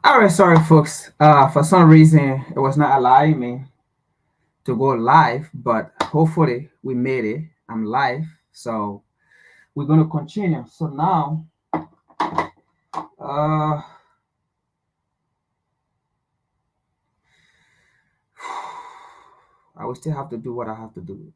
All right, sorry, folks. For some reason, it was not allowing me to go live, but hopefully we made it. I'm live, so we're gonna continue. So now, uh, I will still have to do what I have to do.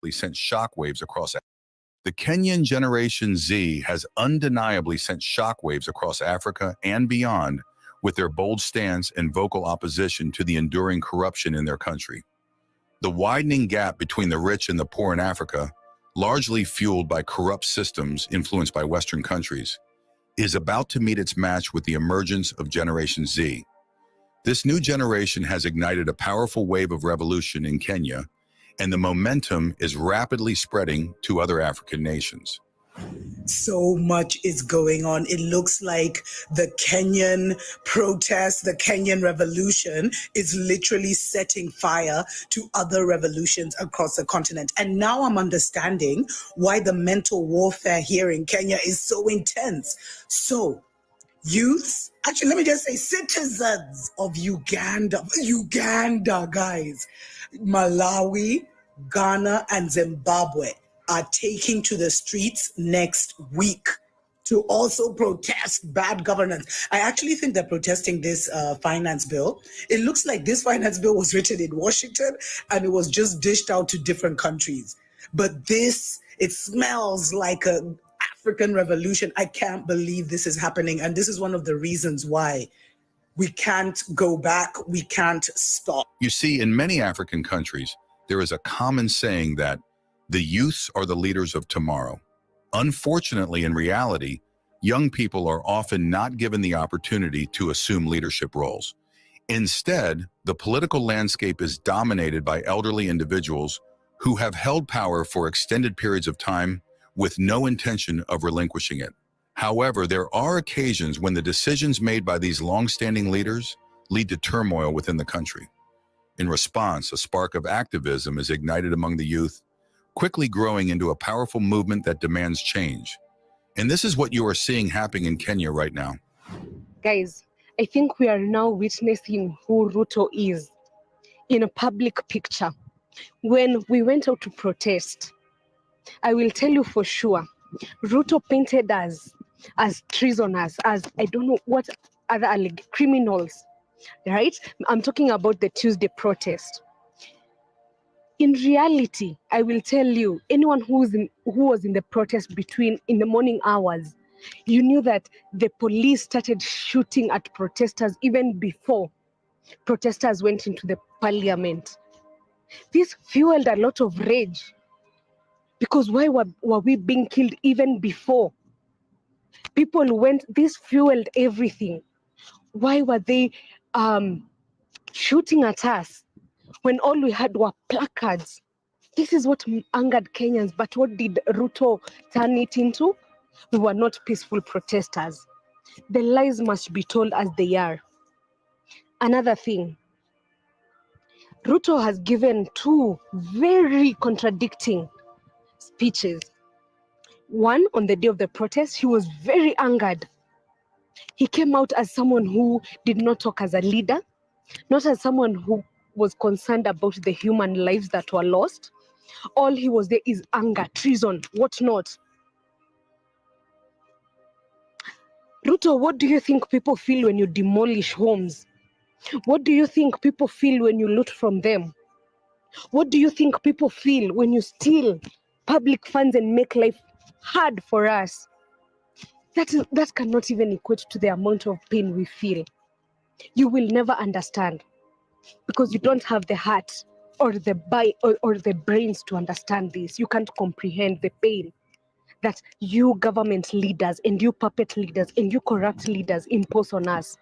Sent shockwaves across. The Kenyan Generation Z has undeniably sent shockwaves across Africa and beyond with their bold stance and vocal opposition to the enduring corruption in their country. The widening gap between the rich and the poor in Africa, largely fueled by corrupt systems influenced by Western countries, is about to meet its match with the emergence of Generation Z. This new generation has ignited a powerful wave of revolution in Kenya, and the momentum is rapidly spreading to other African nations. So much is going on. It looks like the Kenyan protest, the Kenyan revolution is literally setting fire to other revolutions across the continent. And now I'm understanding why the mental warfare here in Kenya is so intense. So, youths, actually, let me just say citizens of Uganda, guys, Malawi, Ghana, and Zimbabwe are taking to the streets next week to also protest bad governance. I actually think they're protesting this finance bill. It looks like this finance bill was written in Washington and it was just dished out to different countries. But this, it smells like a African revolution. I can't believe this is happening. And this is one of the reasons why we can't go back. We can't stop. You see, in many African countries, there is a common saying that the youths are the leaders of tomorrow. Unfortunately, in reality, young people are often not given the opportunity to assume leadership roles. Instead, the political landscape is dominated by elderly individuals who have held power for extended periods of time with no intention of relinquishing it. However, there are occasions when the decisions made by these long-standing leaders lead to turmoil within the country. In response, a spark of activism is ignited among the youth, quickly growing into a powerful movement that demands change. And this is what you are seeing happening in Kenya right now. Guys, I think we are now witnessing who Ruto is in a public picture. When we went out to protest, I will tell you for sure, Ruto painted us as treasoners, as I don't know what other criminals, right? I'm talking about the Tuesday protest. In reality, I will tell you, anyone who was in the protest in the morning hours, you knew that the police started shooting at protesters even before protesters went into the parliament. This fueled a lot of rage because why were we being killed even before? This fueled everything. Why were they shooting at us when all we had were placards? This is what angered Kenyans, but what did Ruto turn it into? We were not peaceful protesters. The lies must be told as they are. Another thing, Ruto has given two very contradicting speeches. One, on the day of the protest, he was very angered. He came out as someone who did not talk as a leader, not as someone who was concerned about the human lives that were lost. All he was there is anger, treason, what not. Ruto, what do you think people feel when you demolish homes? What do you think people feel when you loot from them? What do you think people feel when you steal public funds and make life hard for us? That cannot even equate to the amount of pain we feel. You will never understand because you don't have the heart or the brains to understand this. You can't comprehend the pain that you government leaders and you puppet leaders and you corrupt leaders impose on us.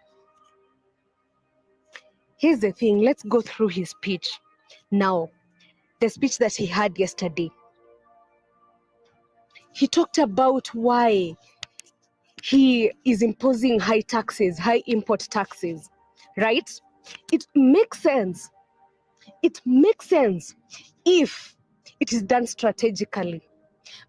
Here's the thing, let's go through his speech. Now, the speech that he had yesterday. He talked about why he is imposing high taxes, high import taxes, right? It makes sense. It makes sense if it is done strategically.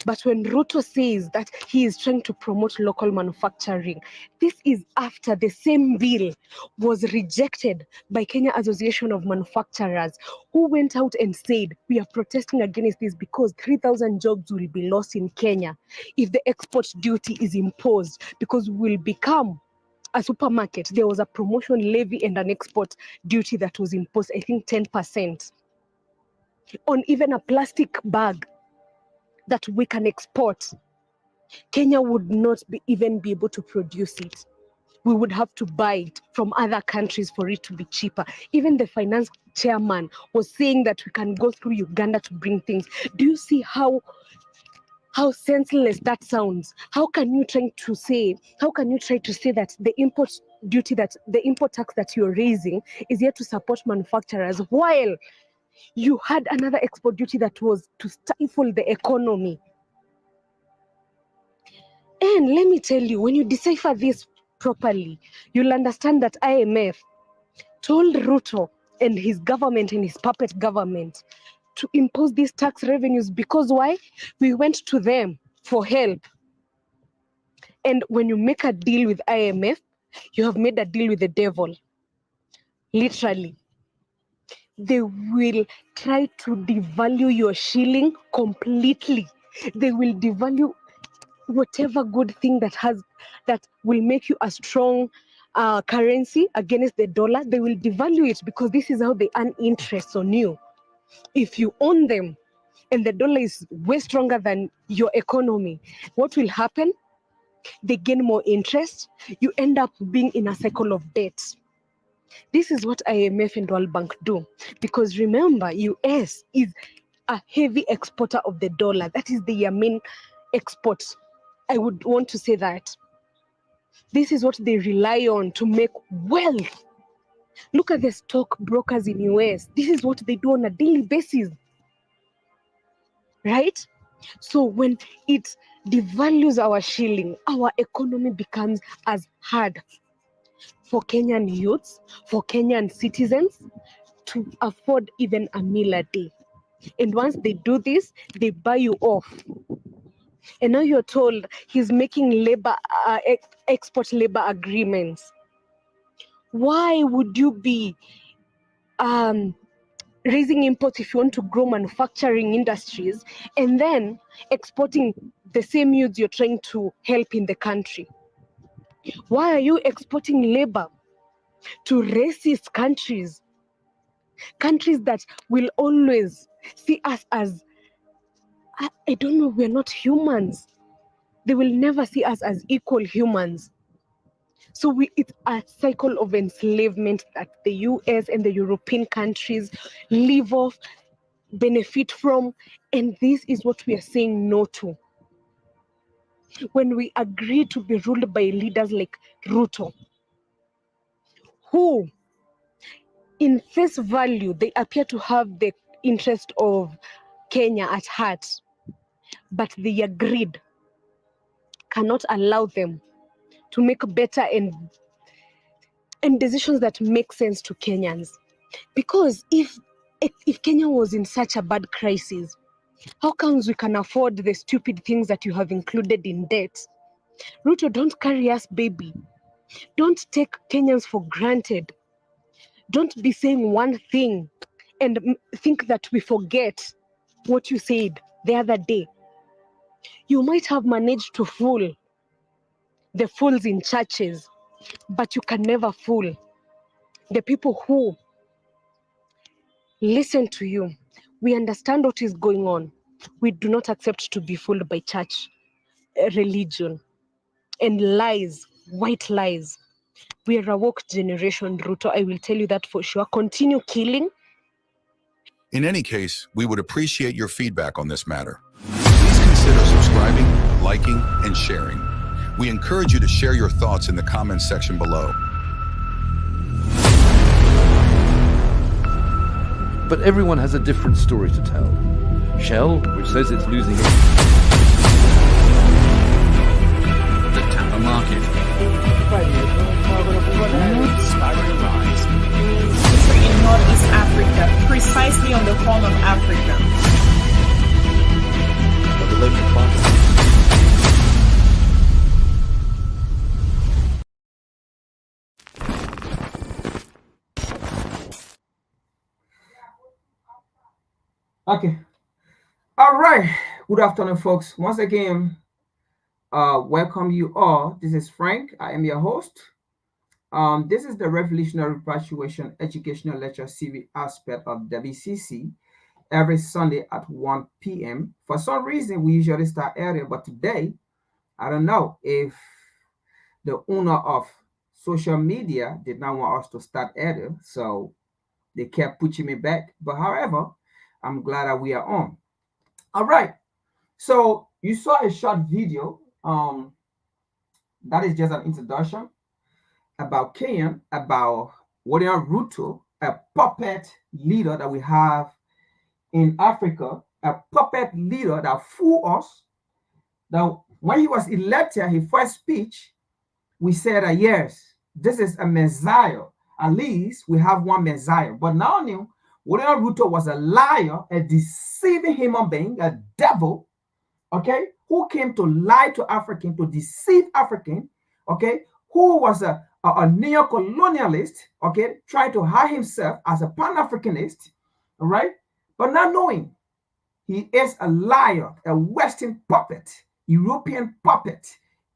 But when Ruto says that he is trying to promote local manufacturing, this is after the same bill was rejected by Kenya Association of Manufacturers, who went out and said, we are protesting against this because 3,000 jobs will be lost in Kenya if the export duty is imposed, because we will become a supermarket. There was a promotion levy and an export duty that was imposed, I think 10%, on even a plastic bag that we can export. Kenya would not even be able to produce it. We would have to buy it from other countries for it to be cheaper. Even the finance chairman was saying that we can go through Uganda to bring things. Do you see how senseless that sounds? How can you try to say that the import duty, that the import tax that you're raising is here to support manufacturers, while you had another export duty that was to stifle the economy? And let me tell you, when you decipher this properly, you'll understand that IMF told Ruto and his government and his puppet government to impose these tax revenues because why? We went to them for help. And when you make a deal with IMF, you have made a deal with the devil. Literally. They will try to devalue your shilling completely. They will devalue whatever good thing that will make you a strong currency against the dollar. They will devalue it because this is how they earn interest on you. If you own them and the dollar is way stronger than your economy, what will happen? They gain more interest. You end up being in a cycle of debt. This is what IMF and World Bank do, because remember, US is a heavy exporter of the dollar. That is their main export. I would want to say that. This is what they rely on to make wealth. Look at the stock brokers in US. This is what they do on a daily basis. Right? So when it devalues our shilling, our economy becomes as hard for Kenyan youths, for Kenyan citizens to afford even a meal a day. And once they do this, they buy you off. And now you're told he's making export labor agreements. Why would you be raising imports if you want to grow manufacturing industries and then exporting the same youths you're trying to help in the country? Why are you exporting labor to racist countries? Countries that will always see us as, I don't know, we're not humans. They will never see us as equal humans. So it's a cycle of enslavement that the US and the European countries live off, benefit from, and this is what we are saying no to. When we agree to be ruled by leaders like Ruto, who in face value, they appear to have the interest of Kenya at heart, but their greed cannot allow them to make better and decisions that make sense to Kenyans. Because if Kenya was in such a bad crisis, how comes we can afford the stupid things that you have included in debt? Ruto, don't carry us, baby. Don't take Kenyans for granted. Don't be saying one thing and think that we forget what you said the other day. You might have managed to fool the fools in churches, but you can never fool the people who listen to you. We understand what is going on. We do not accept to be fooled by church, religion, and lies, white lies. We are a woke generation, Ruto. I will tell you that for sure. Continue killing. In any case, we would appreciate your feedback on this matter. Please consider subscribing, liking, and sharing. We encourage you to share your thoughts in the comments section below. But everyone has a different story to tell. Shell, which says it's losing its The Tampa market. Starting rise. In Northeast Africa, precisely on the horn of Africa. the local market. Okay. All right. Good afternoon, folks. Once again, welcome you all. This is Frank. I am your host. This is the Revolutionary Repatriation Educational Lecture series aspect of WCC every Sunday at 1 p.m. For some reason, we usually start earlier, but today, I don't know if the owner of social media did not want us to start earlier, so they kept pushing me back. But however, I'm glad that we are on. All right. So you saw a short video. That is just an introduction about Kenya, about William Ruto, a puppet leader that we have in Africa, a puppet leader that fooled us. That when he was elected, his first speech, we said that yes, this is a Messiah. At least we have one Messiah. But now William Ruto was a liar, a deceiving human being, a devil, okay, who came to lie to African, to deceive African, okay, who was a neo-colonialist, okay, trying to hide himself as a Pan-Africanist, all right, but not knowing he is a liar, a Western puppet, European puppet,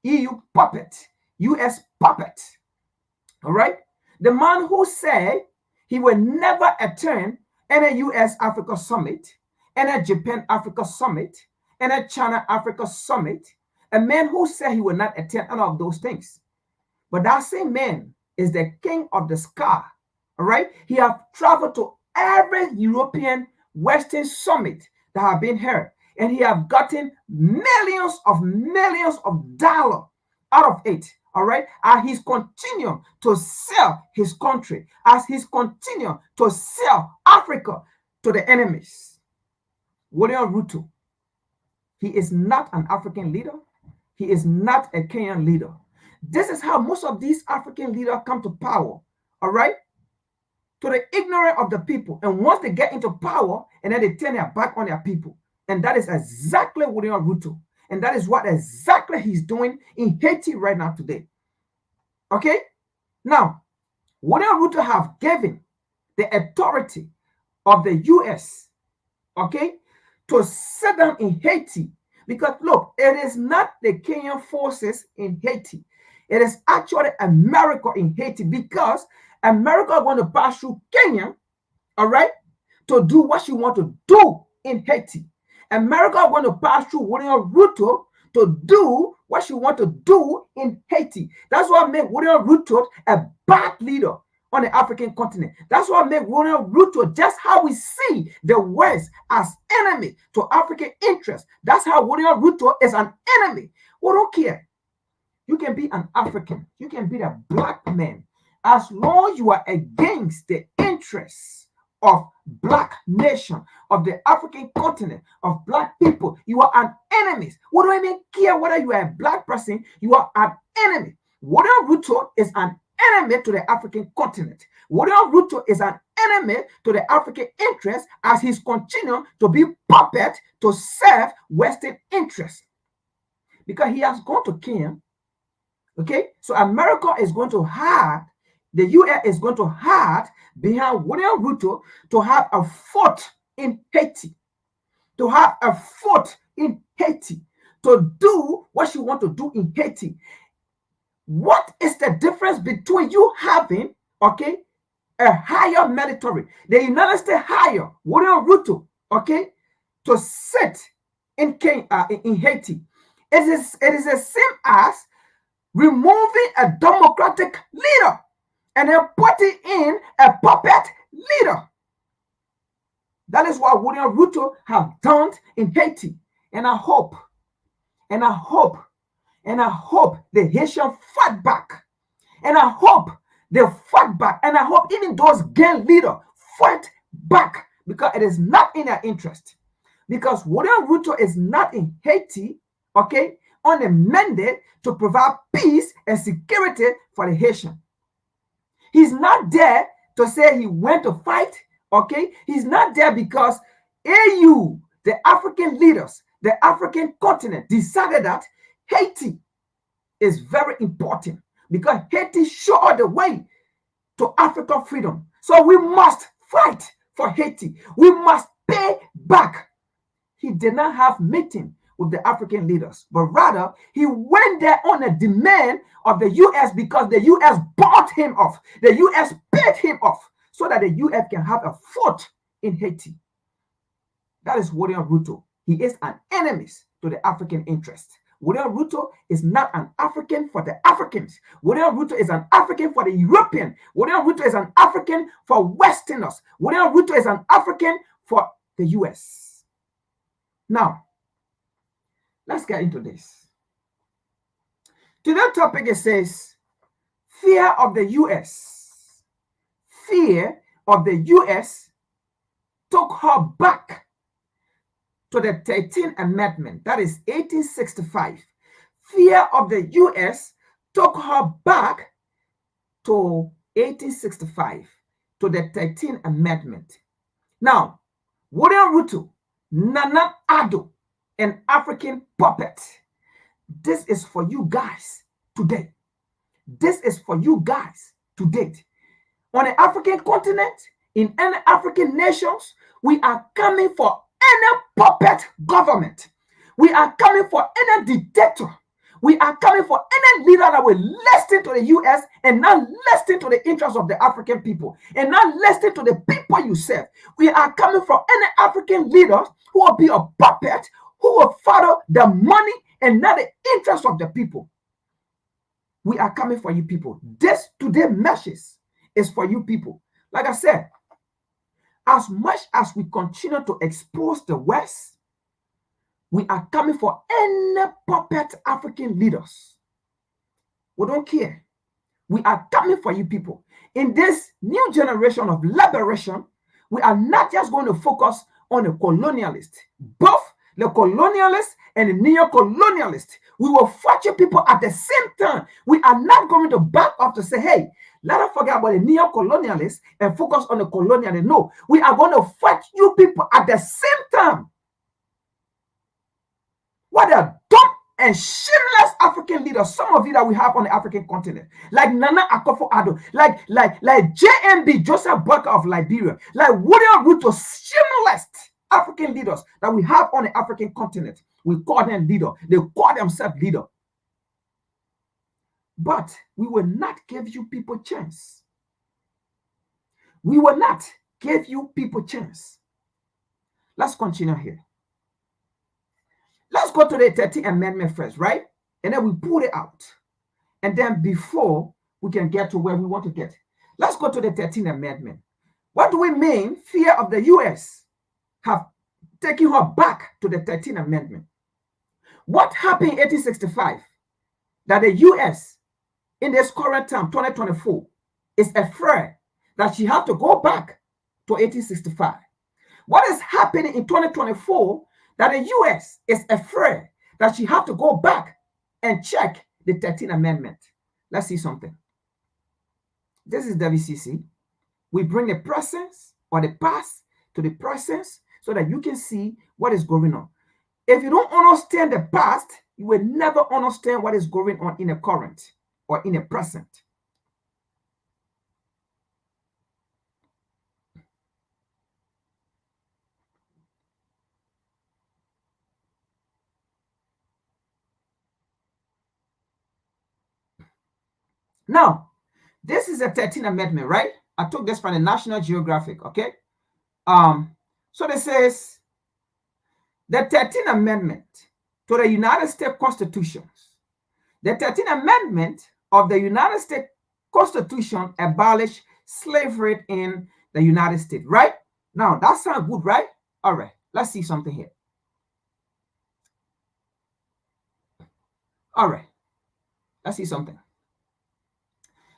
EU puppet, US puppet, all right? The man who said he will never attend any US Africa summit, any Japan Africa summit, any China Africa summit, a man who said he will not attend any of those things. But that same man is the king of the sky, all right? He has traveled to every European Western summit that have been here, and he have gotten millions of dollars out of it. All right, as he's continuing to sell his country, as he's continuing to sell Africa to the enemies. William Ruto, he is not an African leader. He is not a Kenyan leader. This is how most of these African leaders come to power. All right, to the ignorance of the people. And once they get into power, and then they turn their back on their people. And that is exactly William Ruto. And that is what exactly he's doing in Haiti right now today. Okay? Now, William Ruto have given the authority of the US, okay, to sit down in Haiti. Because look, it is not the Kenyan forces in Haiti. It is actually America in Haiti, because America is going to pass through Kenya, all right, to do what she want to do in Haiti. America is going to pass through William Ruto to do what she want to do in Haiti. That's what made William Ruto a bad leader on the African continent. That's what made William Ruto just how we see the West as enemy to African interests. That's how William Ruto is an enemy. We don't care. You can be an African. You can be a black man. As long as you are against the interests of black nation, of the African continent, of black people, you are an enemy. We don't even care whether you are a black person, you are an enemy. William Ruto is an enemy to the African continent. William Ruto is an enemy to the African interest, as he's continuing to be puppet to serve Western interests. Because he has gone to Kenya, okay? So America is going to hide, the US is going to hide behind William Ruto to have a foot in Haiti, to have a foot in Haiti, to do what you want to do in Haiti. What is the difference between you having, okay, a higher military, the United States hire William Ruto, okay, to sit in Haiti? It is the same as removing a democratic leader and then putting in a puppet leader. That is what William Ruto have done in Haiti. And I hope And I hope the Haitian fight back. And I hope they fight back. And I hope even those gang leaders fight back, because it is not in their interest. Because William Ruto is not in Haiti, okay, on a mandate to provide peace and security for the Haitian. He's not there to say he went to fight, okay? He's not there because AU, the African leaders, the African continent, decided that Haiti is very important, because Haiti showed the way to African freedom. So we must fight for Haiti. We must pay back. He did not have meeting with the African leaders, but rather he went there on a demand of the U.S. because the U.S. bought him off. The U.S. paid him off so that the U.S. can have a foot in Haiti. That is William Ruto. He is an enemy to the African interest. William Ruto is not an African for the Africans. William Ruto is an African for the European. William Ruto is an African for Westerners. William Ruto is an African for the U.S. Now, let's get into this. Today's topic, it says, fear of the U.S. Fear of the U.S. took her back to the 13th Amendment, that is 1865. Fear of the U.S. took her back to 1865, to the 13th Amendment. Now, William Ruto, Nana Addo, an African puppet. This is for you guys today. This is for you guys today. On the African continent, in any African nations, we are coming for any puppet government. We are coming for any dictator. We are coming for any leader that will listen to the U.S. and not listen to the interests of the African people and not listen to the people you serve. We are coming for any African leader who will be a puppet, who will follow the money and not the interests of the people. We are coming for you people. This today message is for you people. Like I said, as much as we continue to expose the West, we are coming for any puppet African leaders. We don't care. We are coming for you people. In this new generation of liberation, we are not just going to focus on the colonialists, both the colonialists and the neo-colonialists. We will fight you people at the same time. We are not going to back off to say, hey, let us forget about the neo-colonialists and focus on the colonialists. No, we are going to fight you people at the same time. What a dumb and shameless African leaders, some of you that we have on the African continent, like Nana Akufo-Addo, like JMB, Joseph Boyka of Liberia, like William Ruto, shameless African leaders that we have on the African continent. We call them leader. They call themselves leader. But we will not give you people a chance. We will not give you people a chance. Let's continue here. Let's go to the 13th Amendment first, right? And then we pull it out. And then before we can get to where we want to get, let's go to the 13th Amendment. What do we mean? Fear of the U.S. have taken her back to the 13th Amendment. What happened in 1865? That the U.S. in this current time, 2024, is afraid that she have to go back to 1865. What is happening in 2024? That the U.S. is afraid that she have to go back and check the 13th Amendment. Let's see something. This is WCC. We bring the presence or the past to the present so that you can see what is going on. If you don't understand the past, you will never understand what is going on in the current or in the present. Now, this is the 13th Amendment, right? I took this from the National Geographic, okay? So this says, the 13th Amendment to the United States Constitution. The 13th Amendment of the United States Constitution abolished slavery in the United States, right? Now, that sounds good, right? All right, let's see something here. All right, let's see something.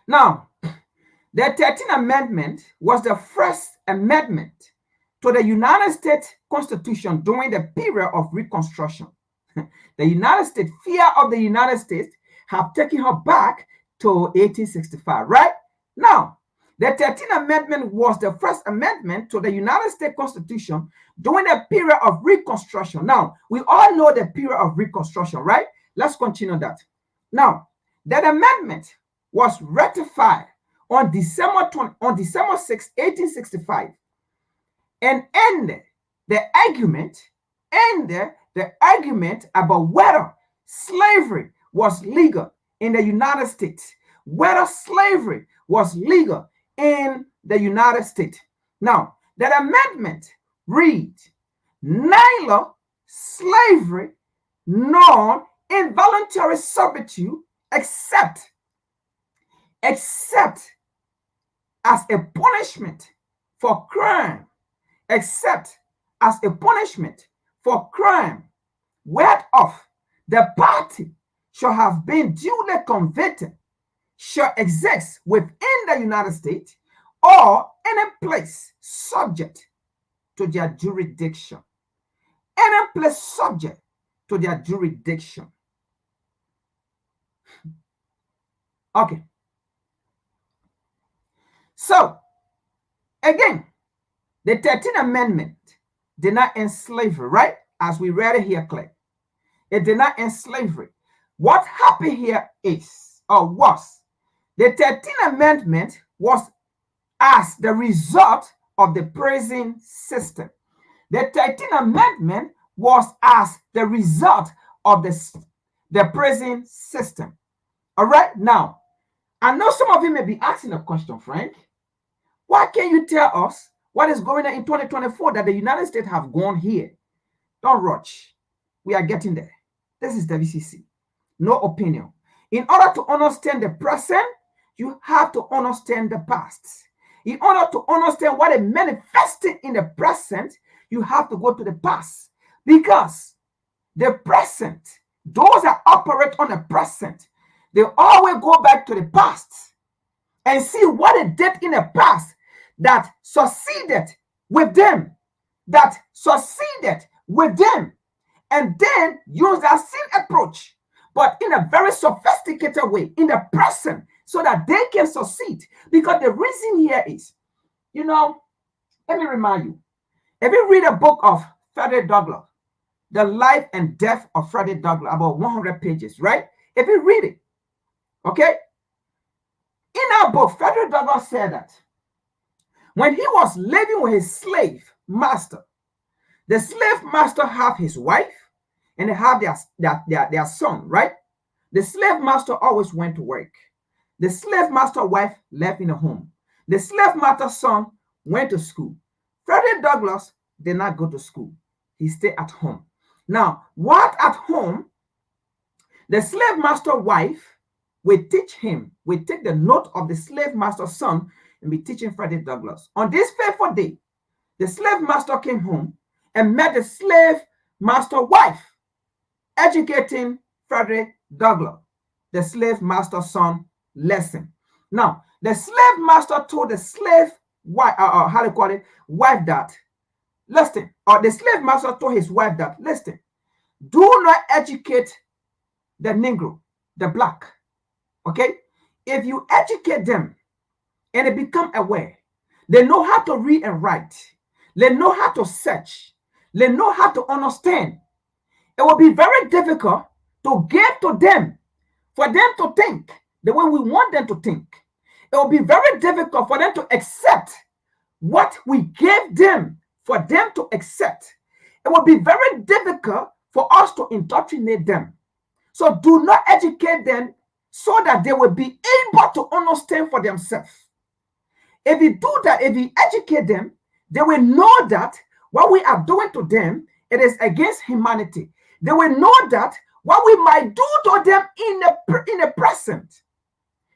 Now, the 13th Amendment was the first amendment to the United States Constitution during the period of Reconstruction. The United States, fear of the United States, have taken her back to 1865, right? Now, the 13th Amendment was the first amendment to the United States Constitution during the period of Reconstruction. Now, we all know the period of Reconstruction, right? Let's continue that. Now, that amendment was ratified on December 6, 1865, and ended the argument about whether slavery was legal in the United States. Whether slavery was legal in the United States. Now, that amendment reads, neither slavery nor involuntary servitude except as a punishment for crime, except as a punishment for crime whereof the party shall have been duly convicted, shall exist within the United States or any place subject to their jurisdiction. Any place subject to their jurisdiction. Okay. So, again, the 13th Amendment did not end slavery, right? As we read it here, Clay. It did not end slavery. What happened here is, or was, the 13th Amendment was as the result of the prison system. The 13th Amendment was as the result of the prison system. All right, now, I know some of you may be asking a question, Frank. Why can't you tell us what is going on in 2024 that the United States have gone here? Don't rush. We are getting there. This is WCC. No opinion. In order to understand the present, you have to understand the past. In order to understand what is manifesting in the present, you have to go to the past. Because the present, those that operate on the present, they always go back to the past and see what they did in the past that succeeded with them, and then use that same approach, but in a very sophisticated way in the present so that they can succeed. Because the reason here is, let me remind you, if you read a book of Frederick Douglass, The Life and Death of Frederick Douglass, about 100 pages, right? If you read it, okay? In our book, Frederick Douglass said that when he was living with his slave master, the slave master have his wife and they have their son, right? The slave master always went to work. The slave master wife left in the home. The slave master son went to school. Frederick Douglass did not go to school. He stayed at home. Now, what at home, the slave master wife will teach him, will take the note of the slave master son and be teaching Frederick Douglass. On this fateful day, the slave master came home and met the slave master wife, educating Frederick Douglass, the slave master son, lesson. Now, the slave master told the slave wife, wife that, listen, or the slave master told his wife that, listen, do not educate the Negro, the black, okay? If you educate them and they become aware, they know how to read and write, they know how to search, they know how to understand. It will be very difficult to give to them, for them to think the way we want them to think. It will be very difficult for them to accept what we gave them, for them to accept. It will be very difficult for us to indoctrinate them. So do not educate them so that they will be able to understand for themselves. If you do that, if you educate them, they will know that what we are doing to them, it is against humanity. They will know that what we might do to them in the present,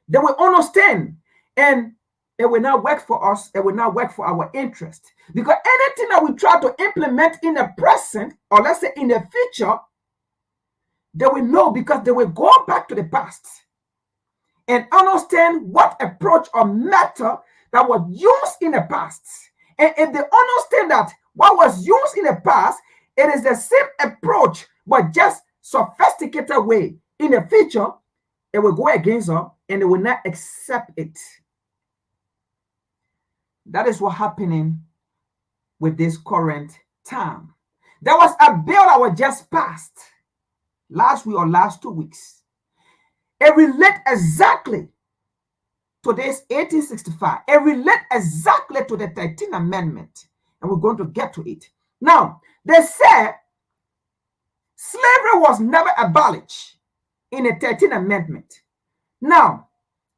they will understand, and it will not work for us. It will not work for our interest. Because anything that we try to implement in the present, or let's say in the future, They will know because they will go back to the past and understand what approach or method that was used in the past. And if they understand that what was used in the past, it is the same approach, but just sophisticated way in the future, it will go against them and they will not accept it. That is what's happening with this current time. There was a bill that was just passed last week or last 2 weeks. It relates exactly to this 1865. It relates exactly to the 13th Amendment. And we're going to get to it. Now, they said slavery was never abolished in the 13th Amendment. Now,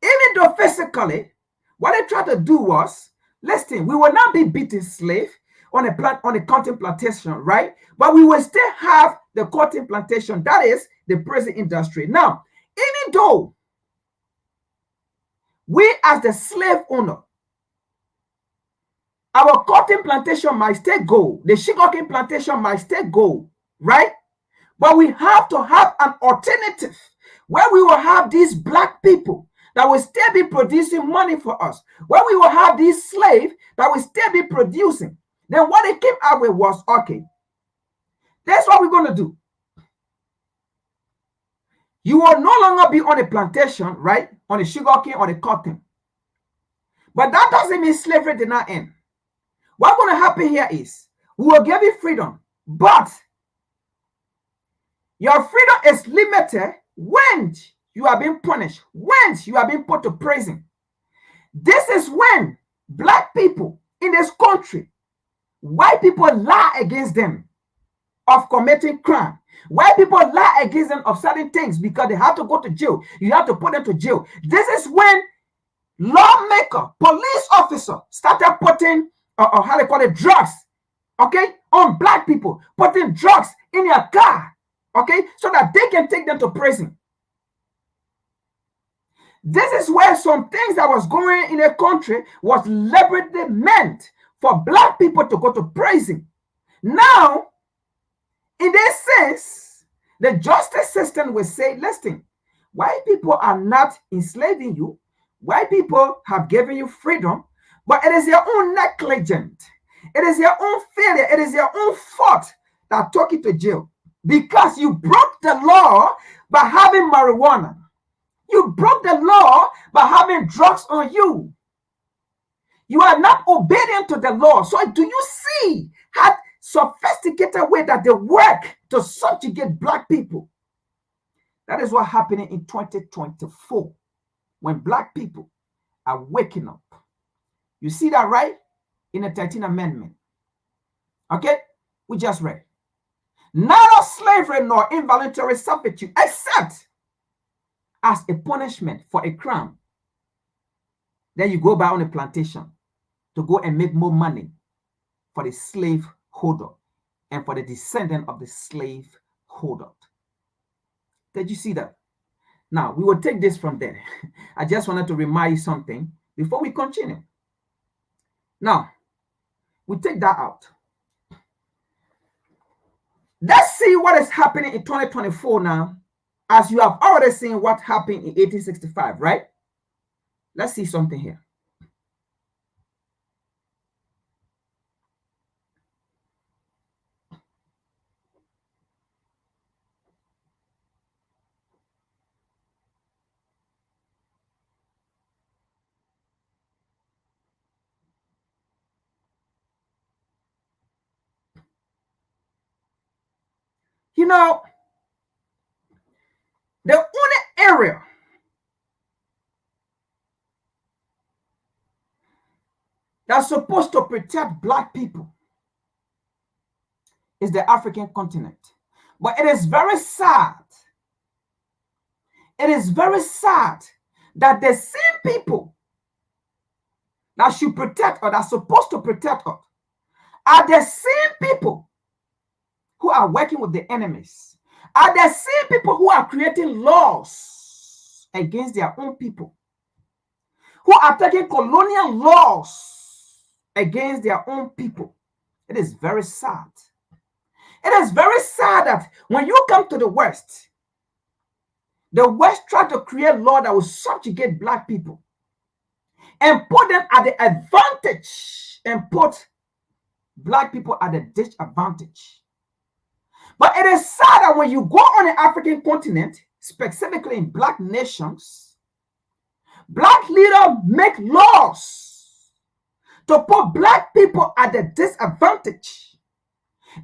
even though physically, what they tried to do was, listen, we will not be beaten slave on a cotton plantation, right? But we will still have the cotton plantation, that is the prison industry. Now, even though we as the slave owner, our cotton plantation might still go, the sugarcane plantation might still go, right? But we have to have an alternative where we will have these black people that will still be producing money for us, where we will have these slaves that will still be producing. Then what they came out with was, okay, that's what we're going to do. You will no longer be on a plantation, right? On the sugarcane or the cotton. But that doesn't mean slavery did not end. What's going to happen here is we will give you freedom, but your freedom is limited when you are being punished, when you are being put to prison. This is when black people in this country, white people lie against them of committing crime. White people lie against them of certain things because they have to go to jail. You have to put them to jail. This is when lawmaker, police officer started putting, how they call it, drugs, okay, on black people, putting drugs in their car, okay, so that they can take them to prison. This is where some things that was going in a country was deliberately meant for black people to go to prison. Now, in this sense, the justice system will say, listen, white people are not enslaving you. White people have given you freedom, but it is your own negligence. It is your own failure. It is your own fault that took you to jail because you broke the law by having marijuana. You broke the law by having drugs on you. You are not obedient to the law. So do you see how sophisticated way that they work to subjugate black people? That is what's happening in 2024 when black people are waking up. You see that, right? In the 13th Amendment. Okay? We just read. Neither slavery nor involuntary servitude, except as a punishment for a crime. Then you go back on a plantation to go and make more money for the slave holder and for the descendant of the slave holder. Did you see that? Now, we will take this from there. I just wanted to remind you something before we continue. Now, we take that out. Let's see what is happening in 2024 now, as you have already seen what happened in 1865, right? Let's see something here. You know, the only area that's supposed to protect black people is the African continent. But it is very sad. It is very sad that the same people that should protect us, that's supposed to protect us, are the same people who are working with the enemies, are the same people who are creating laws against their own people, who are taking colonial laws against their own people. It is very sad. It is very sad that when you come to the West, The West tried to create law that would subjugate black people and put them at the advantage and put black people at a disadvantage. But it is sad that when you go on the African continent, specifically in black nations, black leaders make laws to put black people at a disadvantage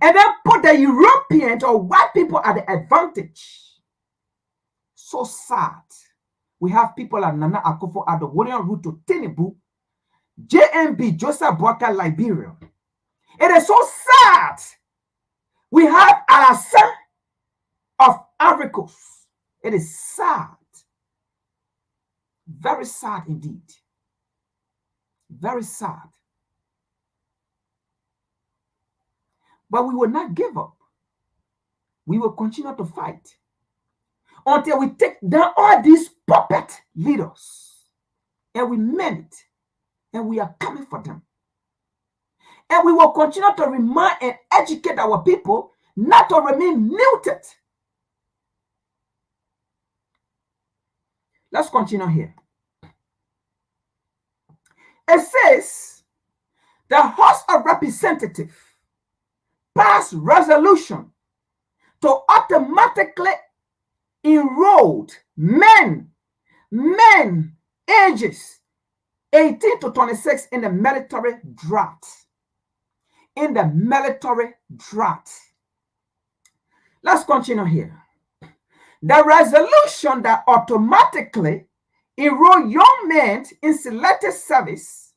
and then put the Europeans or white people at the advantage. So sad. We have people like Nana Akufo-Addo, William Ruto, Tinubu, JMB, Joseph Boakai, Liberia. It is so sad. We have Alassane of Ivory Coast. It is sad. Very sad indeed. Very sad. But we will not give up. We will continue to fight until we take down all these puppet leaders. And we mean it. And we are coming for them. And we will continue to remind and educate our people not to remain muted. Let's continue here. It says, the House of Representatives passed resolution to automatically enroll men ages 18 to 26 in the military draft. In the military draft. Let's continue here. The resolution that automatically enroll young men in selected service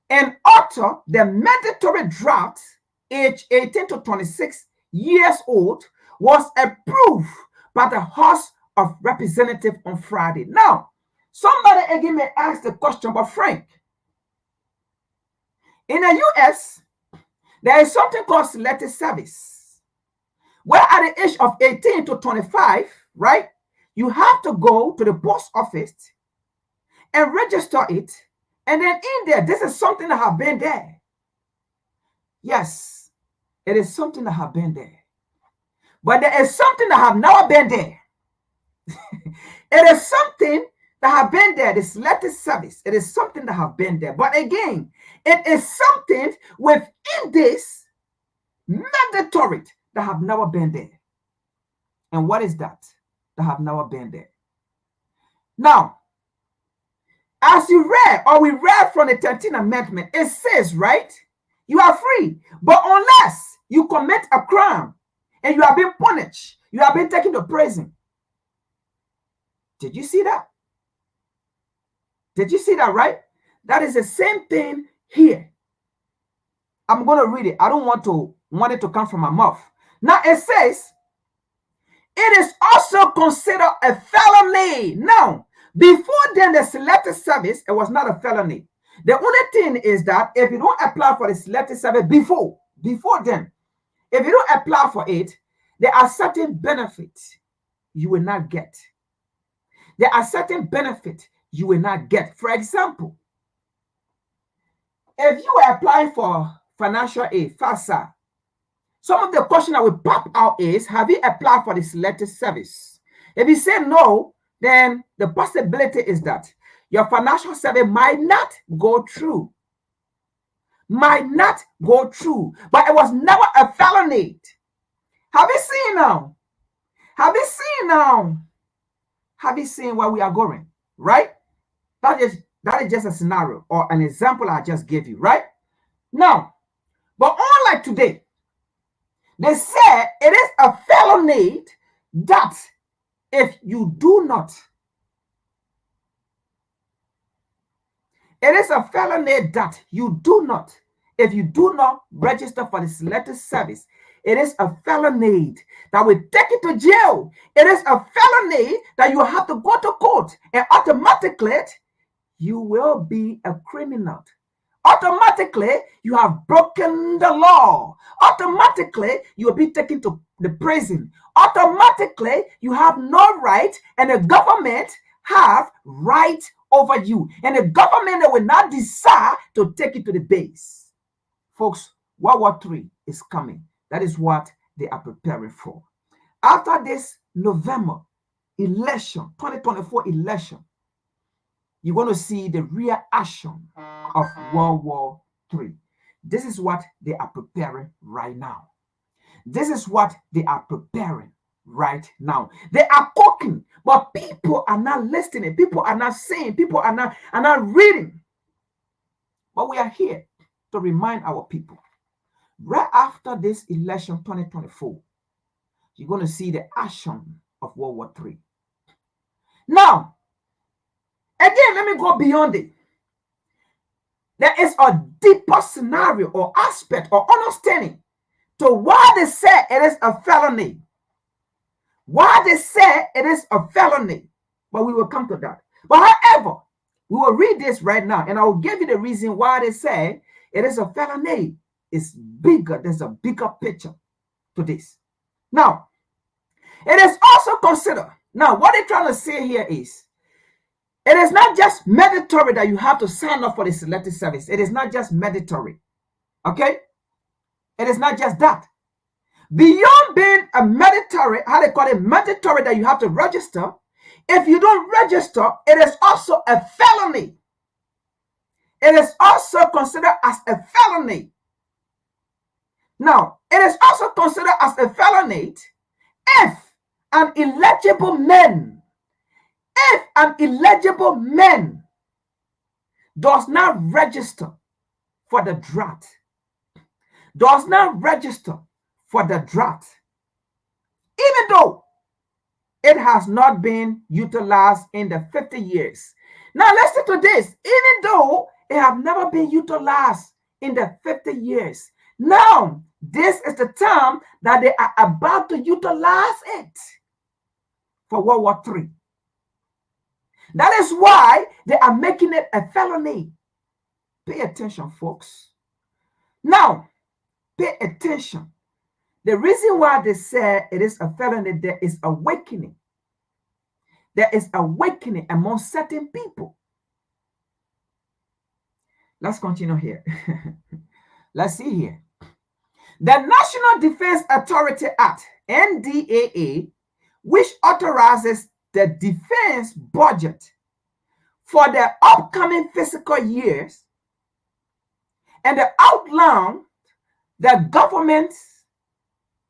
and author the mandatory draft age 18 to 26 years old was approved by the House of Representatives on Friday. Now, somebody again may ask the question, but Frank, in the US, there is something called selected service, where at the age of 18 to 25, right, you have to go to the post office and register it. And then in there, this is something that have been there. Yes, it is something that have been there. But there is something that have never been there. It is something that have been there, the selected service. It is something that have been there. But again, it is something within this mandatory that have never been there. And what is that? That have never been there. Now, as you read, or we read from the 13th Amendment, it says, right, you are free. But unless you commit a crime and you have been punished, you have been taken to prison. Did you see that? Did you see that, right? That is the same thing here. I'm going to read it. I don't want it to come from my mouth. Now it says, it is also considered a felony. Now, before then, the selected service, it was not a felony. The only thing is that if you don't apply for the selected service before then, if you don't apply for it, there are certain benefits you will not get. There are certain benefits you will not get. For example, if you are applying for financial aid, FAFSA, some of the questions that will pop out is, have you applied for the selected service? If you say no, then the possibility is that your financial service might not go through. Might not go through. But it was never a felony. Have you seen now? Have you seen now? Have you seen where we are going? Right? That is just a scenario or an example I just gave you, right? Now, but unlike today, they said it is a felony that if you do not, it is a felony that you do not, if you do not register for the selected service, it is a felony that will take you to jail. It is a felony that you have to go to court, and automatically you will be a criminal. Automatically, you have broken the law. Automatically, you will be taken to the prison. Automatically, you have no right, and the government have right over you. And the government will not decide to take you to the base. Folks, World War III is coming. That is what they are preparing for. After this November election, 2024 election, you're going to see the real action of World War III. This is what they are preparing right now. This is what they are preparing right now. They are cooking, but people are not listening. People are not saying. People are not reading. But we are here to remind our people. Right after this election 2024, you're going to see the action of World War III. Now, again, let me go beyond it. There is a deeper scenario or aspect or understanding to why they say it is a felony. Why they say it is a felony. But we will come to that. But however, we will read this right now, and I will give you the reason why they say it is a felony. It's bigger. There's a bigger picture to this. Now, it is also considered. Now, what they're trying to say here is, it is not just mandatory that you have to sign up for the selective service. It is not just mandatory. Okay? It is not just that. Beyond being a mandatory, how they call it, mandatory that you have to register, if you don't register, it is also a felony. It is also considered as a felony. Now, it is also considered as a felony if an illegible man does not register for the draft, even though it has not been utilized in the 50 years. Now listen to this. Even though it have never been utilized in the 50 years, now this is the time that they are about to utilize it for World War III. That is why they are making it a felony. Pay attention, folks. Now, pay attention. The reason why they say it is a felony, there is awakening. There is awakening among certain people. Let's continue here. Let's see here. The National Defense Authority Act, NDAA, which authorizes the defense budget for the upcoming fiscal years and the outline the government's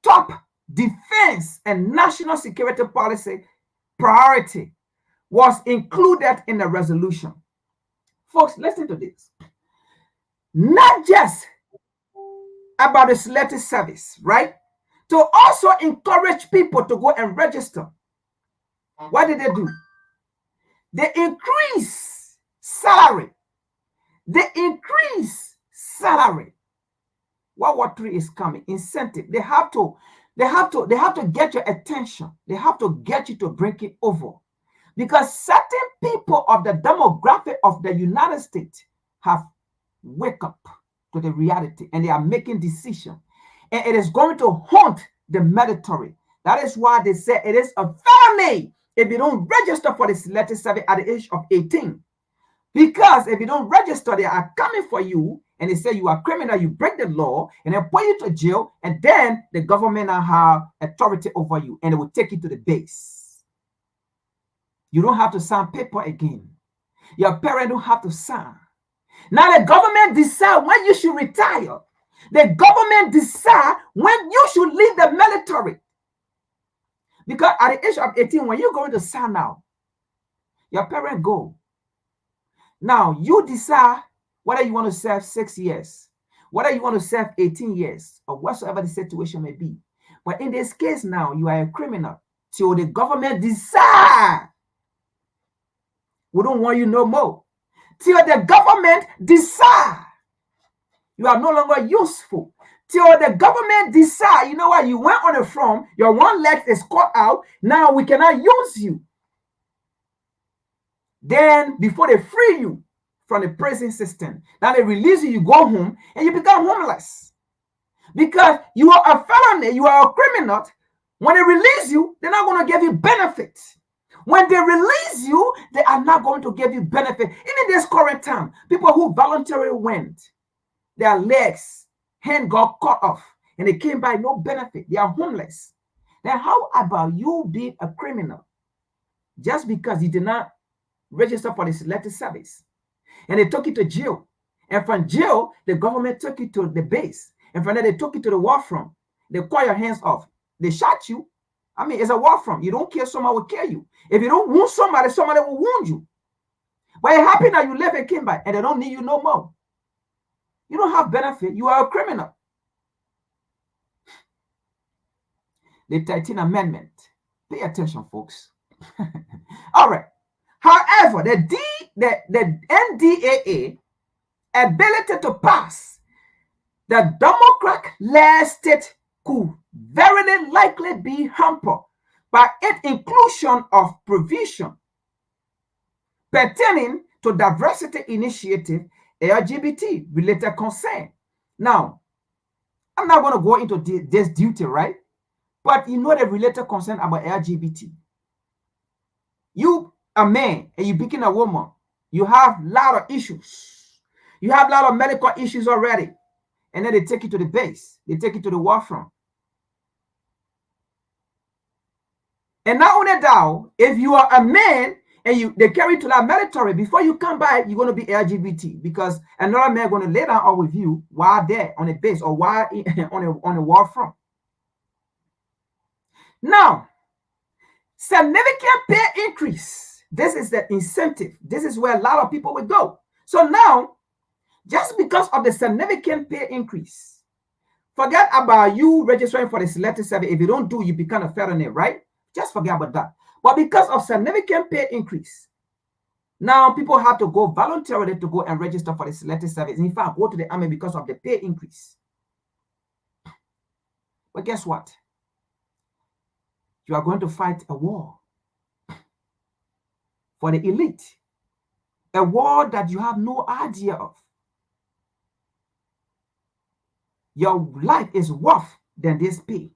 top defense and national security policy priority, was included in the resolution. Folks, listen to this. Not just about the selective service, right? To also encourage people to go and register. What did they do? They increase salary. World War III is coming. Incentive. They have to get your attention. They have to get you to bring it over. Because certain people of the demographic of the United States have wake up to the reality and they are making decisions. And it is going to haunt the military. That is why they say it is a felony if you don't register for the selective service at the age of 18. Because if you don't register, they are coming for you and they say you are criminal, you break the law, and they put you to jail, and then the government now have authority over you and they will take you to the base. You don't have to sign paper again. Your parents don't have to sign. Now the government decide when you should retire. The government decide when you should leave the military. Because at the age of 18, when you're going to sign out, your parents go. Now you decide whether you want to serve 6 years, whether you want to serve 18 years, or whatsoever the situation may be. But in this case now, you are a criminal till the government decide. We don't want you no more. Till the government decide you are no longer useful. Till the government decide, you know what, you went on the front, your one leg is cut out, now we cannot use you. Then before they free you from the prison system, now they release you, you go home and you become homeless. Because you are a felony, you are a criminal. When they release you, they're not going to give you benefits. When they release you, they are not going to give you benefit. Even this current time, people who voluntarily went, their legs, hand got cut off, and they came by no benefit. They are homeless. Then how about you being a criminal? just because you did not register for the selective service. And they took you to jail. And from jail, the government took you to the base. And from there, they took you to the war front. They cut your hands off. They shot you. I mean, it's a war front. You don't kill somebody, will kill you. If you don't wound somebody, somebody will wound you. But it happened that you left and came back, and they don't need you no more. You don't have benefit. You are a criminal. The 13th Amendment. Pay attention, folks. All right. However, the NDAA ability to pass the Democrat-led state could very likely be hampered by its inclusion of provision pertaining to diversity initiative LGBT-related concern. Now, I'm not going to go into this duty, right? But you know the related concern about LGBT. You a man and you picking a woman, you have a lot of issues. You have a lot of medical issues already. And then they take you to the base. They take you to the war front. And not only that, if you are a man and they carry you to that military, before you come back, you're going to be LGBT because another man going to lay down with you while there on the base or while on the war front. Now, significant pay increase. This is the incentive. This is where a lot of people will go. So now, just because of the significant pay increase, forget about you registering for the selective service. If you don't do, you become a felony, right? Just forget about that. But because of significant pay increase, now people have to go voluntarily to go and register for the selective service. In fact, go to the army because of the pay increase. But guess what? You are going to fight a war for the elite, a war that you have no idea of. Your life is worth than this pay.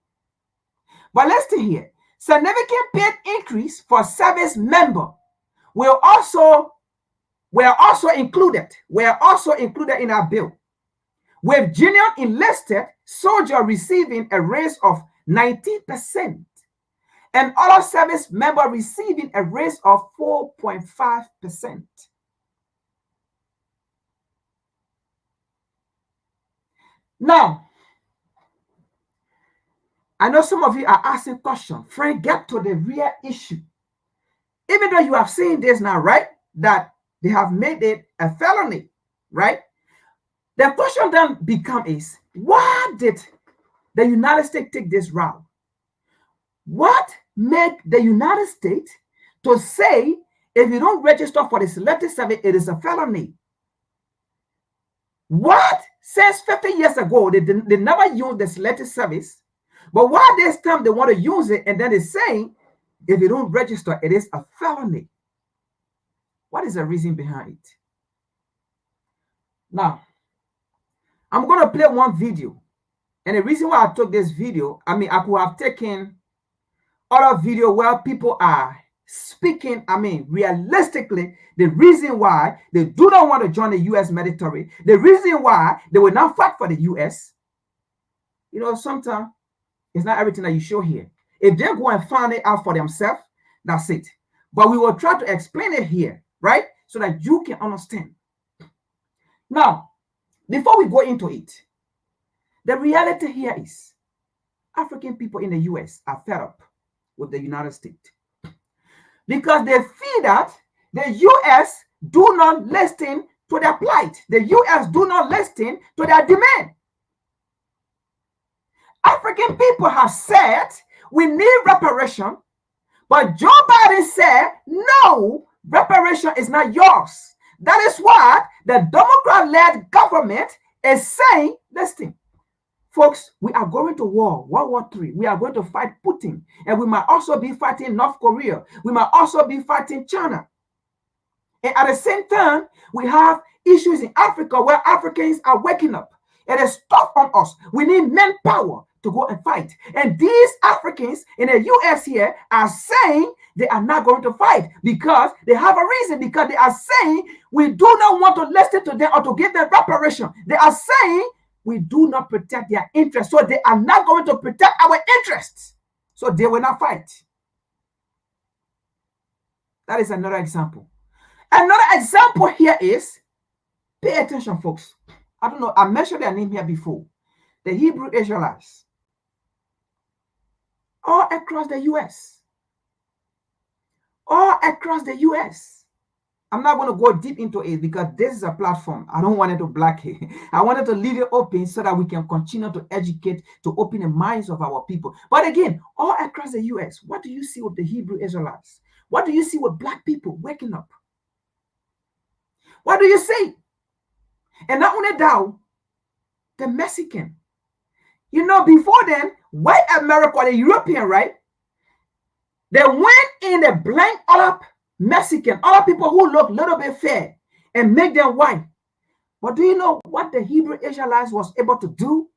But let's see here. Significant pay increase for service member were also included in our bill, with junior enlisted soldier receiving a raise of 19% and other service member receiving a raise of 4.5%. Now, I know some of you are asking questions. Frank, get to the real issue. Even though you have seen this now, right? That they have made it a felony, right? The question then becomes why did the United States take this route? What made the United States to say if you don't register for the selective service, it is a felony? What? Since 50 years ago, they never used the selective service. But why this time they want to use it and then they're saying if you don't register, it is a felony? What is the reason behind it? Now, I'm going to play one video. And the reason why I took this video, I mean, I could have taken other video where people are speaking, I mean, realistically, the reason why they do not want to join the U.S. military, the reason why they will not fight for the U.S. You know, sometimes it's not everything that you show here. If they go and find it out for themselves, that's it. But we will try to explain it here, right? So that you can understand. Now, before we go into it, the reality here is African people in the U.S. are fed up with the United States because they feel that the U.S. do not listen to their plight. The U.S. do not listen to their demand. African people have said we need reparation, but Joe Biden said, no, reparation is not yours. That is why the Democrat-led government is saying, listen, folks, we are going to war, World War III. We are going to fight Putin, and we might also be fighting North Korea. We might also be fighting China. And at the same time, we have issues in Africa where Africans are waking up. It is tough on us. We need manpower to go and fight. And these Africans in the U.S. here are saying they are not going to fight because they have a reason, because they are saying we do not want to listen to them or to give them reparation. They are saying we do not protect their interests. So they are not going to protect our interests. So they will not fight. That is another example. Another example here is, pay attention, folks. I don't know, I mentioned their name here before. The Hebrew Israelites, all across the US. All across the US. I'm not going to go deep into it because this is a platform. I don't want it to block it. I wanted to leave it open so that we can continue to educate, to open the minds of our people. But again, all across the US, what do you see with the Hebrew Israelites? What do you see with black people waking up? What do you see? And not only that, the Mexican. You know, before then, white America, the European, right? They went in and blank up Mexican, other people who look a little bit fair, and make them white. But do you know what the Hebrew Israelites was able to do?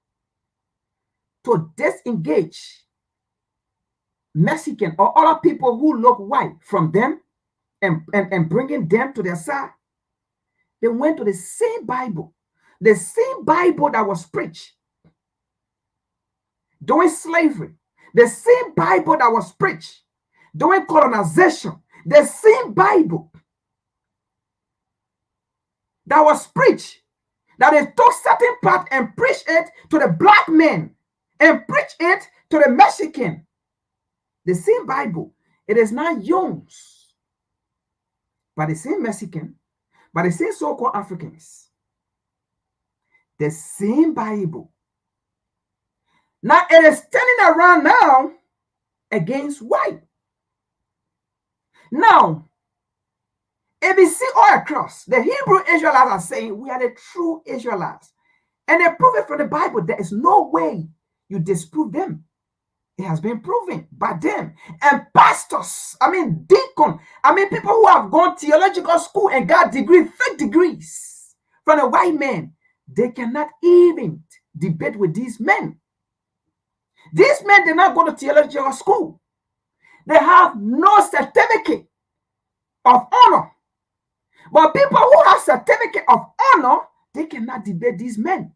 To disengage Mexican or other people who look white from them and bringing them to their side. They went to the same Bible that was preached during slavery, the same Bible that was preached during colonization, the same Bible that was preached, that they took certain part and preached it to the black men and preached it to the Mexican. The same Bible. It is not used by the same Mexican, by the same so-called Africans. The same Bible. Now it is turning around now against white. Now, if you see all across, the Hebrew Israelites are saying we are the true Israelites. And they prove it from the Bible. There is no way you disprove them. It has been proven by them. And pastors, deacon, people who have gone theological school and got fake degrees from a white man, they cannot even debate with these men. These men did not go to theological school. They have no certificate of honor. But people who have certificate of honor, they cannot debate these men.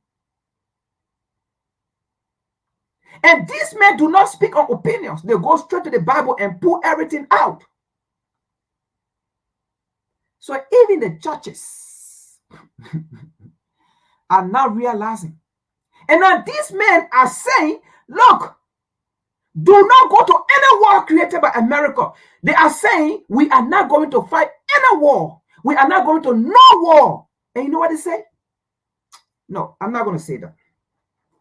And these men do not speak on opinions. They go straight to the Bible and pull everything out. So even the churches are now realizing. And now these men are saying, look, do not go to any war created by America. They are saying, we are not going to fight any war. We are not going to no war. And you know what they say? No, I'm not going to say that.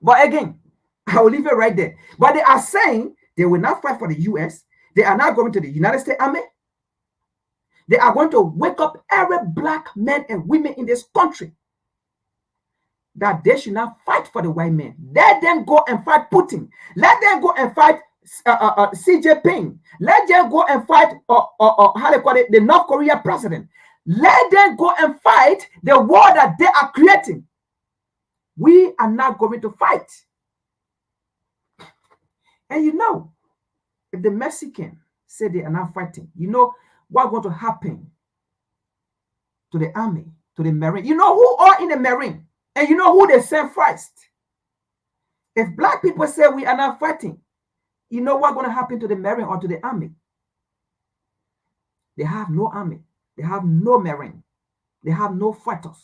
But again, I will leave it right there. But they are saying they will not fight for the US. They are not going to the United States Army. They are going to wake up every black men and women in this country that they should not fight for the white men. Let them go and fight Putin. Let them go and fight CJ Ping. Let them go and fight how they call it, the North Korea president. Let them go and fight the war that they are creating. We are not going to fight. And you know, if the Mexican say they are not fighting, you know what's going to happen to the army, to the marine. You know who are in the marine, and you know who they send first. If black people say we are not fighting, you know what's going to happen to the marine or to the army? They have no army. They have no marine. They have no fighters.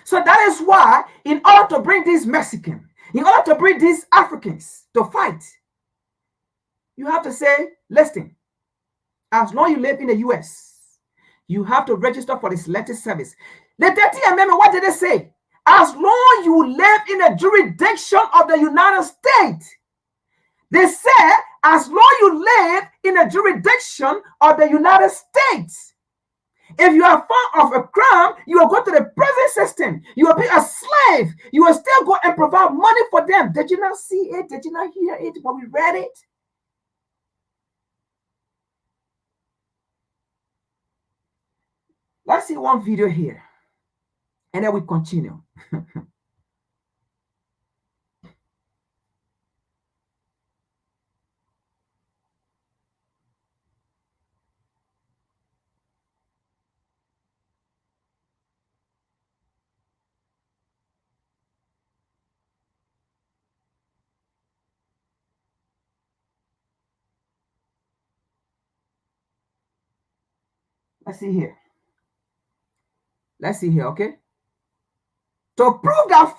So that is why, in order to bring these Mexicans, in order to bring these Africans to fight, you have to say, listen, as long as you live in the US, you have to register for the selective service. The 13th Amendment, what did they say? As long as you live in the jurisdiction of the United States. They said, as long as you live in the jurisdiction of the United States. If you are found of a crime, you will go to the prison system. You will be a slave. You will still go and provide money for them. Did you not see it? Did you not hear it? But we read it. Let's see one video here. And then we continue. Let's see here. Let's see here, okay? To prove that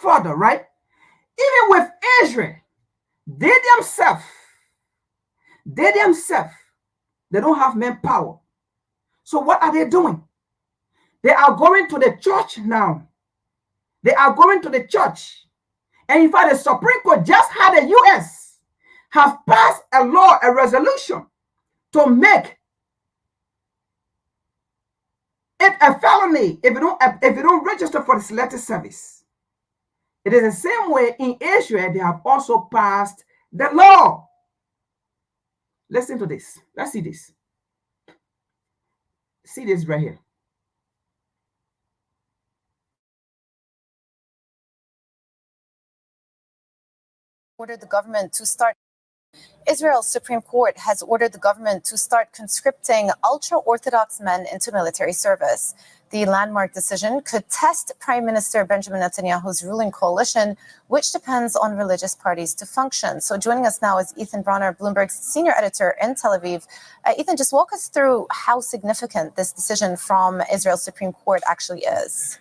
further, right? Even with Israel, they themselves, they don't have manpower. So what are they doing? They are going to the church now. They are going to the church. And in fact, the Supreme Court just had the US have passed a law, a resolution to make it a felony if you don't register for the selective service. It is the same way in Israel, they have also passed the law. Listen to this. Let's see this. See this right here. Ordered the government to start. Israel's Supreme Court has ordered the government to start conscripting ultra-Orthodox men into military service. The landmark decision could test Prime Minister Benjamin Netanyahu's ruling coalition, which depends on religious parties to function. So joining us now is Ethan Bronner, Bloomberg's senior editor in Tel Aviv. Ethan, just walk us through how significant this decision from Israel's Supreme Court actually is.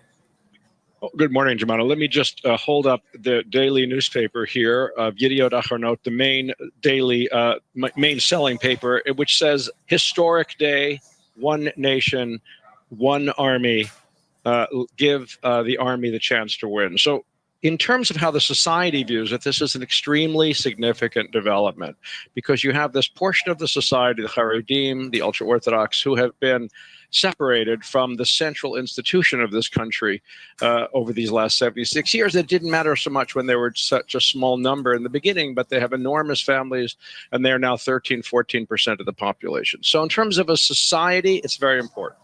Good morning, Jemana. Let me just hold up the daily newspaper here, Yediot Achronot, the main daily, main selling paper, which says, historic day, one nation, one army, give the army the chance to win. So in terms of how the society views it, this is an extremely significant development because you have this portion of the society, the Haredim, the ultra-Orthodox, who have been separated from the central institution of this country over these last 76 years. It didn't matter so much when they were such a small number in the beginning, but they have enormous families, and they're now 13, 14% of the population. So in terms of a society, it's very important.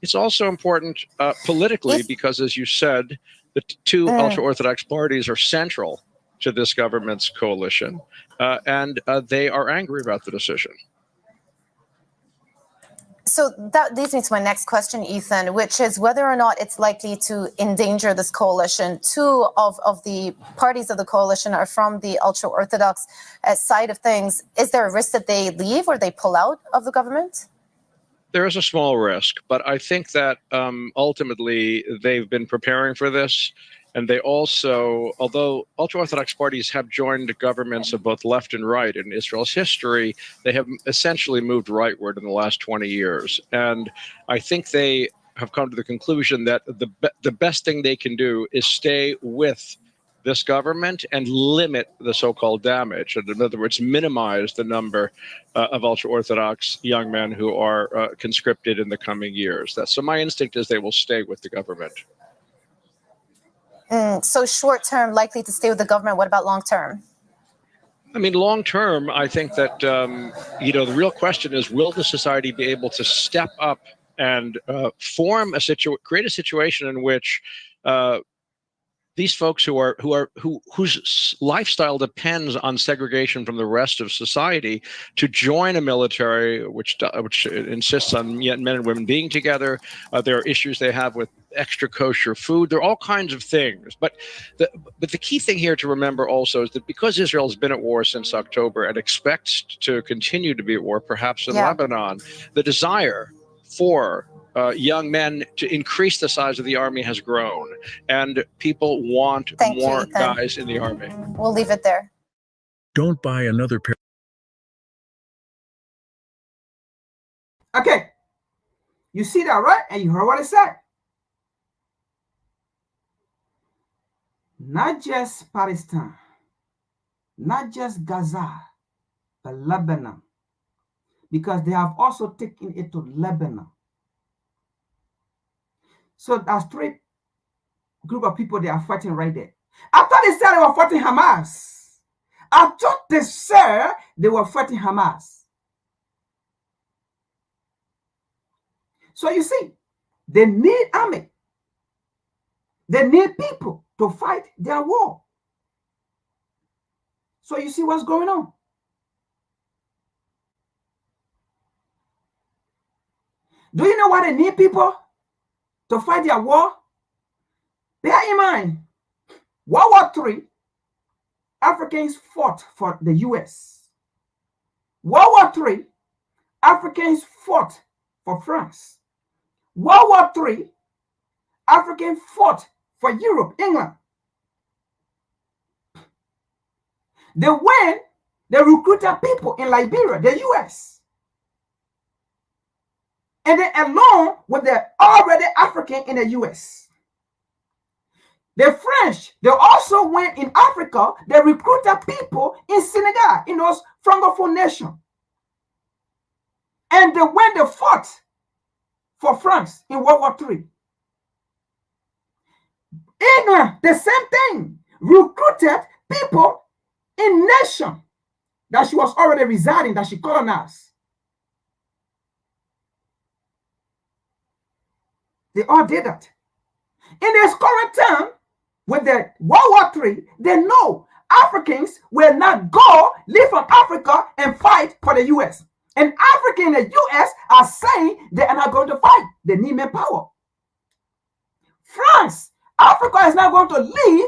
It's also important politically because, as you said, the two ultra-Orthodox parties are central to this government's coalition, and they are angry about the decision. So that leads me to my next question, Ethan, which is whether or not it's likely to endanger this coalition. Two of the parties of the coalition are from the ultra-Orthodox side of things. Is there a risk that they leave or they pull out of the government? There is a small risk, but I think that ultimately they've been preparing for this. And they also, although ultra-Orthodox parties have joined governments of both left and right in Israel's history, they have essentially moved rightward in the last 20 years. And I think they have come to the conclusion that the best thing they can do is stay with this government and limit the so-called damage. In other words, minimize the number of ultra-Orthodox young men who are conscripted in the coming years. So my instinct is they will stay with the government. So short term, likely to stay with the government. What about long term? I mean, long term, I think that, the real question is, will the society be able to step up and create a situation in which these folks whose lifestyle depends on segregation from the rest of society to join a military which insists on men and women being together. There are issues they have with extra kosher food. There are all kinds of things. But the key thing here to remember also is that because Israel has been at war since October and expects to continue to be at war, perhaps in Lebanon, the desire for young men to increase the size of the army has grown, and people want more guys in the army. We'll leave it there. Don't buy another pair. Okay, you see that, right? And you heard what it said. Not just Palestine, not just Gaza, but Lebanon, because they have also taken it to Lebanon. So that's three group of people they are fighting right there. I thought they said they were fighting Hamas. I thought they said they were fighting Hamas. So you see, they need army. They need people to fight their war. So you see what's going on. Do you know why they need people to fight their war? Bear in mind, World War III, Africans fought for the US. World War III, Africans fought for France. World War III, Africans fought for Europe, England. They went, they recruited people in Liberia, the US. And then along with the already African in the US. The French, they also went in Africa, they recruited people in Senegal, in those Francophone nations. And when they fought for France in World War III, England, the same thing, recruited people in nation that she was already residing, that she colonized. They all did that. In this current time, with the World War III, they know Africans will not go live from Africa and fight for the US. And Africans in the US are saying they are not going to fight. They need manpower. France, Africa is not going to leave.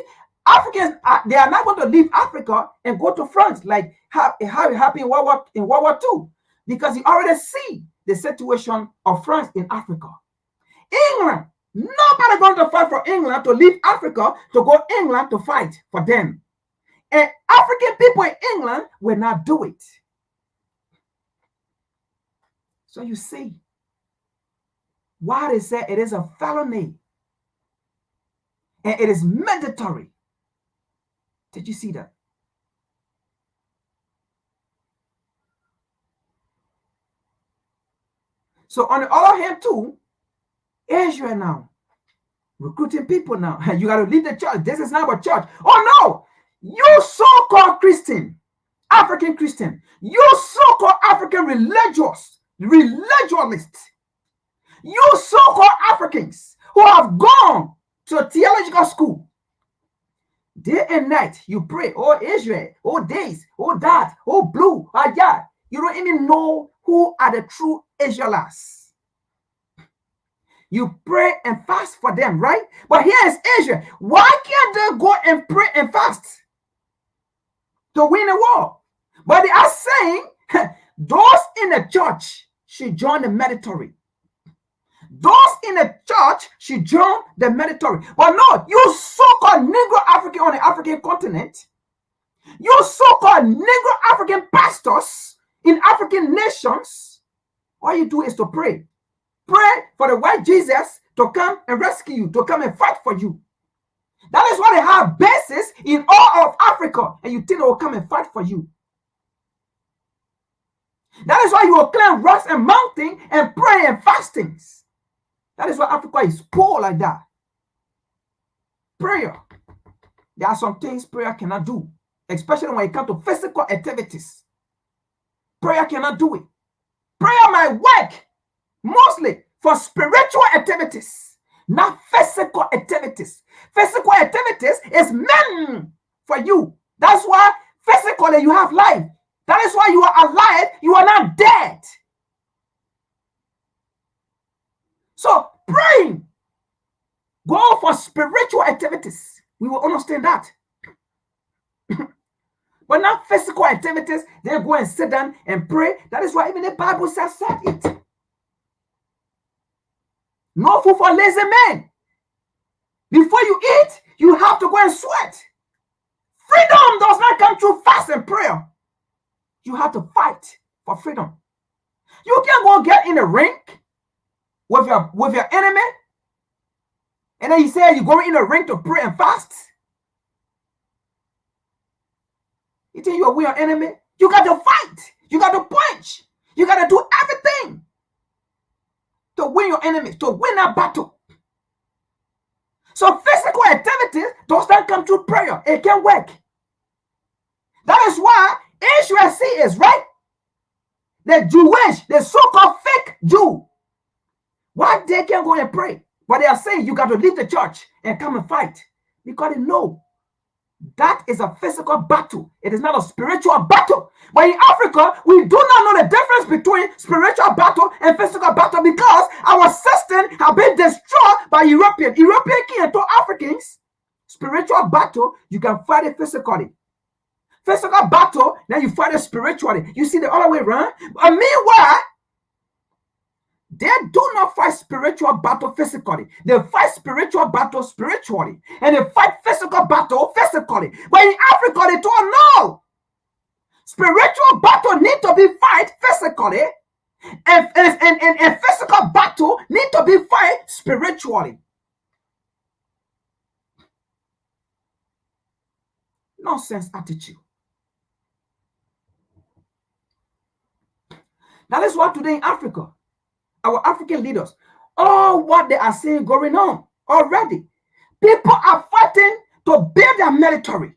Africans, they are not going to leave Africa and go to France like how it happened in World War II, because you already see the situation of France in Africa. England, nobody going to fight for England to leave Africa to go England to fight for them. And African people in England will not do it. So you see why they say it is a felony and it is mandatory. Did you see that? So on the other hand too, Israel now recruiting people now. You got to leave the church. This is not a church. Oh no, you so-called Christian, African Christian, you so-called African religionists, you so-called Africans who have gone to theological school. Day and night, you pray, oh Israel, oh this, oh that, oh blue, oh yeah. You don't even know who are the true Israelites. You pray and fast for them, right? But here is Israel. Why can't they go and pray and fast to win a war? But they are saying those in the church should join the military. Those in the church should join the military. But no, you so-called Negro African on the African continent, you so-called Negro African pastors in African nations, all you do is to pray. Pray for the white Jesus to come and rescue you, to come and fight for you. That is why they have bases in all of Africa, and you think they will come and fight for you. That is why you will climb rocks and mountains and pray and fastings. That is why Africa is poor like that. Prayer. There are some things prayer cannot do, especially when it comes to physical activities. Prayer cannot do it. Prayer might work mostly for spiritual activities, not physical activities. Physical activities is meant for you. That's why physically you have life. That is why you are alive. You are not dead. So praying, go for spiritual activities. We will understand that. But not physical activities. Then go and sit down and pray. That is why even the Bible said it. No food for lazy men. Before you eat, you have to go and sweat. Freedom does not come through fast and prayer. You have to fight for freedom. You can't go get in a ring with your enemy, and then you say you go in a ring to pray and fast. You think you will win your enemy? You got to fight. You got to punch. You got to do everything to win your enemies, to win that battle. So physical activities does not come through prayer. It can't work. That is why Israel is right. The Jewish, the so-called fake Jew, why they can't go and pray? But they are saying you got to leave the church and come and fight, because they know that is a physical battle. It is not a spiritual battle. But in Africa, we do not know the difference between spiritual battle and physical battle, because our system have been destroyed by European king to Africans. Spiritual battle, you can fight it physically. Physical battle, then you fight it spiritually. You see the other way around. But meanwhile, They do not fight spiritual battle physically. They fight spiritual battle spiritually. And they fight physical battle physically. But in Africa, they don't know. Spiritual battle need to be fight physically. And physical battle need to be fight spiritually. Nonsense attitude. That is why today in Africa, our African leaders, all what they are saying going on already. People are fighting to build their military.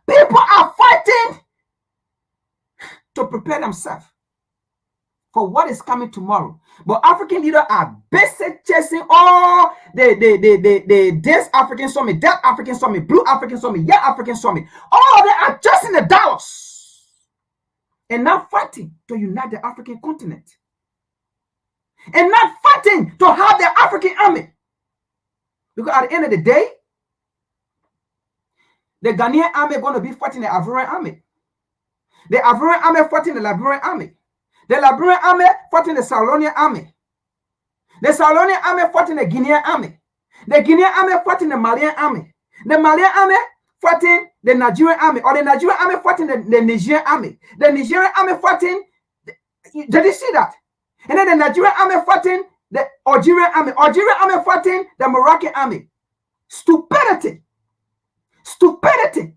People are fighting to prepare themselves for what is coming tomorrow. But African leaders are busy chasing all this African summit, that African summit, blue African summit, yellow African summit. All of them are chasing the dollars and not fighting to unite the African continent. And not fighting to have the African army. Because at the end of the day, the Ghanaian army is going to be fighting the Ivorian army. The Ivorian army fighting the Liberian army. The Liberian army fighting the Salonian army. The Salonian army fighting the Guinean army. The Guinean army fighting the Malian army. The Malian army fighting the Nigerian army. Or the Nigerian army fighting the Nigerian army. The Nigerian army fighting... Did you see that? And then the Nigerian army fighting the Algerian army. Algerian army fighting the Moroccan army. Stupidity. Stupidity.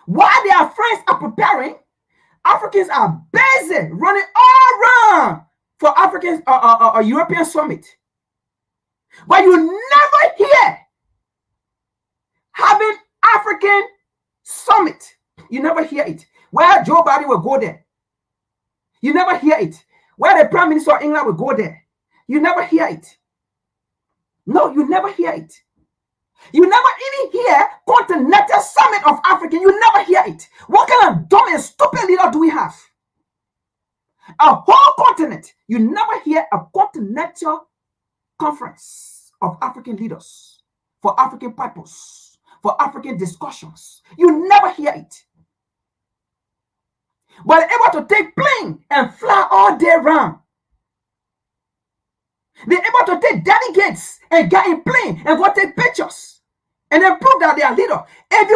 While their friends are preparing, Africans are busy running all around for Africans a European summit. But you never hear having African summit. You never hear it. Where Joe Biden will go there. You never hear it. Where the Prime Minister of England will go there. You never hear it. No, you never hear it. You never even hear continental summit of Africa. You never hear it. What kind of dumb and stupid leader do we have? A whole continent. You never hear a continental conference of African leaders for African purpose, for African discussions. You never hear it. But they're able to take plane and fly all day round. They're able to take delegates and get in plane and go take pictures and then prove that they are leader. If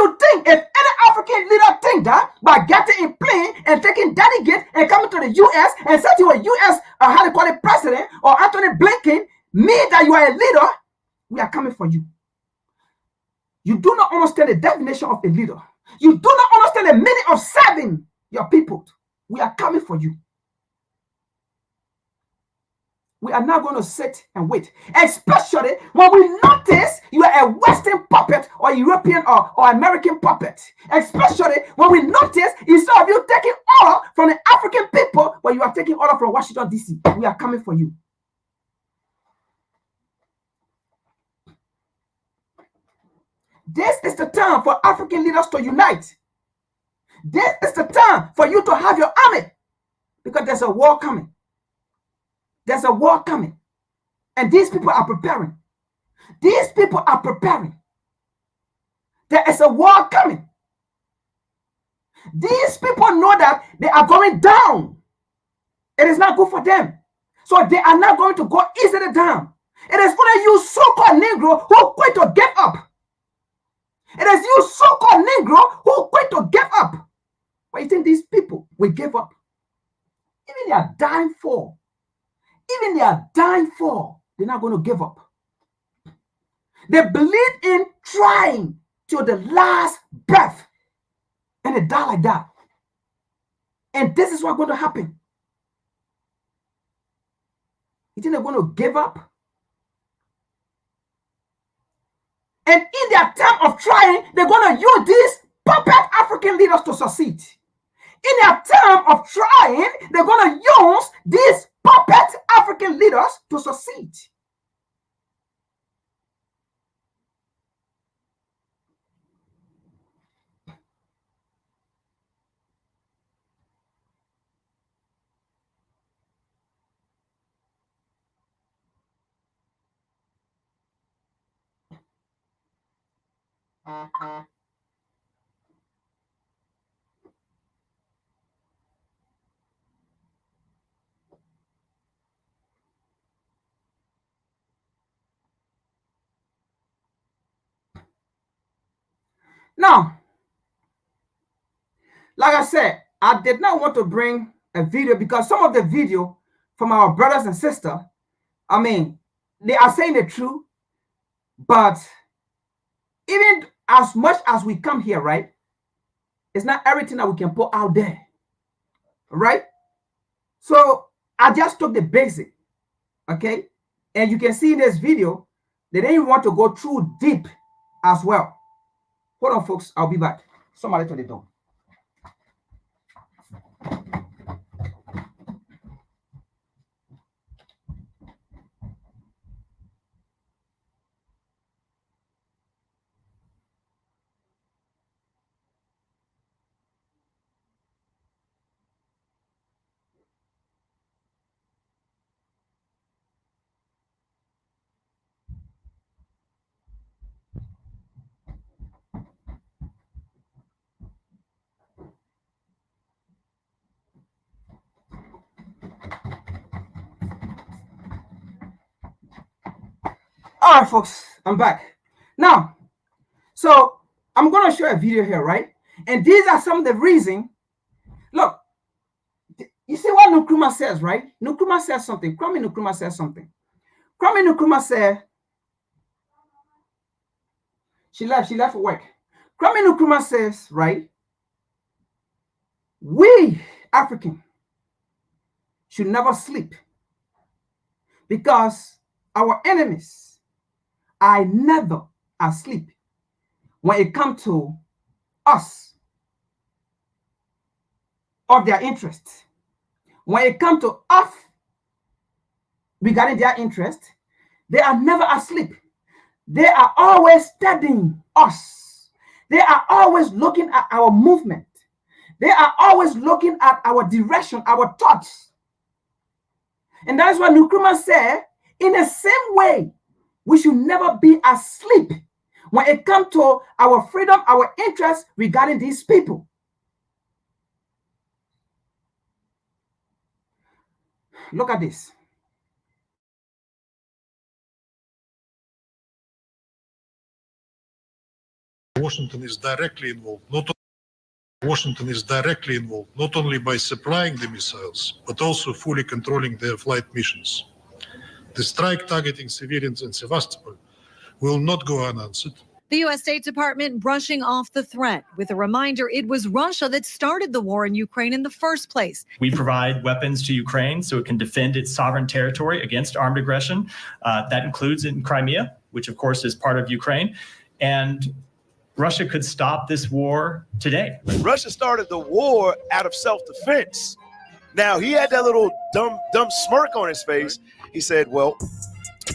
any African leader think that by getting in plane and taking delegate and coming to the U.S. and say to a U.S. How to call it president or Anthony Blinken, mean that you are a leader, we are coming for you. You do not understand the definition of a leader. You do not understand the meaning of serving your people. We are coming for you. We are not going to sit and wait, especially when we notice you are a Western puppet or European or American puppet. Especially when we notice instead of you taking order from the African people, but you are taking order from Washington, D.C. We are coming for you. This is the time for African leaders to unite. This is the time for you to have your army, because there's a war coming. There's a war coming. And these people are preparing. These people are preparing. There is a war coming. These people know that they are going down. It is not good for them. So they are not going to go easily down. It is only you so-called Negro who quit to give up. It is you so-called Negro who quit to give up. But you think these people will give up? Even they are dying for. Even they are dying for. They're not going to give up. They believe in trying till the last breath. And they die like that. And this is what's going to happen. You think they're going to give up? And in their time of trying, they're going to use these puppet African leaders to succeed. In their time of trying, they're going to use these puppet African leaders to succeed. Now, like I said, I did not want to bring a video because some of the video from our brothers and sisters, I mean, they are saying the truth, but even as much as we come here, right, it's not everything that we can put out there, right? So I just took the basic, okay? And you can see in this video, they didn't want to go too deep as well. Hold on, folks, I'll be back. Somebody to the door. All right, folks, I'm back. Now, so I'm going to show a video here, right? And these are some of the reasons. Look, you see what Nkrumah says, right? Nkrumah says something. Kwame Nkrumah says something. Kwame Nkrumah said, she left for work. Kwame Nkrumah says, right, we African should never sleep because our enemies are never asleep when it comes to us or their interests. When it comes to us regarding their interest, they are never asleep. They are always studying us. They are always looking at our movement. They are always looking at our direction, our thoughts. And that's what Nkrumah said, in the same way, we should never be asleep when it comes to our freedom, our interests regarding these people. Look at this. Washington is directly involved, not only by supplying the missiles, but also fully controlling their flight missions. The strike targeting civilians in Sevastopol will not go unanswered. The U.S. State Department brushing off the threat with a reminder it was Russia that started the war in Ukraine in the first place. We provide weapons to Ukraine so it can defend its sovereign territory against armed aggression. That includes in Crimea, which of course is part of Ukraine. And Russia could stop this war today. Russia started the war out of self-defense. Now, he had that little dumb smirk on his face. He said, well,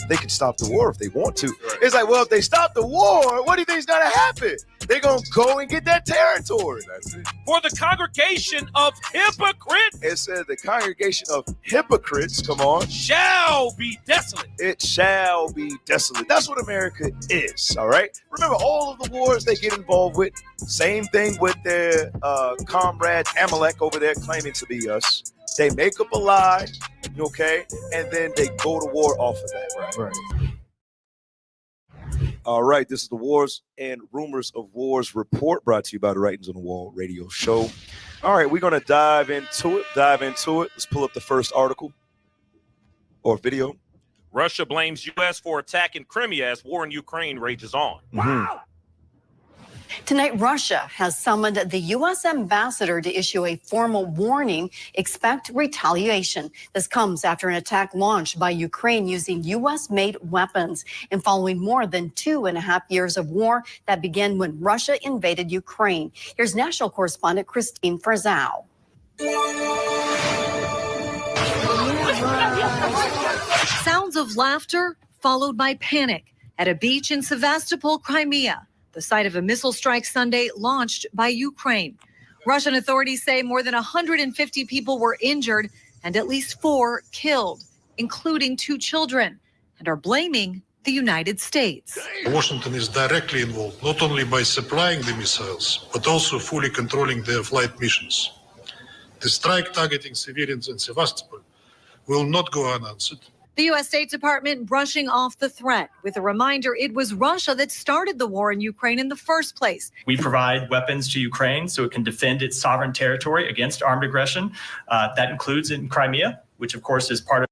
they can stop the war if they want to. It's like, well, if they stop the war, what do you think is going to happen? They're going to go and get that territory. That's it. For the congregation of hypocrites. It said the congregation of hypocrites, come on. Shall be desolate. It shall be desolate. That's what America is, all right? Remember all of the wars they get involved with? Same thing with their comrade Amalek over there claiming to be us. They make up a lie, okay? And then they go to war off of that. Right. All right, this is the Wars and Rumors of Wars report brought to you by the Writings on the Wall radio show. All right, we're going to dive into it. Let's pull up the first article or video. Russia blames U.S. for attack in Crimea as war in Ukraine rages on. Wow. Tonight, Russia has summoned the U.S. ambassador to issue a formal warning. Expect retaliation. This comes after an attack launched by Ukraine using U.S.-made weapons and following more than 2.5 years of war that began when Russia invaded Ukraine. Here's national correspondent Christine Frazao. Sounds of laughter followed by panic at a beach in Sevastopol, Crimea, the site of a missile strike Sunday launched by Ukraine. Russian authorities say more than 150 people were injured and at least 4 killed, including 2 children, and are blaming the United States. Washington is directly involved, not only by supplying the missiles, but also fully controlling their flight missions. The strike targeting civilians in Sevastopol will not go unanswered. The U.S. State Department brushing off the threat with a reminder it was Russia that started the war in Ukraine in the first place. We provide weapons to Ukraine so it can defend its sovereign territory against armed aggression. That includes in Crimea, which of course is part of.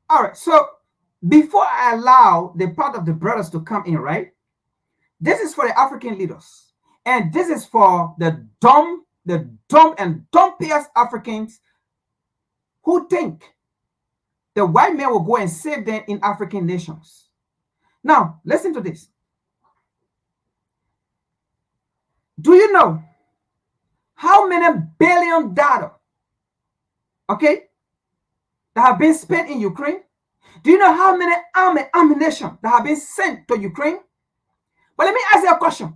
All right, so before I allow the part of the brothers to come in, right? This is for the African leaders. And this is for the dumb and dumpiest Africans who think the white man will go and save them in African nations. Now, listen to this. Do you know how many $billion, okay, that have been spent in Ukraine? Do you know how many ammunition that have been sent to Ukraine? But let me ask you a question.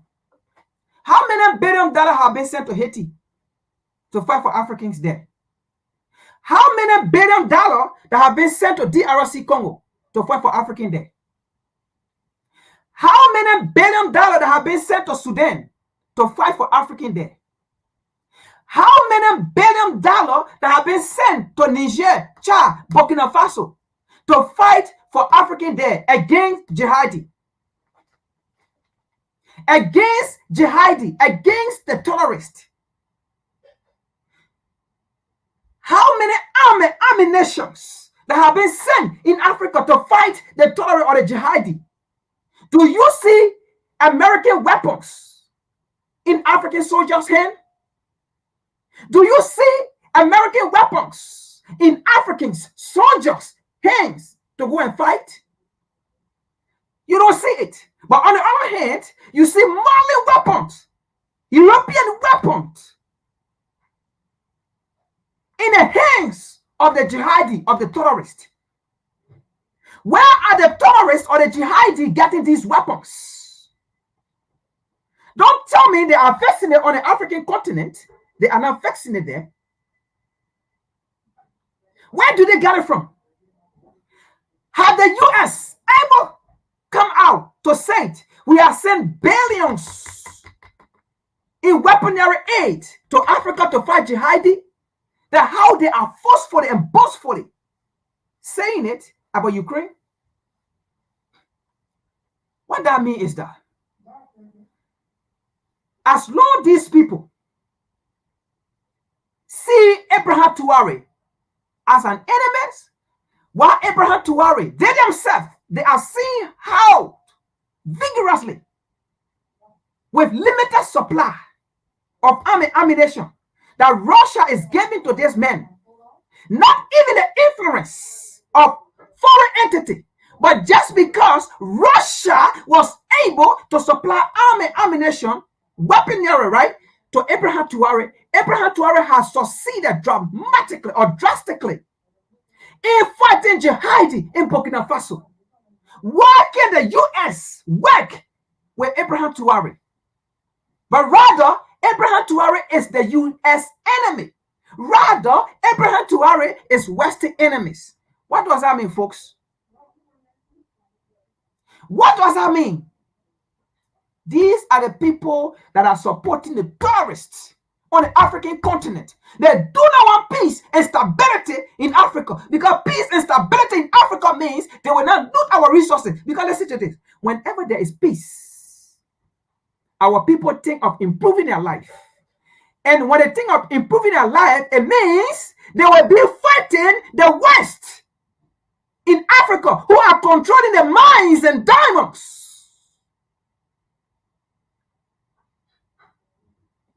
How many $1 billion have been sent to Haiti to fight for Africans there? How many $1 billion that have been sent to DRC Congo to fight for Africans there? How many $1 billion that have been sent to Sudan to fight for Africans there? How many $1 billion that have been sent to Niger, Chad, Burkina Faso to fight for Africans there against jihadi? Against jihadi, against the terrorists. How many ammunitions that have been sent in Africa to fight the terrorists or the jihadi? Do you see American weapons in African soldiers' hands? Do you see American weapons in African soldiers' hands to go and fight? You don't see it. But on the other hand, you see Mali weapons, European weapons in the hands of the jihadi, of the terrorists. Where are the terrorists or the jihadi getting these weapons? Don't tell me they are fixing it on the African continent. They are not fixing it there. Where do they get it from? Have the U.S. ever come out to say it? We are sending billions in weaponry aid to Africa to fight jihadi? That how they are forcefully and boastfully saying it about Ukraine? What that means is that as long as these people see Abraham Traore as an enemy, while Abraham Traore, they themselves, they are seeing how vigorously, with limited supply of ammunition, that Russia is giving to these men. Not even the influence of foreign entity, but just because Russia was able to supply ammunition, weaponry, right, to Abraham Traore. Abraham Traore has succeeded dramatically or drastically in fighting jihadi in Burkina Faso. Why can the U.S. work with Abraham Traore? But rather, Abraham Traore is the U.S. enemy. Rather, Abraham Traore is Western enemies. What does that mean, folks? What does that mean? These are the people that are supporting the terrorists on the African continent. They do not want peace and stability in Africa, because peace and stability in Africa means they will not loot our resources. Because listen to this, whenever there is peace, our people think of improving their life. And when they think of improving their life, it means they will be fighting the West in Africa, who are controlling the mines and diamonds.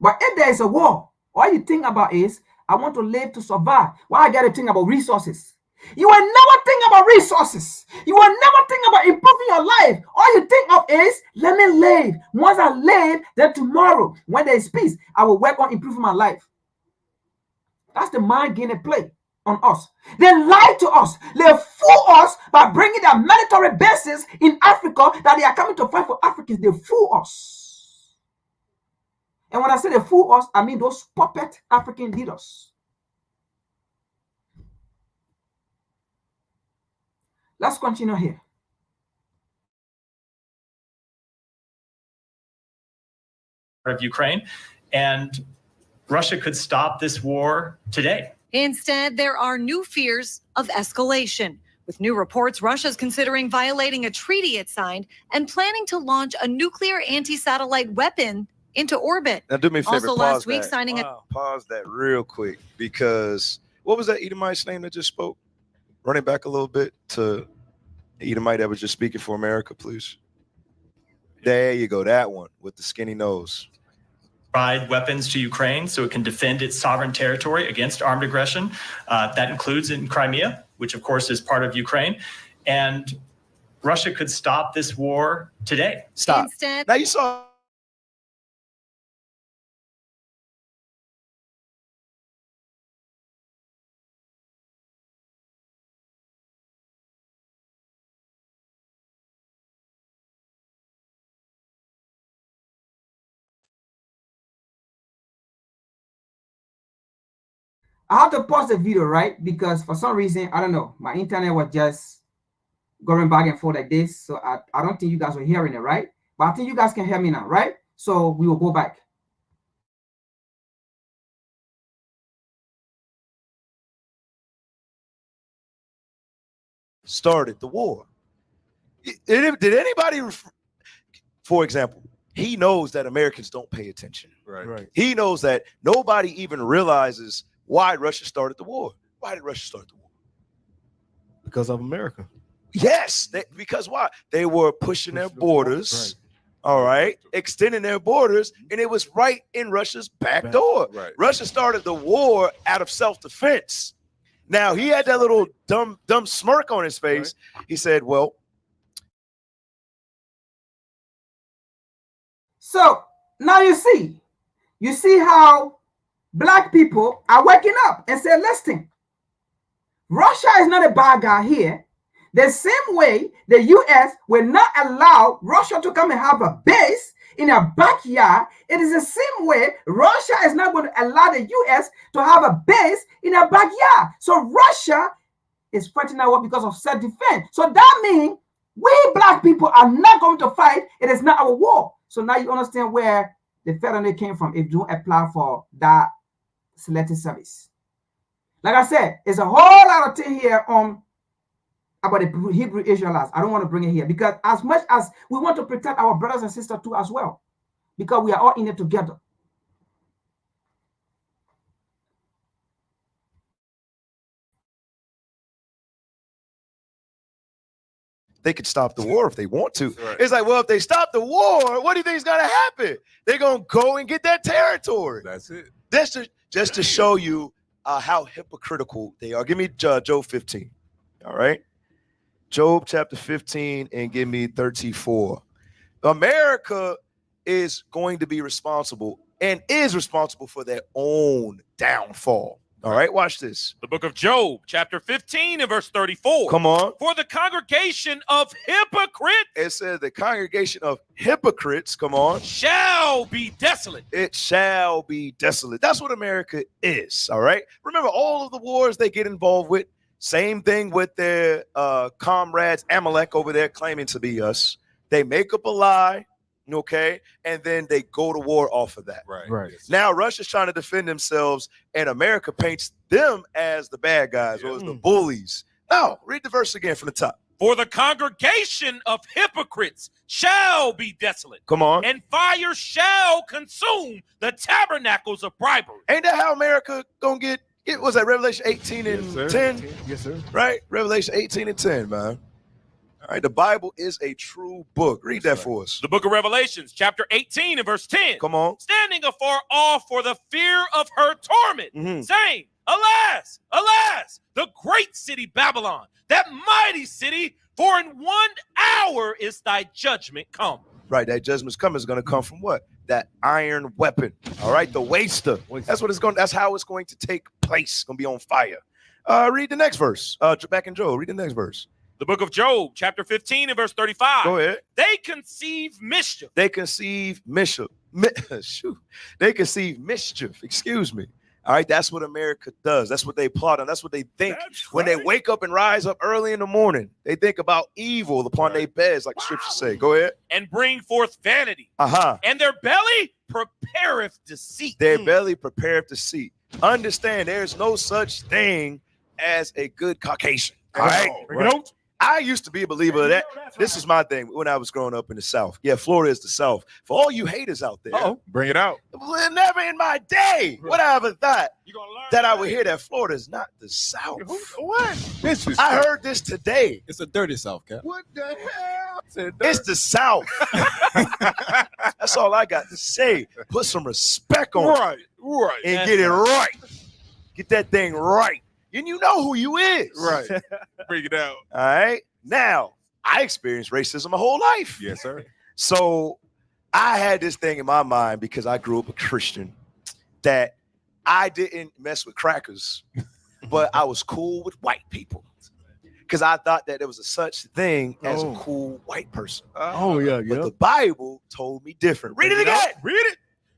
But if there is a war, all you think about is, I want to live to survive. Why I got to think about resources? You will never think about resources. You will never think about improving your life. All you think of is, let me live. Once I live, then tomorrow, when there is peace, I will work on improving my life. That's the mind game they play on us. They lie to us. They fool us by bringing their military bases in Africa that they are coming to fight for Africans. They fool us. And when I say they fool us, I mean those puppet African leaders. Let's continue here. Of Ukraine, and Russia could stop this war today. Instead, there are new fears of escalation. With new reports, Russia's considering violating a treaty it signed and planning to launch a nuclear anti-satellite weapon into orbit. Now, do me a favor. Also, pause last week, that. signing Pause that real quick, because what was that Edomite's name that just spoke? Running back a little bit to Edomite that was just speaking for America, please. There you go. That one with the skinny nose. Provide weapons to Ukraine so it can defend its sovereign territory against armed aggression. That includes in Crimea, which of course is part of Ukraine. And Russia could stop this war today. Stop. Instead, Now you saw. I have to pause the video, right? Because for some reason, I don't know, my internet was just going back and forth like this. So I don't think you guys were hearing it, right? But I think you guys can hear me now, right? So we will go back. Started the war. Did anybody, for example, he knows that Americans don't pay attention. Right. He knows that nobody even realizes why Russia started the war. Why did Russia start the war? Because of America. Yes, because why? They were pushing their borders, all right, extending their borders, and it was right in Russia's back door. Right. Russia started the war out of self-defense. Now, he had that little dumb smirk on his face. Right. He said, well. So now you see how Black people are waking up and say, listen, Russia is not a bad guy here. The same way the US will not allow Russia to come and have a base in a backyard, it is the same way Russia is not going to allow the US to have a base in a backyard. So Russia is fighting our war because of self-defense. So that means we Black people are not going to fight. It is not our war. So now you understand where the federal came from if you apply for that selective service. Like I said, it's a whole lot of thing here about the Hebrew Israelites. I don't want to bring it here because as much as we want to protect our brothers and sisters too as well, because we are all in it together. They could stop the war if they want to. Right. It's like, well, if they stop the war, what do you think is going to happen? They're going to go and get that territory. That's it. Just to show you how hypocritical they are. Give me Job 15. All right. Job chapter 15 and give me 34. America is going to be responsible and is responsible for their own downfall. All right, watch this. The book of Job, chapter 15 and verse 34. Come on. For the congregation of hypocrites. It says the congregation of hypocrites, come on. Shall be desolate. It shall be desolate. That's what America is, all right? Remember all of the wars they get involved with. Same thing with their comrades, Amalek over there claiming to be us. They make up a lie, okay, and then they go to war off of that. Right. Now Russia's trying to defend themselves, and America paints them as the bad guys or as the bullies. Now, read the verse again from the top. For the congregation of hypocrites shall be desolate. Come on. And fire shall consume the tabernacles of bribery. Ain't that how America gonna get? It was that Revelation 18 and 10? Yes, sir. Right? Revelation 18 and 10, man. All right, the Bible is a true book. Read that for us. The book of Revelations, chapter 18 and verse 10. Come on. Standing afar off for the fear of her torment, saying, Alas, alas, the great city Babylon, that mighty city, for in 1 hour is thy judgment come. Right, that judgment's coming is going to come from what? That iron weapon. All right, the waster. That's what it's going. That's how it's going to take place. It's going to be on fire. Read the next verse. Back in Job. Read the next verse. The book of Job, chapter 15 and verse 35. Go ahead. They conceive mischief. They conceive mischief. They conceive mischief. Excuse me. All right, that's what America does. That's what they plot on. That's what they think when they wake up and rise up early in the morning. They think about evil upon their beds, like the scriptures say. Go ahead. And bring forth vanity. Uh-huh. And their belly prepareth deceit. Their belly prepareth deceit. Understand there's no such thing as a good Caucasian. All right? Right. I used to be a believer of that. This is my thing when I was growing up in the South. Yeah, Florida is the South. For all you haters out there. Oh, bring it out. Well, never in my day would I ever thought that I would hear that Florida is not the South. What? I heard this today. It's a dirty South, Cap. What the hell? It's the South. That's all I got to say. Put some respect on it. Right. And get it right. Get that thing right. And you know who you is. Right. Bring it out. All right. Now, I experienced racism my whole life. Yes, sir. So I had this thing in my mind because I grew up a Christian that I didn't mess with crackers, but I was cool with white people. Because I thought that there was a such thing as a cool white person. Oh, yeah. But the Bible told me different. Read it again. Read it.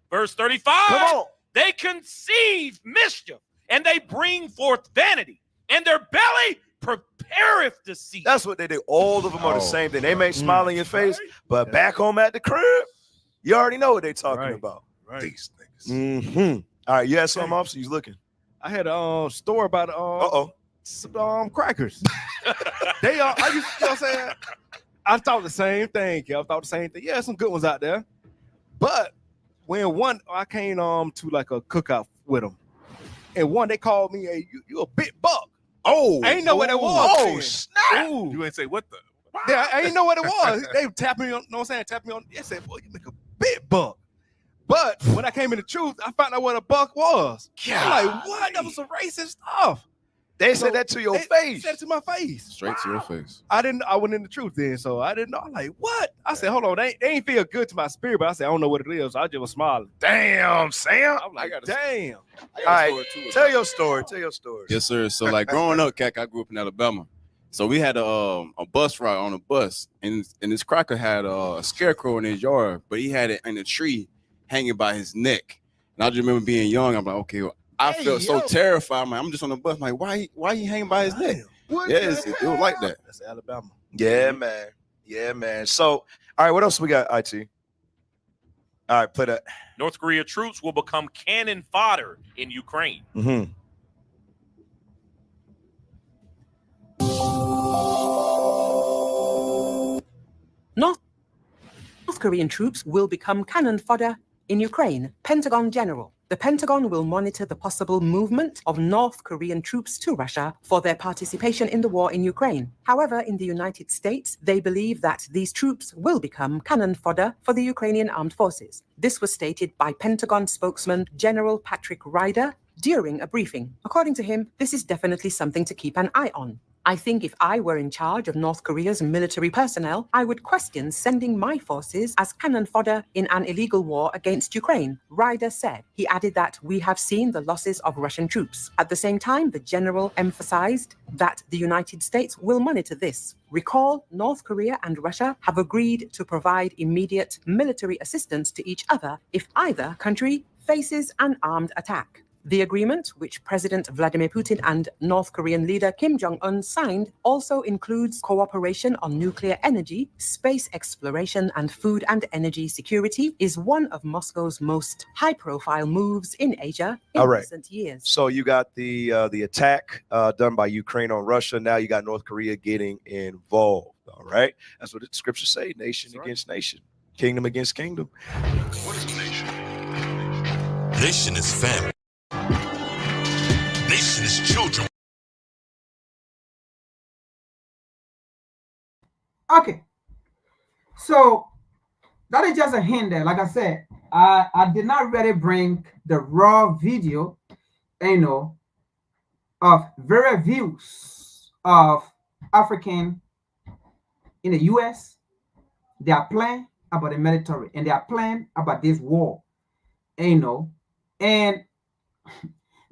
Verse 35. Come on. They conceive mischief, and they bring forth vanity, and their belly prepareth deceit. That's what they do. All of them are the same thing. They may smile in your face, but back home at the crib, you already know what they're talking about. Right. These things. Mm-hmm. All right, you had something, officer? You looking? I had a story about some crackers. They are. I used, you know what I'm saying? I thought the same thing. I thought the same thing. Yeah, some good ones out there. But when I came to like a cookout with them, and one they called me you a big buck. Oh, I ain't know what it was. Oh, snap! Ooh. You ain't say what the? Yeah, I ain't know what it was. They tapped me on. Know what I'm saying? Tapped me on. They said, "Boy, you make a big buck." But when I came in the truth, I found out what a buck was. I'm like, what? That was some racist stuff. They said that to your face. Said it to my face. Straight to your face. I went in the truth then, so I didn't know. I'm like, what? I said, hold on, they ain't feel good to my spirit, but I said, I don't know what it is. So I just was smiling. Damn, Sam. I'm like, damn. All right, tell your story. Tell your story. Yes, sir. So like growing up, Cac, I grew up in Alabama. So we had a bus ride on a bus, and this cracker had a scarecrow in his yard, but he had it in a tree hanging by his neck. And I just remember being young. I'm like, okay, well, I felt so terrified. I'm just on the bus. I'm like, why he hanging by his neck? Yes, it was like that. That's Alabama. Yeah, man. Yeah, man. So, all right, what else we got, IT? All right, play that. North Korea troops will become cannon fodder in Ukraine. Mm-hmm. North Korean troops will become cannon fodder in Ukraine. Pentagon General. The Pentagon will monitor the possible movement of North Korean troops to Russia for their participation in the war in Ukraine. However, in the United States, they believe that these troops will become cannon fodder for the Ukrainian armed forces. This was stated by Pentagon spokesman General Patrick Ryder during a briefing. According to him, this is definitely something to keep an eye on. I think if I were in charge of North Korea's military personnel, I would question sending my forces as cannon fodder in an illegal war against Ukraine, Ryder said. He added that we have seen the losses of Russian troops. At the same time, the general emphasized that the United States will monitor this. Recall, North Korea and Russia have agreed to provide immediate military assistance to each other if either country faces an armed attack. The agreement, which President Vladimir Putin and North Korean leader Kim Jong-un signed, also includes cooperation on nuclear energy, space exploration, and food and energy security, is one of Moscow's most high-profile moves in Asia in recent years. So you got the attack done by Ukraine on Russia. Now you got North Korea getting involved. All right, that's what the scriptures say: nation against nation, kingdom against kingdom. What is nation? Nation is family. Nation is children. Okay. So that is just a hint there. Like I said, I did not really bring the raw video, of various views of African in the US. They are playing about the military and they are playing about this war, and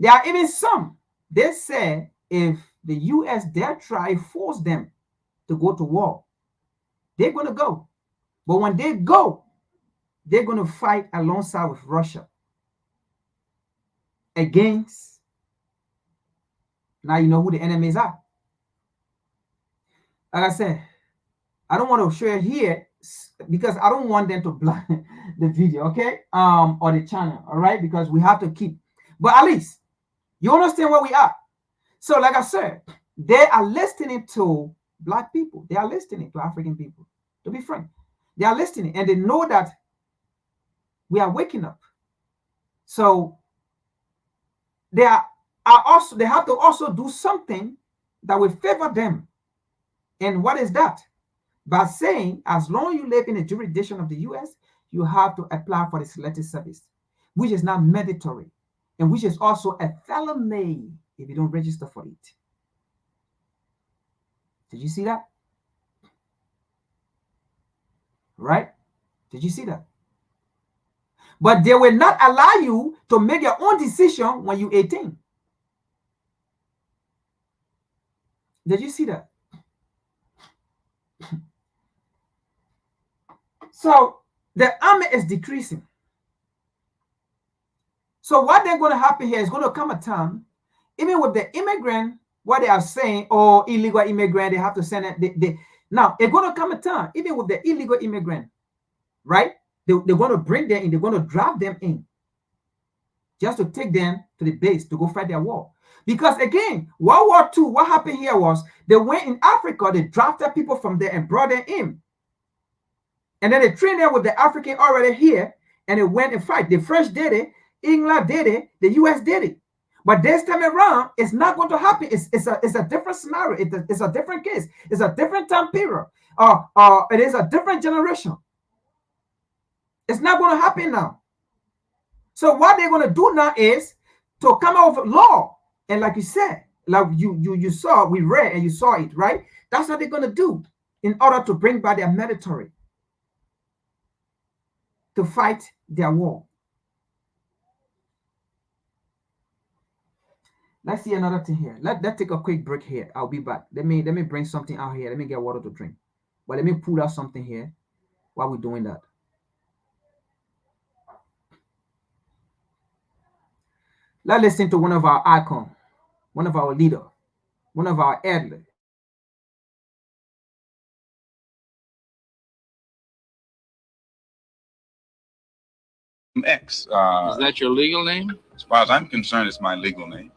there are even some, they say if the US dare try force them to go to war, they're going to go. But when they go, they're going to fight alongside with Russia against, now you know who the enemies are. Like I said, I don't want to share here because I don't want them to block the video, okay? Or the channel, all right? Because we have to keep, but at least You understand where we are? So, like I said, they are listening to black people. They are listening to African people. To be frank, they are listening, and they know that we are waking up. So they are also, they have to also do something that will favor them. And what is that? By saying, as long as you live in a jurisdiction of the US, you have to apply for the selective service, which is not mandatory, and which is also a felony if you don't register for it. Did you see that? Right? Did you see that? But they will not allow you to make your own decision when you're 18. Did you see that? So the army is decreasing. So what they're going to happen here is going to come a time, even with the immigrant, what they are saying, oh, illegal immigrant, they have to send it. Now, it's going to come a time, even with the illegal immigrant, right? They're going to bring them in, they're going to drive them in just to take them to the base to go fight their war. Because again, World War II, what happened here was they went in Africa, they drafted people from there and brought them in. And then they trained them with the African already here, and they went and fight. The French did it, England did it, the US did it. But this time around, it's not going to happen. It's a different scenario. It's a different case. It's a different time period. It is a different generation. It's not going to happen now. So what they're going to do now is to come out with law. And like you said, like you saw, we read and you saw it, right? That's what they're going to do in order to bring back their military to fight their war. Let's see another thing here. Let's take a quick break here. I'll be back. Let me bring something out here. Let me get water to drink. But let me pull out something here while we're doing that. Let's listen to one of our icons, one of our leaders, one of our elders. X. Is that your legal name? As far as I'm concerned, it's my legal name.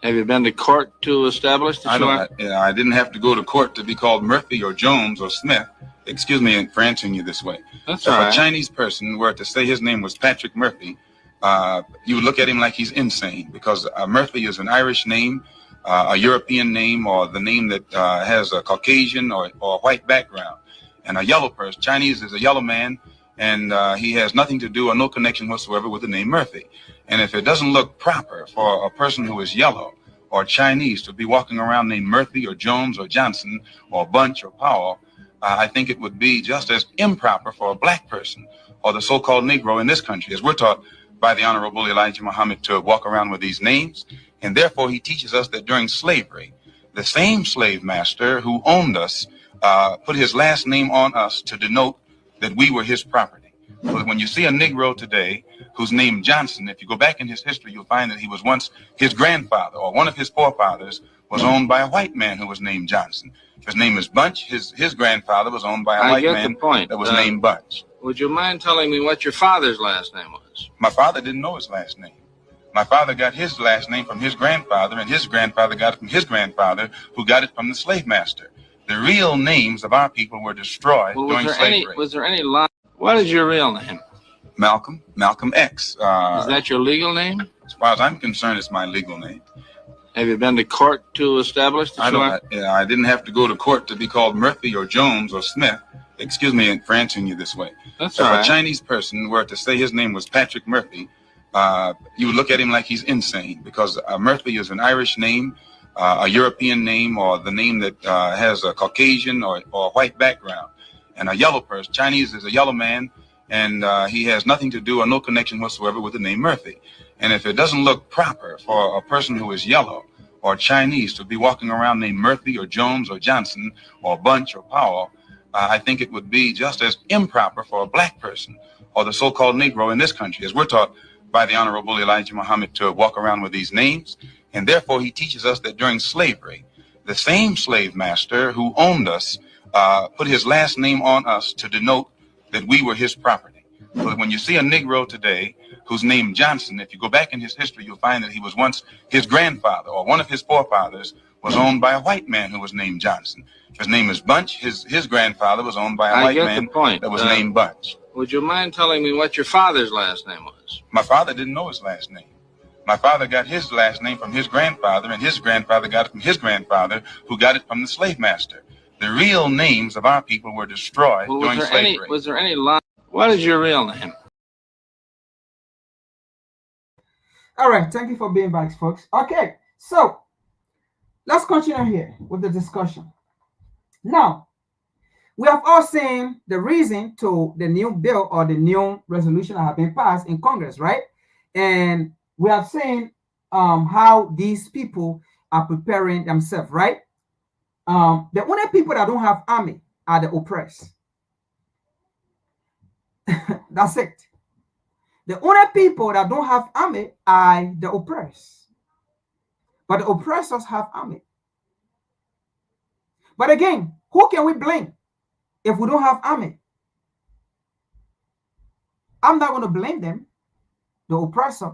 Have you been to court to establish that I didn't have to go to court to be called Murphy or Jones or Smith. Excuse me for answering you this way. That's if all right. a Chinese person were to say his name was Patrick Murphy, you would look at him like he's insane, because Murphy is an Irish name, a European name, or the name that has a Caucasian or white background. And a yellow person, Chinese is a yellow man, and he has nothing to do or no connection whatsoever with the name Murphy. And if it doesn't look proper for a person who is yellow or Chinese to be walking around named Murphy or Jones or Johnson or Bunch or Powell, I think it would be just as improper for a black person or the so-called Negro in this country, as we're taught by the Honorable Elijah Muhammad, to walk around with these names. And therefore, he teaches us that during slavery, the same slave master who owned us put his last name on us to denote that we were his property. So when you see a Negro today who's named Johnson, if you go back in his history, you'll find that he was once his grandfather, or one of his forefathers was owned by a white man who was named Johnson. His name is Bunch. His grandfather was owned by a white man that was named Bunch. Would you mind telling me what your father's last name was? My father didn't know his last name. My father got his last name from his grandfather, and his grandfather got it from his grandfather, who got it from the slave master. The real names of our people were destroyed during slavery. Was there any lie? What is your real name? Malcolm X. Is that your legal name? As far as I'm concerned, it's my legal name. Have you been to court to establish that I didn't have to go to court to be called Murphy or Jones or Smith. Excuse me for answering you this way. That's if all right. a Chinese person were to say his name was Patrick Murphy, you would look at him like he's insane, because Murphy is an Irish name, a European name, or the name that has a Caucasian or white background. And a yellow person, Chinese is a yellow man, and he has nothing to do or no connection whatsoever with the name Murphy. And if it doesn't look proper for a person who is yellow or Chinese to be walking around named Murphy or Jones or Johnson or Bunch or Powell, I think it would be just as improper for a black person or the so-called Negro in this country, as we're taught by the Honorable Elijah Muhammad, to walk around with these names. And therefore, he teaches us that during slavery, the same slave master who owned us put his last name on us to denote that we were his property. So that when you see a Negro today who's named Johnson. If you go back in his history, you'll find that he was once his grandfather or one of his forefathers was owned by a white man who was named Johnson. His name is Bunch. His grandfather was owned by a white man that was named Bunch. Would you mind telling me what your father's last name was? My father didn't know his last name. My father got his last name from his grandfather, and his grandfather got it from his grandfather, who got it from the slave master. The real names of our people were destroyed during slavery. Was there any lie? What is your real name? All right, thank you for being back, folks. Okay, so let's continue here with the discussion. Now, we have all seen the reason to the new bill or the new resolution that have been passed in Congress, right? And we have seen how these people are preparing themselves, right? The only people that don't have army are the oppressed. That's it. The only people that don't have army are the oppressed. But the oppressors have army. But again, who can we blame if we don't have army? I'm not going to blame them, the oppressor.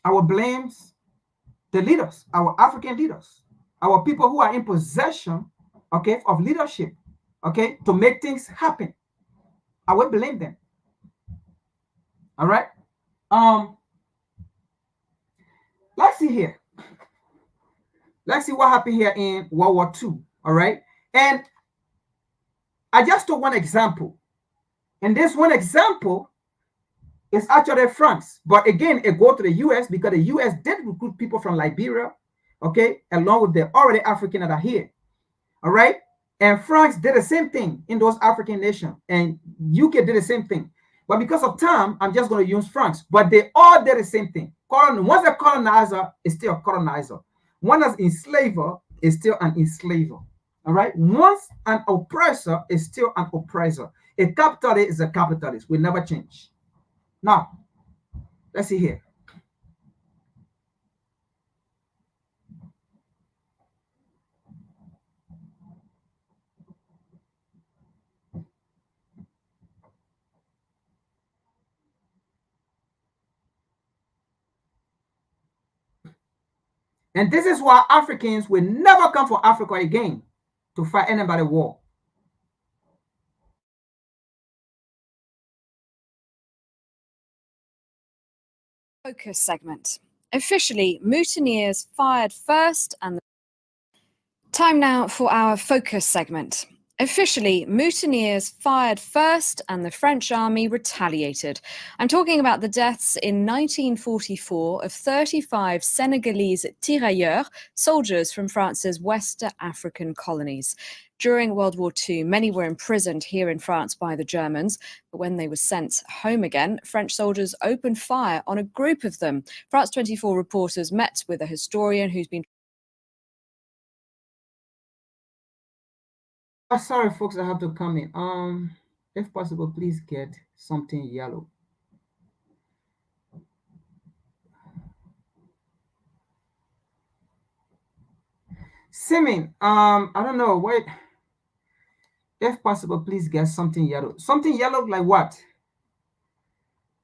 I will blame the leaders, our African leaders, our people who are in possession, okay, of leadership, okay, to make things happen. I will blame them. All right. Let's see here. Let's see what happened here in World War II. All right. And I just took one example. And this one example is actually France. But again, it go to the US because the US did recruit people from Liberia, okay, along with the already African that are here. All right. And France did the same thing in those African nations. And UK did the same thing. But because of time, I'm just going to use France. But they all did the same thing. Once a colonizer is still a colonizer. One as enslaver is still an enslaver. All right. Once an oppressor is still an oppressor. A capitalist is a capitalist. We never change. Now, let's see here. And this is why Africans will never come for Africa again to fight anybody war. Focus segment. Officially, mutineers fired first and time now for our focus segment. Officially, mutineers fired first and the French army retaliated. I'm talking about the deaths in 1944 of 35 Senegalese tirailleurs, soldiers from France's West African colonies. During World War II, many were imprisoned here in France by the Germans, but when they were sent home again, French soldiers opened fire on a group of them. France 24 reporters met with a historian who's been Sorry, folks, I have to come in. If possible, please get something yellow. Simming, I don't know. Wait. If possible, please get something yellow. Something yellow like what?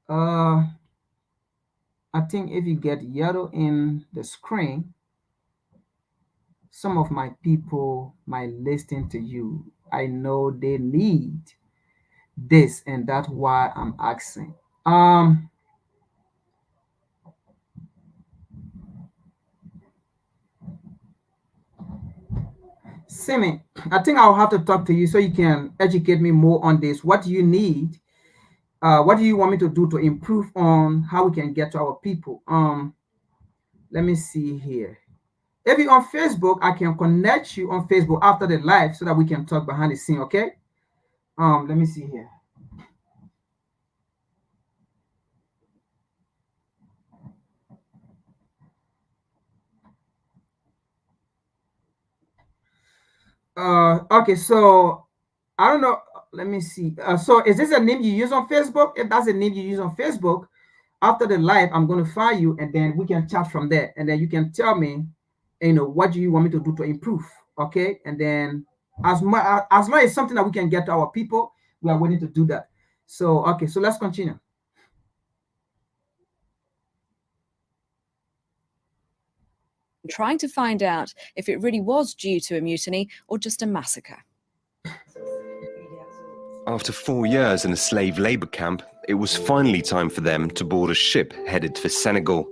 I think if you get yellow in the screen, some of my people might listen to you. I know they need this, and that's why I'm asking. Simi, I think I'll have to talk to you so you can educate me more on this. What do you need? What do you want me to do to improve on how we can get to our people? Let me see here. If you're on Facebook, I can connect you on Facebook after the live so that we can talk behind the scene, okay? Let me see here. Okay, so I don't know. Let me see. So is this a name you use on Facebook? If that's a name you use on Facebook, after the live, I'm going to find you and then we can chat from there. And then you can tell me, what do you want me to do to improve? Okay. And then as long as it's something that we can get to our people, we are willing to do that. So, okay. So let's continue. trying to find out if it really was due to a mutiny or just a massacre. After 4 years in a slave labor camp, it was finally time for them to board a ship headed for Senegal.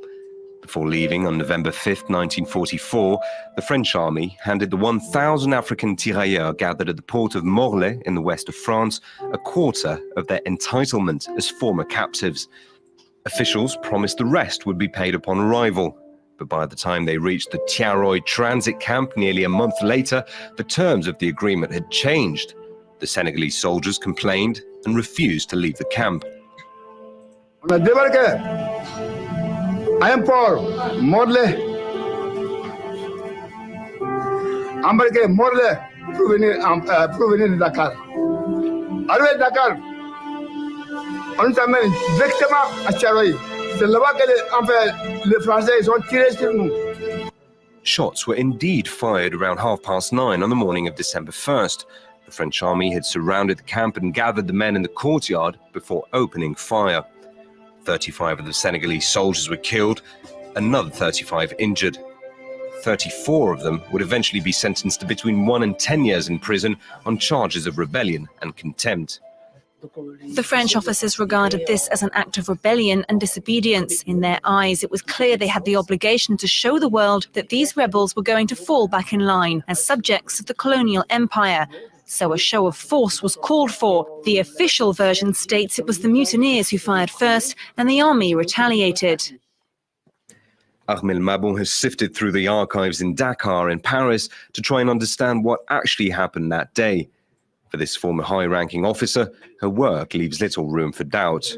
Before leaving on November 5th, 1944, the French army handed the 1,000 African tirailleurs gathered at the port of Morlaix in the west of France a quarter of their entitlement as former captives. Officials promised the rest would be paid upon arrival. But by the time they reached the Tiaroy transit camp nearly a month later, the terms of the agreement had changed. The Senegalese soldiers complained and refused to leave the camp. On a débarqué à un port, Morlaix, embarqué Morlaix pour venir de Dakar. Arrivé à Dakar, on nous amène directement à Tiaroy. C'est là-bas que les Français ils ont tiré sur nous. Shots were indeed fired around 9:30 on the morning of December 1st. The French army had surrounded the camp and gathered the men in the courtyard before opening fire. 35 of the Senegalese soldiers were killed, another 35 injured. 34 of them would eventually be sentenced to between 1 and 10 years in prison on charges of rebellion and contempt. The French officers regarded this as an act of rebellion and disobedience. In their eyes, it was clear they had the obligation to show the world that these rebels were going to fall back in line as subjects of the colonial empire. So a show of force was called for. The official version states it was the mutineers who fired first and the army retaliated. Armel Mabon has sifted through the archives in Dakar and Paris to try and understand what actually happened that day. For this former high-ranking officer, her work leaves little room for doubt.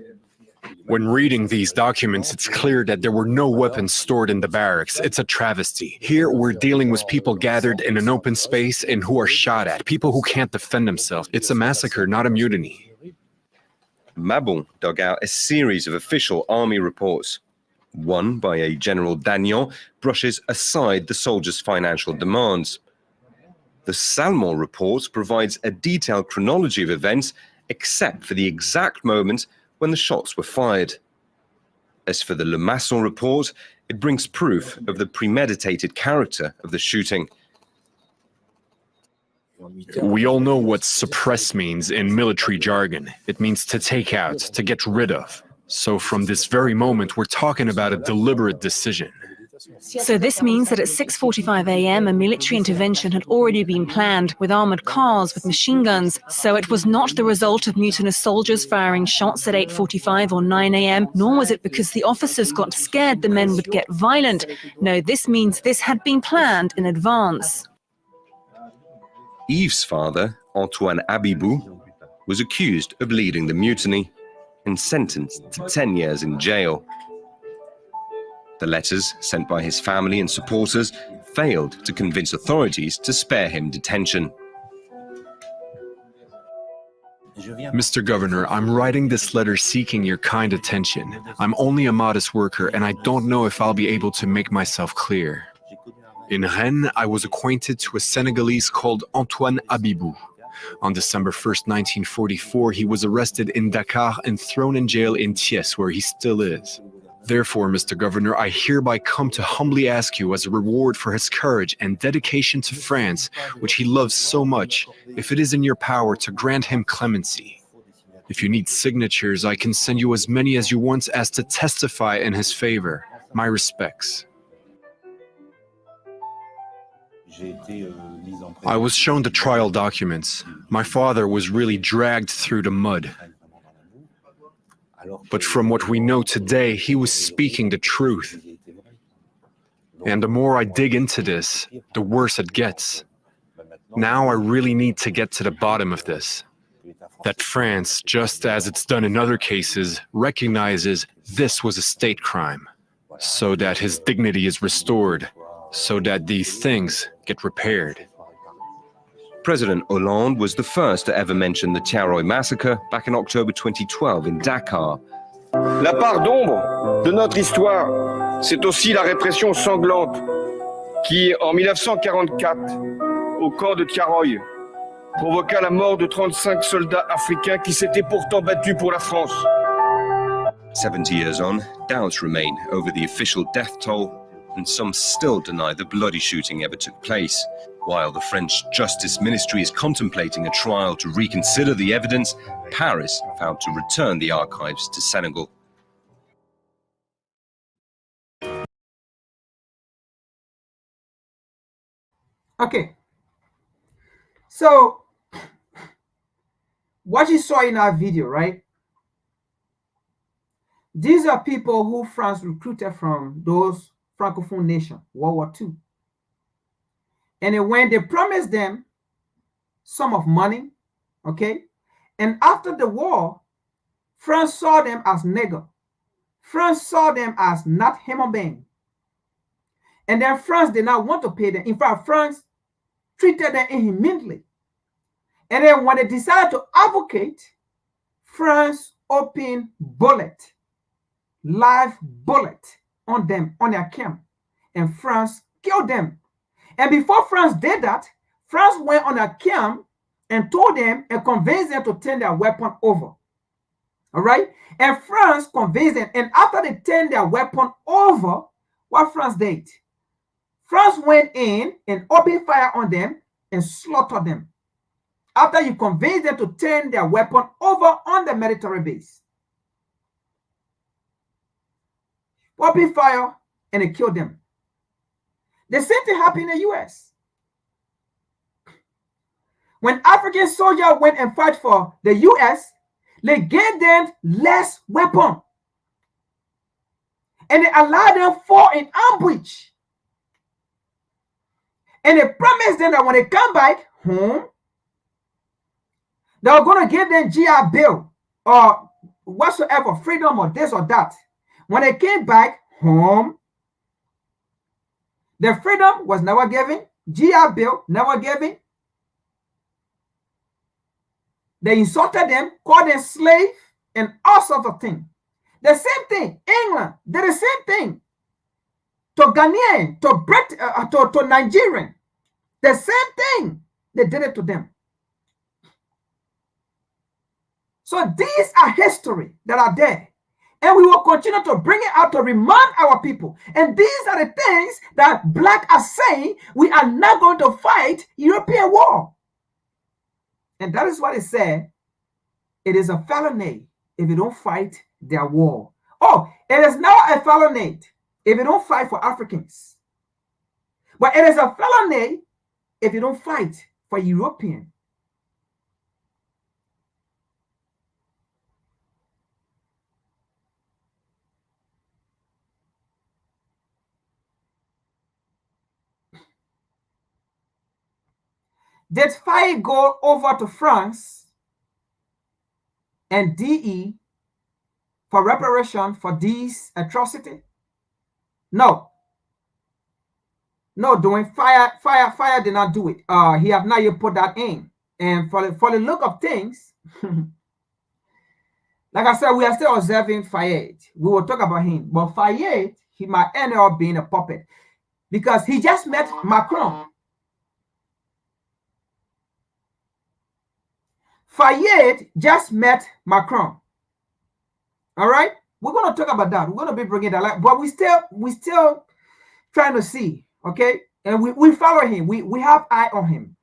When reading these documents, it's clear that there were no weapons stored in the barracks. It's a travesty. Here, we're dealing with people gathered in an open space and who are shot at, people who can't defend themselves. It's a massacre, not a mutiny. Mabon dug out a series of official army reports. One by a General Dagnan brushes aside the soldiers' financial demands. The Salmon report provides a detailed chronology of events, except for the exact moment when the shots were fired. As for the Le Masson report, it brings proof of the premeditated character of the shooting. We all know what suppress means in military jargon. It means to take out, to get rid of. So from this very moment, we're talking about a deliberate decision. So this means that at 6:45 a.m. a military intervention had already been planned with armoured cars with machine guns. So it was not the result of mutinous soldiers firing shots at 8:45 or 9 a.m., nor was it because the officers got scared the men would get violent. No, this means this had been planned in advance. Yves' father, Antoine Abibou, was accused of leading the mutiny and sentenced to 10 years in jail. The letters sent by his family and supporters failed to convince authorities to spare him detention. Mr. Governor, I'm writing this letter seeking your kind attention. I'm only a modest worker, and I don't know if I'll be able to make myself clear. In Rennes, I was acquainted to a Senegalese called Antoine Abibou. On December 1st, 1944, he was arrested in Dakar and thrown in jail in Thiès, where he still is. Therefore, Mr. Governor, I hereby come to humbly ask you, as a reward for his courage and dedication to France, which he loves so much, if it is in your power to grant him clemency. If you need signatures, I can send you as many as you want as to testify in his favor. My respects. I was shown the trial documents. My father was really dragged through the mud. But from what we know today, he was speaking the truth. And the more I dig into this, the worse it gets. Now I really need to get to the bottom of this. That France, just as it's done in other cases, recognizes this was a state crime, so that his dignity is restored, so that these things get repaired. President Hollande was the first to ever mention the Tiaroy massacre back in October 2012 in Dakar. La part d'ombre de notre histoire, c'est aussi la répression sanglante qui, en 1944, au camp de Tiaroy, provoqua la mort de 35 soldats africains qui s'étaient pourtant battus pour la France. 70 years on, doubts remain over the official death toll. and some still deny the bloody shooting ever took place. While the French Justice Ministry is contemplating a trial to reconsider the evidence, Paris vowed to return the archives to Senegal. Okay. So, what you saw in our video, right? These are people who France recruited from those Francophone nations, World War II. And then when they promised them sum of money, okay? And after the war, France saw them as nigger. France saw them as not human being. And then France did not want to pay them. In fact, France treated them inhumanely. And then when they decided to advocate, France opened live bullet on them, on their camp. And France killed them. And before France did that, France went on a camp and told them and convinced them to turn their weapon over. All right? And France convinced them. And after they turned their weapon over, what France did? France went in and opened fire on them and slaughtered them. After you convince them to turn their weapon over on the military base. Open fire and they killed them. The same thing happened in the US. When African soldiers went and fight for the US, they gave them less weapon. And they allowed them fall in ambush. And they promised them that when they come back home, they were going to give them GI Bill or whatsoever, freedom or this or that. When they came back home, the freedom was never given, GI Bill never given. They insulted them, called them slave, and all sorts of things. The same thing, England did the same thing to Ghanaian, to Nigerian. The same thing, they did it to them. So these are history that are there. And we will continue to bring it out to remind our people. And these are the things that Black are saying, we are not going to fight European war. And that is what it said. It is a felony if you don't fight their war. Oh, it is not a felony if you don't fight for Africans. But it is a felony if you don't fight for European. Did fight go over to France and DE for reparation for these atrocities? No. No, doing fire did not do it. He have not yet put that in. And for the look of things, like I said, we are still observing Fayed. We will talk about him. But Fayed, he might end up being a puppet because he just met Macron. Fayed just met Macron. All right, we're going to talk about that. We're going to be bringing that up, but we still trying to see, okay? And we follow him. We have eye on him.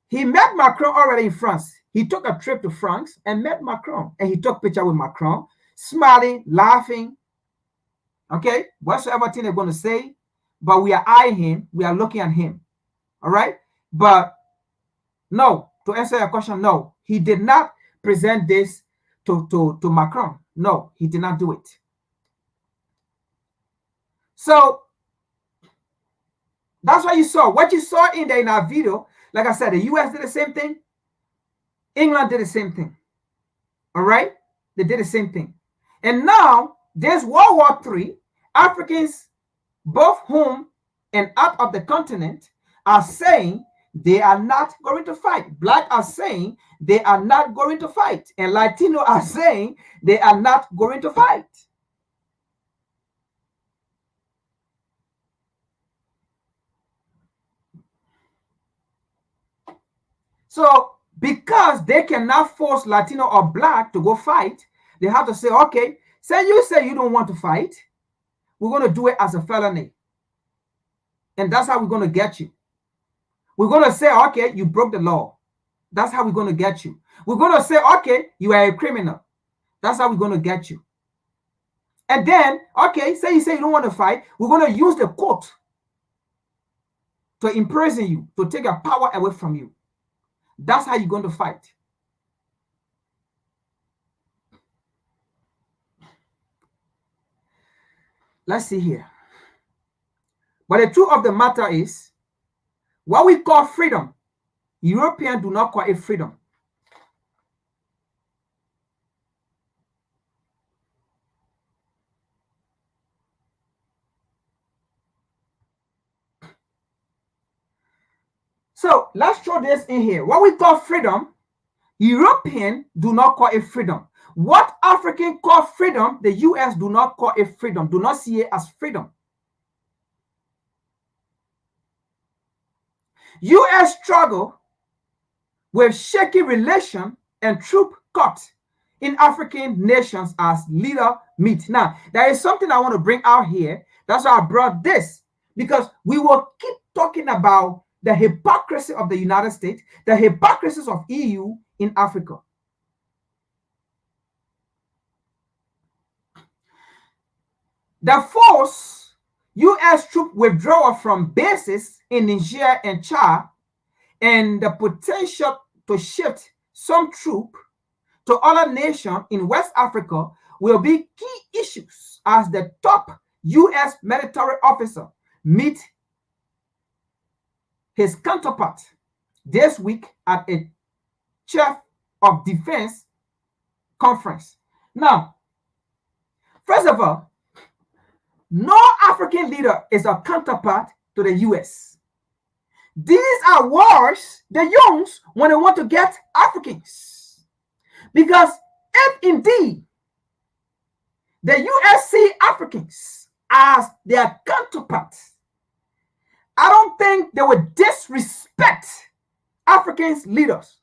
He met Macron already in France. He took a trip to France and met Macron, and he took picture with Macron, smiling, laughing. Okay, whatsoever thing they're going to say, but we are eyeing him. We are looking at him. All right, but no. To answer your question, no, he did not present this to Macron. No, he did not do it. So that's what you saw. What you saw in our video, like I said, the US did the same thing. England did the same thing. All right? They did the same thing. And now there's World War III. Africans, both home and out of the continent, are saying they are not going to fight. Black are saying they are not going to fight. And Latino are saying they are not going to fight. So because they cannot force Latino or Black to go fight, they have to say, okay, say you don't want to fight, we're going to do it as a felony. And that's how we're going to get you. We're going to say, okay, you broke the law. That's how we're going to get you. We're going to say, okay, you are a criminal. That's how we're going to get you. And then, okay, say you don't want to fight. We're going to use the court to imprison you, to take your power away from you. That's how you're going to fight. Let's see here. But the truth of the matter is, what we call freedom, Europeans do not call it freedom. So let's throw this in here. What we call freedom, Europeans do not call it freedom. What Africans call freedom, the US do not call it freedom, do not see it as freedom. US struggle with shaky relation and troop cuts in African nations as leader meet. Now, there is something I want to bring out here. That's why I brought this, because we will keep talking about the hypocrisy of the United States, the hypocrisy of EU in Africa. The forced U.S. troop withdrawal from bases in Niger and Chad, and the potential to shift some troop to other nations in West Africa will be key issues as the top U.S. military officer meet his counterpart this week at a Chief of Defense conference. Now, first of all, no African leader is a counterpart to the U.S. These are wars they use when they want to get Africans. Because if indeed the U.S. see Africans as their counterparts, I don't think they would disrespect Africans leaders,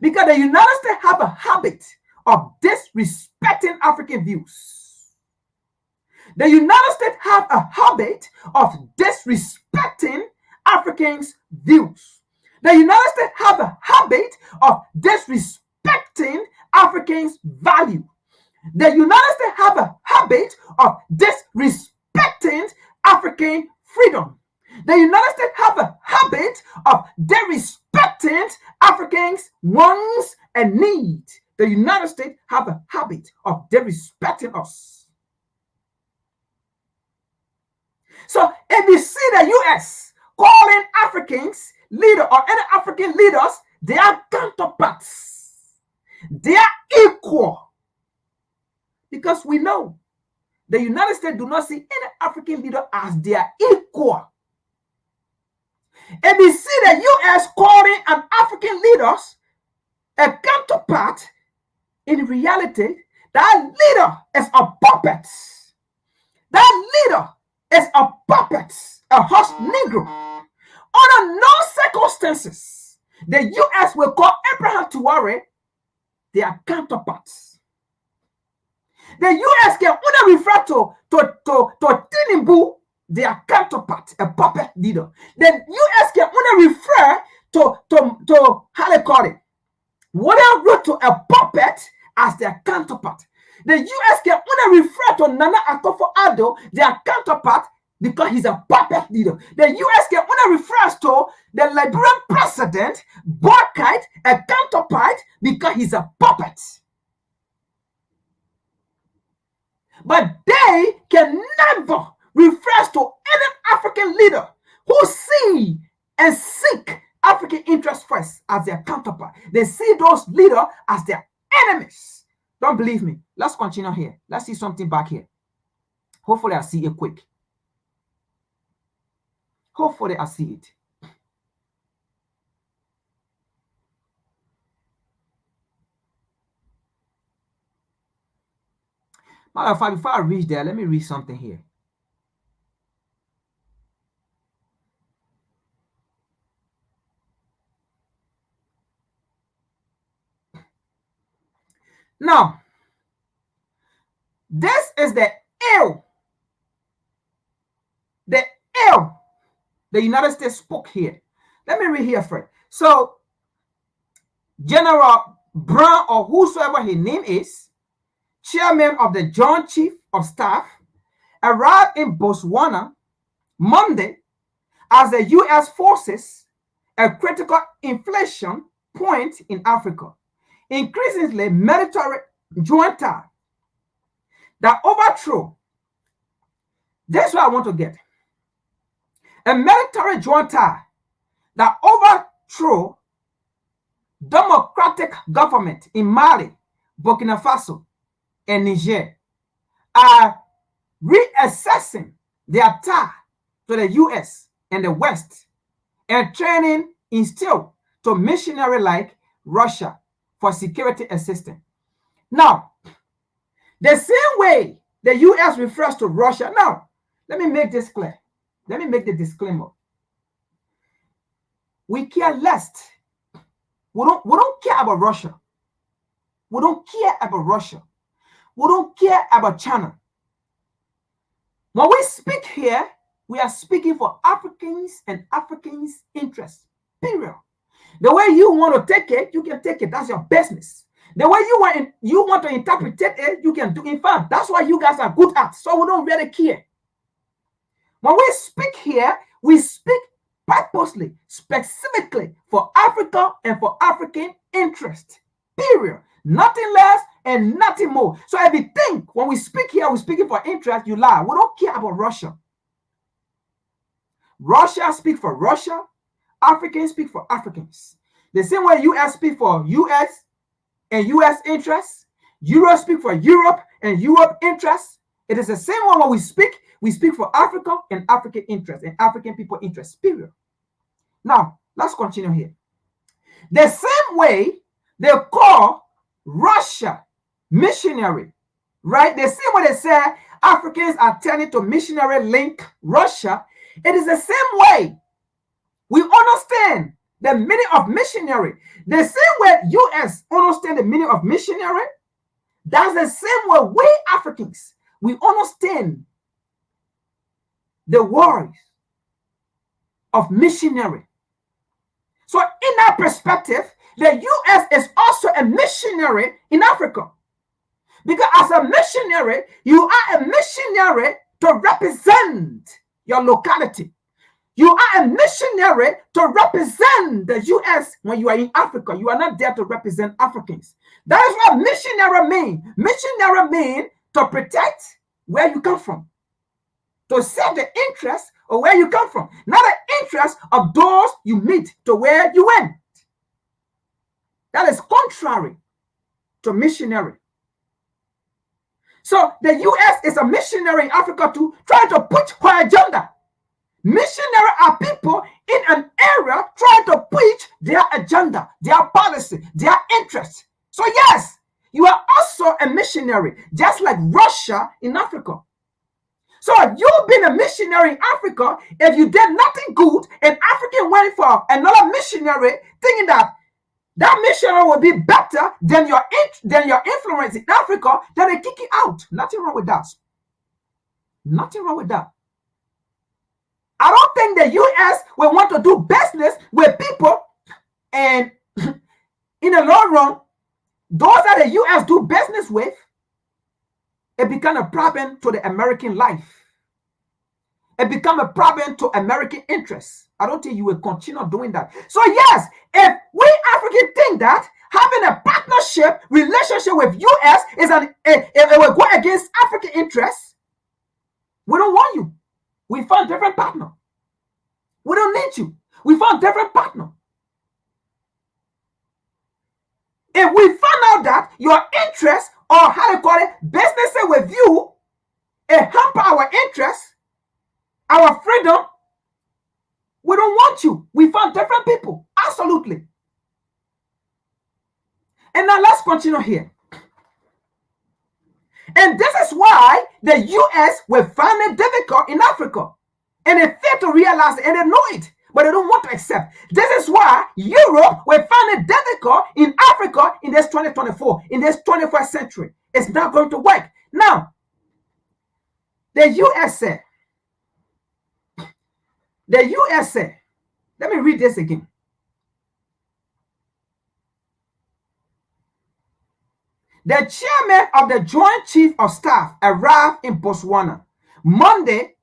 because the United States have a habit of disrespecting African views. The United States have a habit of disrespecting Africans' views. The United States have a habit of disrespecting Africans' value. The United States have a habit of disrespecting African freedom. The United States have a habit of disrespecting Africans' wants and needs. The United States have a habit of disrespecting us. So if you see the U.S. calling Africans leader or any African leaders, they are counterparts. They are equal. Because we know the United States do not see any African leader as their equal. If you see the U.S. calling an African leaders a counterpart, in reality, that leader is a puppet. That leader is a puppet, a horse negro. Under no circumstances, the U.S. will call Abraham Traoré their counterparts. The U.S. can only refer to Tinubu, their counterpart, a puppet leader. The U.S. can only refer to how they call it, William Ruto, a puppet, as their counterpart. The U.S. can only refer to Nana Akufo-Addo, their counterpart, because he's a puppet leader. The U.S. can only refer to the Liberian president, Barkite, a counterpart, because he's a puppet. But they can never refer to any African leader who see and seek African interests first as their counterpart. They see those leaders as their enemies. Don't believe me? Let's continue here. Let's see something back here. Hopefully I see it quick. Hopefully I see it. Matter of fact, before I reach there, let me read something here. Now, this is the The United States spoke here. Let me read here first. So, General Brown, or whosoever his name is, chairman of the Joint Chief of Staff, arrived in Botswana Monday as the U.S. forces a critical inflection point in Africa. Increasingly, military junta that overthrew. That's what I want to get. A military junta that overthrew democratic government in Mali, Burkina Faso, and Niger are reassessing their tie to the U.S. and the West and training instilled to missionary like Russia for security assistance. Now, the same way the U.S. refers to Russia. Now, let me make this clear. Let me make the disclaimer. We care less. We don't care about Russia. We don't care about Russia. We don't care about China. When we speak here, we are speaking for Africans and Africans' interests. Period. The way you want to take it, you can take it. That's your business. The way you want to interpret it, you can do. In fact, that's why you guys are good at. So we don't really care. When we speak here, we speak purposely, specifically for Africa and for African interest. Period. Nothing less and nothing more. So if you think when we speak here, we're speaking for interest, you lie. We don't care about Russia. Russia speak for Russia. Africans speak for Africans. The same way US speak for US and US interests. Europe speak for Europe and Europe interests. It is the same one when we speak for Africa and African interests and African people interests. Period. Now, let's continue here. The same way they call Russia missionary, right? The same way they say Africans are turning to missionary link Russia. It is the same way we understand the meaning of missionary. The same way US understand the meaning of missionary, that's the same way we Africans, we understand the words of missionary. So in that perspective, the US is also a missionary in Africa. Because as a missionary, you are a missionary to represent your locality. You are a missionary to represent the US when you are in Africa. You are not there to represent Africans. That is what missionary mean. Missionary mean to protect where you come from. To serve the interest of where you come from. Not the interest of those you meet to where you went. That is contrary to missionary. So the US is a missionary in Africa to try to push her agenda. Missionary are people in an area trying to preach their agenda, their policy, their interests. So yes, you are also a missionary, just like Russia in Africa. So you've been a missionary in Africa. If you did nothing good, an African went for another missionary, thinking that that missionary will be better than your influence in Africa, then they kick it out. Nothing wrong with that. Nothing wrong with that. I don't think the US will want to do business with people, and in the long run, those that the US do business with, it become a problem to the American life. It become a problem to American interests. I don't think you will continue doing that. So yes, if we Africans think that having a partnership relationship with US is it will go against African interests, we don't want you. We found different partner. We don't need you. We found different partner. If we find out that your interest, or how to call it, business with you, it hamper our interests, our freedom, we don't want you. We found different people. Absolutely. And now let's continue here. And this is why the US will find it difficult in Africa. And they fail to realize it, and they know it, but they don't want to accept. This is why Europe will find it difficult in Africa in this 2024, in this 21st century. It's not going to work. Now, the US said, The USA, let me read this again. The chairman of the Joint Chief of Staff arrived in Botswana Monday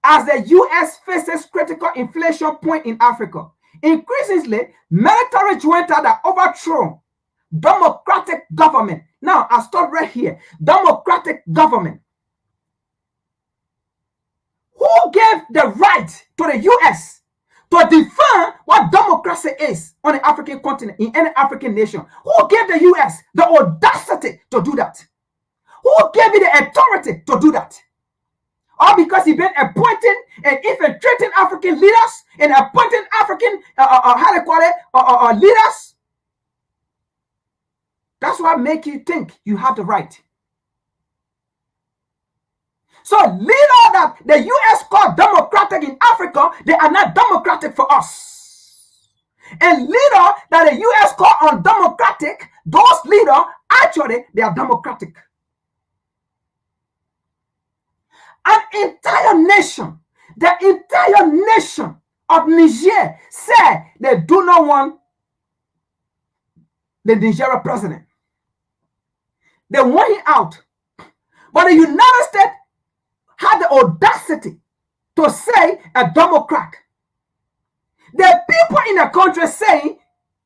as the U.S. faces critical inflation point in Africa. Increasingly, military junta that overthrow democratic government. Now, I stop right here. Democratic government. Who gave the right to the U.S. to define what democracy is on the African continent, in any African nation? Who gave the U.S. the audacity to do that? Who gave it the authority to do that? All because he's been appointing and infiltrating African leaders and appointing African leaders. That's what make you think you have the right. So leaders that the U.S. call democratic in Africa, they are not democratic for us. And leaders that the U.S. call undemocratic, those leaders, actually, they are democratic. An entire nation, the entire nation of Niger said they do not want the Nigerian president. They want him out. But the United States had the audacity to say a Democrat. The people in the country saying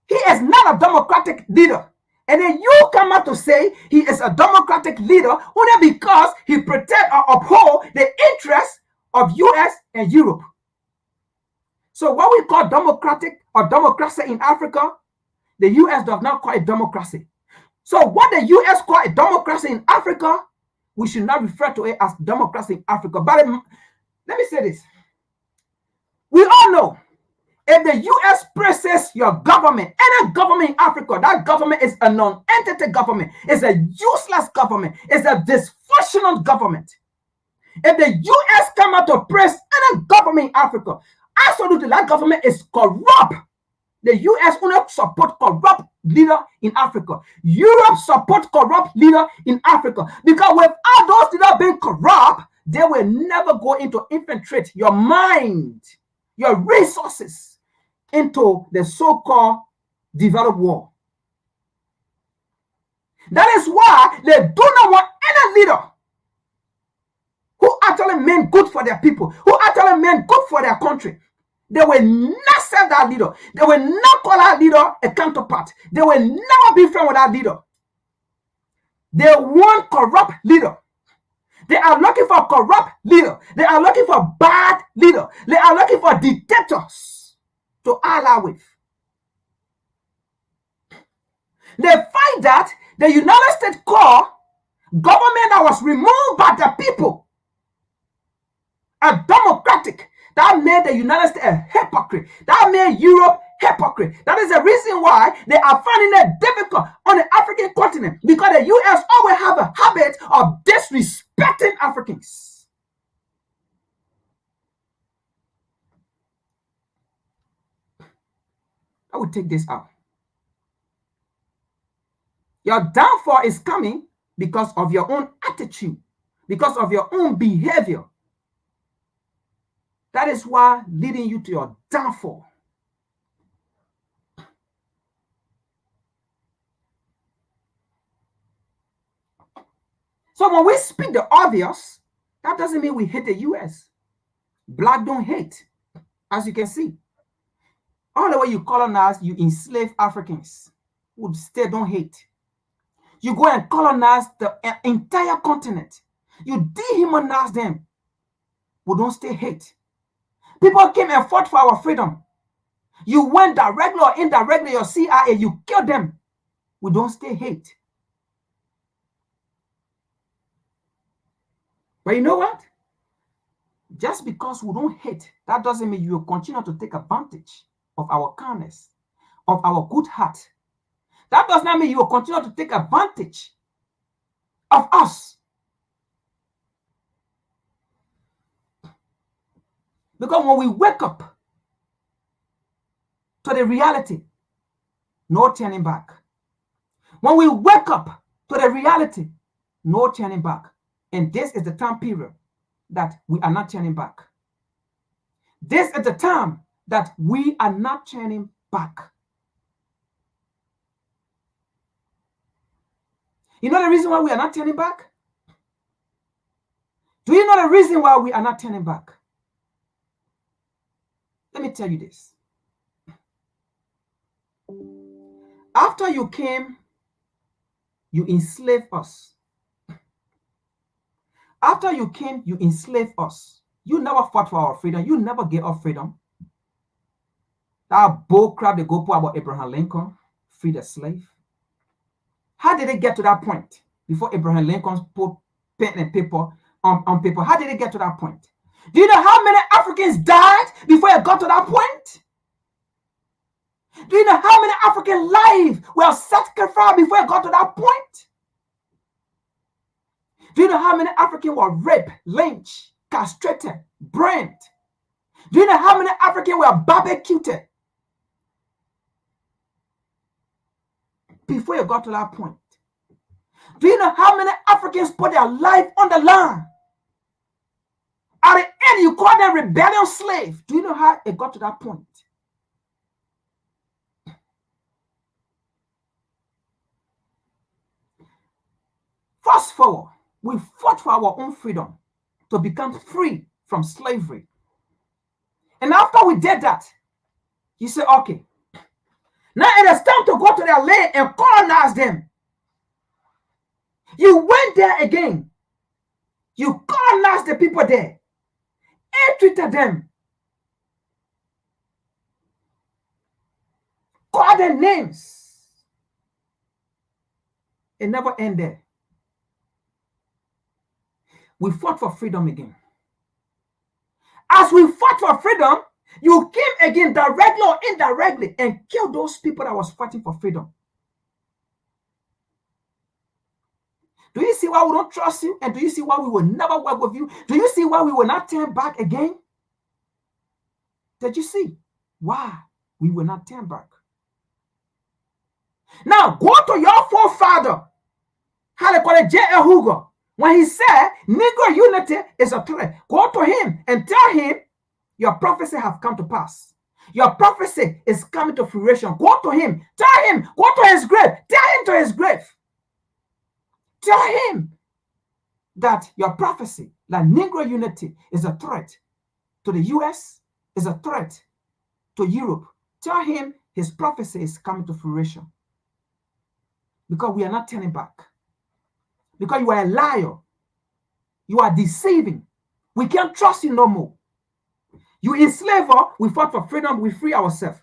he is not a democratic leader. And then you come out to say he is a democratic leader only because he protect or uphold the interests of US and Europe. So what we call democratic or democracy in Africa, the US does not call it democracy. So what the US call a democracy in Africa, we should not refer to it as democracy in Africa. But let me say this. We all know if the US presses your government, any government in Africa, that government is a non-entity government. It's a useless government. It's a dysfunctional government. If the US come out to press any government in Africa, absolutely that government is corrupt. The US only support corrupt leader in Africa. Europe support corrupt leader in Africa. Because without those leaders being corrupt, they will never go into infiltrate your mind, your resources into the so-called developed world. That is why they do not want any leader who actually meant good for their people, who actually meant good for their country. They will not serve that leader. They will not call that leader a counterpart. They will never be friends with that leader. They want corrupt leader. They are looking for corrupt leader. They are looking for bad leader. They are looking for dictators to ally with. They find that the United States call government that was removed by the people a democratic. That made the United States a hypocrite. That made Europe hypocrite. That is the reason why they are finding it difficult on the African continent, because the US always have a habit of disrespecting Africans. I will take this out. Your downfall is coming because of your own attitude, because of your own behavior. That is why leading you to your downfall. So when we speak the obvious, that doesn't mean we hate the US. Black don't hate, as you can see. All the way you colonize, you enslave Africans who still don't hate. You go and colonize the entire continent. You dehumanize them who don't still hate. People came and fought for our freedom. You went directly or indirectly, your CIA, you killed them. We don't still hate. But you know what? Just because we don't hate, that doesn't mean you will continue to take advantage of our kindness, of our good heart. That does not mean you will continue to take advantage of us. Because when we wake up to the reality, no turning back. When we wake up to the reality, no turning back. And this is the time period that we are not turning back. This is the time that we are not turning back. You know the reason why we are not turning back? Do you know the reason why we are not turning back? Let me tell you this. After you came, you enslaved us. After you came, you enslaved us. You never fought for our freedom. You never gave up freedom. That bull crap they go put about Abraham Lincoln, free the slave. How did it get to that point before Abraham Lincoln put pen and paper on paper? How did it get to that point? Do you know how many Africans died before it got to that point? Do you know how many African lives were sacrificed before it got to that point? Do you know how many Africans were raped, lynched, castrated, burned? Do you know how many Africans were barbecued before you got to that point? Do you know how many Africans put their life on the line? At the end, you call them rebellious slave. Do you know how it got to that point? Fast forward, we fought for our own freedom to become free from slavery. And after we did that, you say, okay, now it is time to go to their land and colonize them. You went there again. You colonized the people there and treated them. Call their names. It never ended. We fought for freedom again. As we fought for freedom, you came again directly or indirectly and killed those people that was fighting for freedom. Do you see why we don't trust you? And do you see why we will never work with you? Do you see why we will not turn back again? Did you see why we will not turn back? Now, go to your forefather, how they call it, J.L. Hugo. When he said Negro unity is a threat, go to him and tell him your prophecy have come to pass. Your prophecy is coming to fruition. Go to him. Tell him. Go to his grave. Tell him to his grave. Tell him that your prophecy, like Negro unity, is a threat to the U.S., is a threat to Europe. Tell him his prophecy is coming to fruition. Because we are not turning back. Because you are a liar. You are deceiving. We can't trust you no more. You enslave us, we fought for freedom, we free ourselves.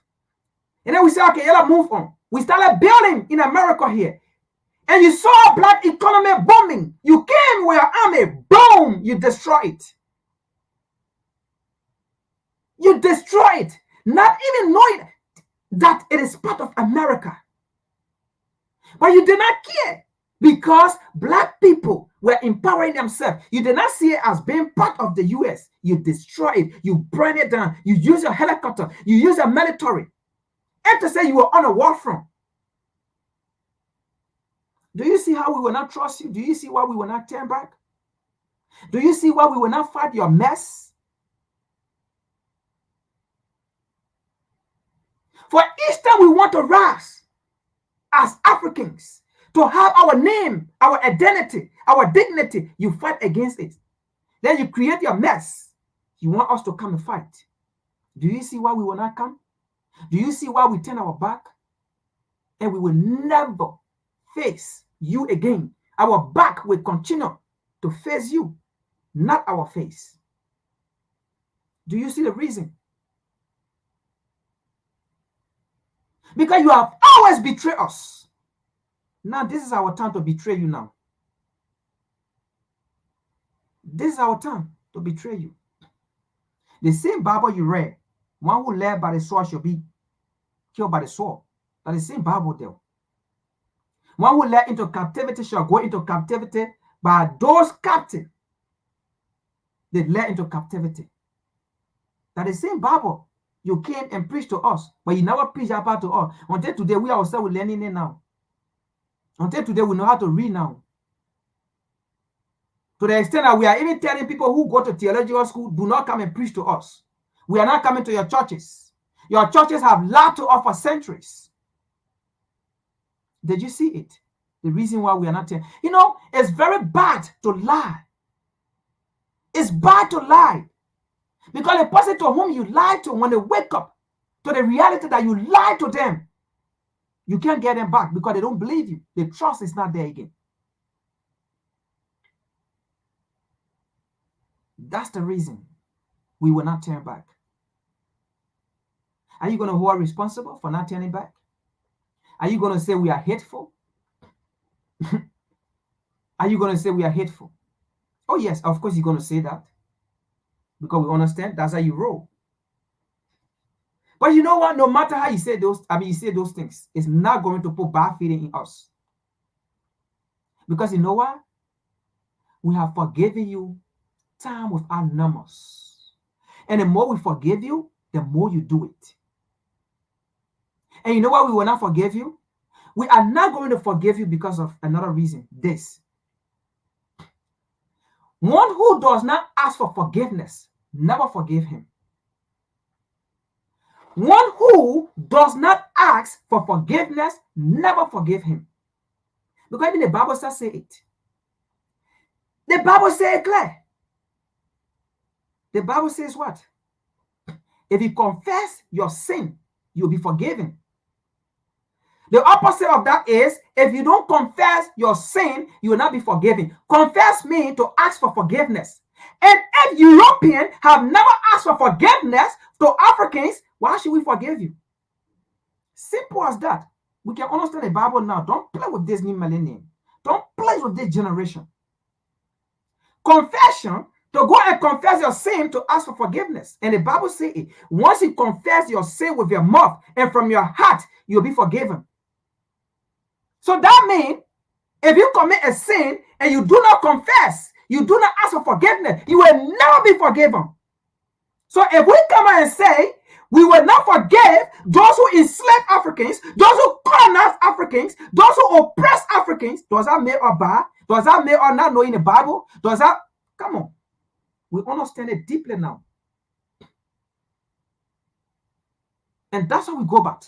And then we say, okay, let's move on. We started building in America here. And you saw black economy booming. You came with your army, boom, you destroy it. You destroy it, not even knowing that it is part of America. But you did not care because black people were empowering themselves. You did not see it as being part of the US. You destroy it, you burn it down, you use your helicopter, you use your military. And to say you were on a war front. Do you see how we will not trust you? Do you see why we will not turn back? Do you see why we will not fight your mess? For each time we want to rise as Africans, to have our name, our identity, our dignity, you fight against it. Then you create your mess. You want us to come and fight. Do you see why we will not come? Do you see why we turn our back? And we will never face you again. Our back will continue to face you, not our face. Do you see the reason? Because you have always betrayed us. Now this is our time to betray you now. This is our time to betray you. The same Bible you read, one who led by the sword shall be killed by the sword. That's the same Bible there. One who led into captivity shall go into captivity by those captive they led into captivity. That the same Bible you came and preached to us, but you never preached about to us. Until today, we ourselves are learning it now. Until today, we know how to read now. To the extent that we are even telling people who go to theological school, do not come and preach to us. We are not coming to your churches. Your churches have lied to us for centuries. Did you see it? The reason why we are not here. You know, it's very bad to lie. It's bad to lie. Because the person to whom you lie to, when they wake up to the reality that you lied to them, you can't get them back because they don't believe you. The trust is not there again. That's the reason we will not turn back. Are you going to hold responsible for not turning back? Are you going to say we are hateful? Are you going to say we are hateful? Oh, yes, of course you're going to say that. Because we understand that's how you roll. But you know what? No matter how you say those, you say those things, it's not going to put bad feeling in us. Because you know what? We have forgiven you time without numbers. And the more we forgive you, the more you do it. And you know why we will not forgive you? We are not going to forgive you because of another reason. This. One who does not ask for forgiveness, never forgive him. One who does not ask for forgiveness, never forgive him. Because even the Bible says say it. The Bible says it clear. The Bible says what? If you confess your sin, you'll be forgiven. The opposite of that is, if you don't confess your sin, you will not be forgiven. Confess means to ask for forgiveness. And if Europeans have never asked for forgiveness to Africans, why should we forgive you? Simple as that. We can understand the Bible now. Don't play with this new millennium. Don't play with this generation. Confession, to go and confess your sin, to ask for forgiveness. And the Bible says it. Once you confess your sin with your mouth and from your heart, you'll be forgiven. So that means if you commit a sin and you do not confess, you do not ask for forgiveness, you will never be forgiven. So if we come out and say we will not forgive those who enslave Africans, those who colonize Africans, those who oppress Africans, does that make us bad? Does that make us not knowing the Bible? Does that? Come on. We understand it deeply now. And that's how we go back.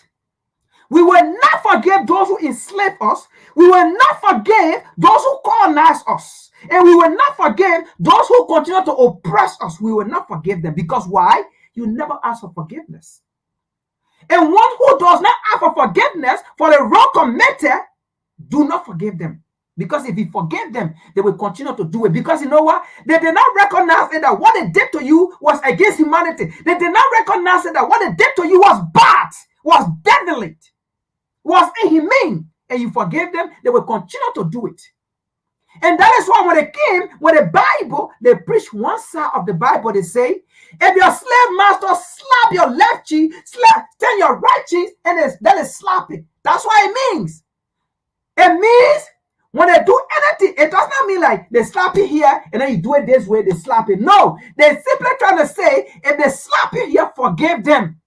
We will not forgive those who enslave us. We will not forgive those who colonize us. And we will not forgive those who continue to oppress us. We will not forgive them. Because why? You never ask for forgiveness. And one who does not ask for forgiveness for the wrong committed, do not forgive them. Because if you forgive them, they will continue to do it. Because you know what? They did not recognize that what they did to you was against humanity. They did not recognize that what they did to you was bad, was deadly, was inhumane. And you forgive them, they will continue to do it. And that is why when they came with the Bible, they preach one side of the Bible. They say, if your slave master slap your left cheek, turn your right cheek, and that is slapping. That's what it means. It means when they do anything, it does not mean like they slap you here and then you do it this way, they slap it. No, they're simply trying to say, if they slap you here, forgive them.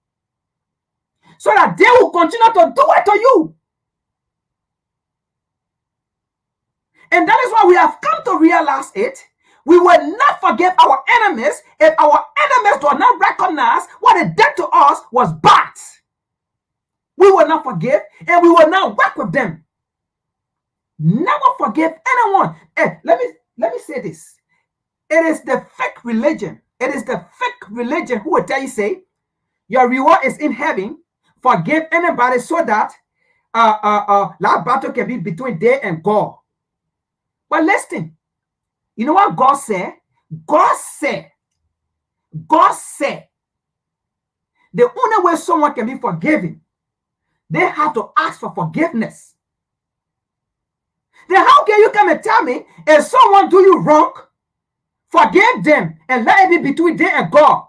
So that they will continue to do it to you. And that is why we have come to realize it. We will not forgive our enemies if our enemies do not recognize what they did to us was bad. We will not forgive and we will not work with them. Never forgive anyone. Hey, let me say this. It is the fake religion. It is the fake religion who will tell you, say, your reward is in heaven. Forgive anybody so that that battle can be between they and God. But listen, you know what God said? God said, the only way someone can be forgiven, they have to ask for forgiveness. Then how can you come and tell me if someone do you wrong, forgive them and let it be between them and God?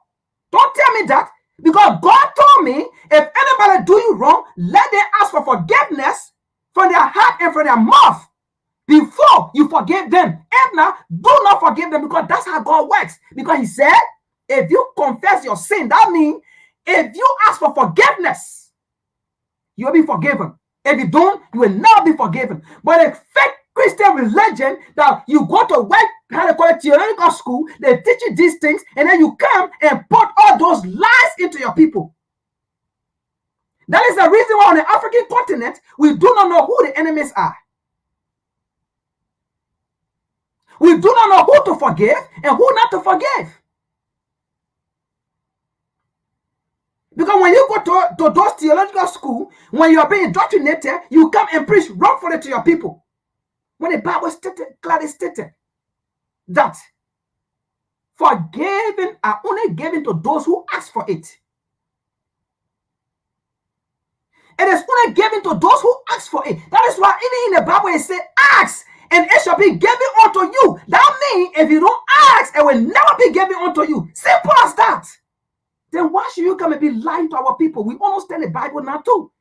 Don't tell me that, because God told me if anybody do you wrong, let them ask for forgiveness from their heart and from their mouth before you forgive them. If not, do not forgive them, because that's how God works. Because he said, if you confess your sin, that means if you ask for forgiveness, you'll be forgiven. If you don't, you will not be forgiven. But a fake Christian religion that you go to white, how they call it, theological school, they teach you these things, and then you come and put all those lies into your people. That is the reason why on the African continent, we do not know who the enemies are. We do not know who to forgive and who not to forgive. Because when you go to those theological schools, when you are being indoctrinated, you come and preach wrongfully to your people. When the Bible clearly stated that forgiving are only given to those who ask for it. It is only given to those who ask for it. That is why even in the Bible it says, ask and it shall be given unto you. That means if you don't ask, it will never be given unto you. Simple as that. Then why should you come and be lying to our people? We understand the Bible now too.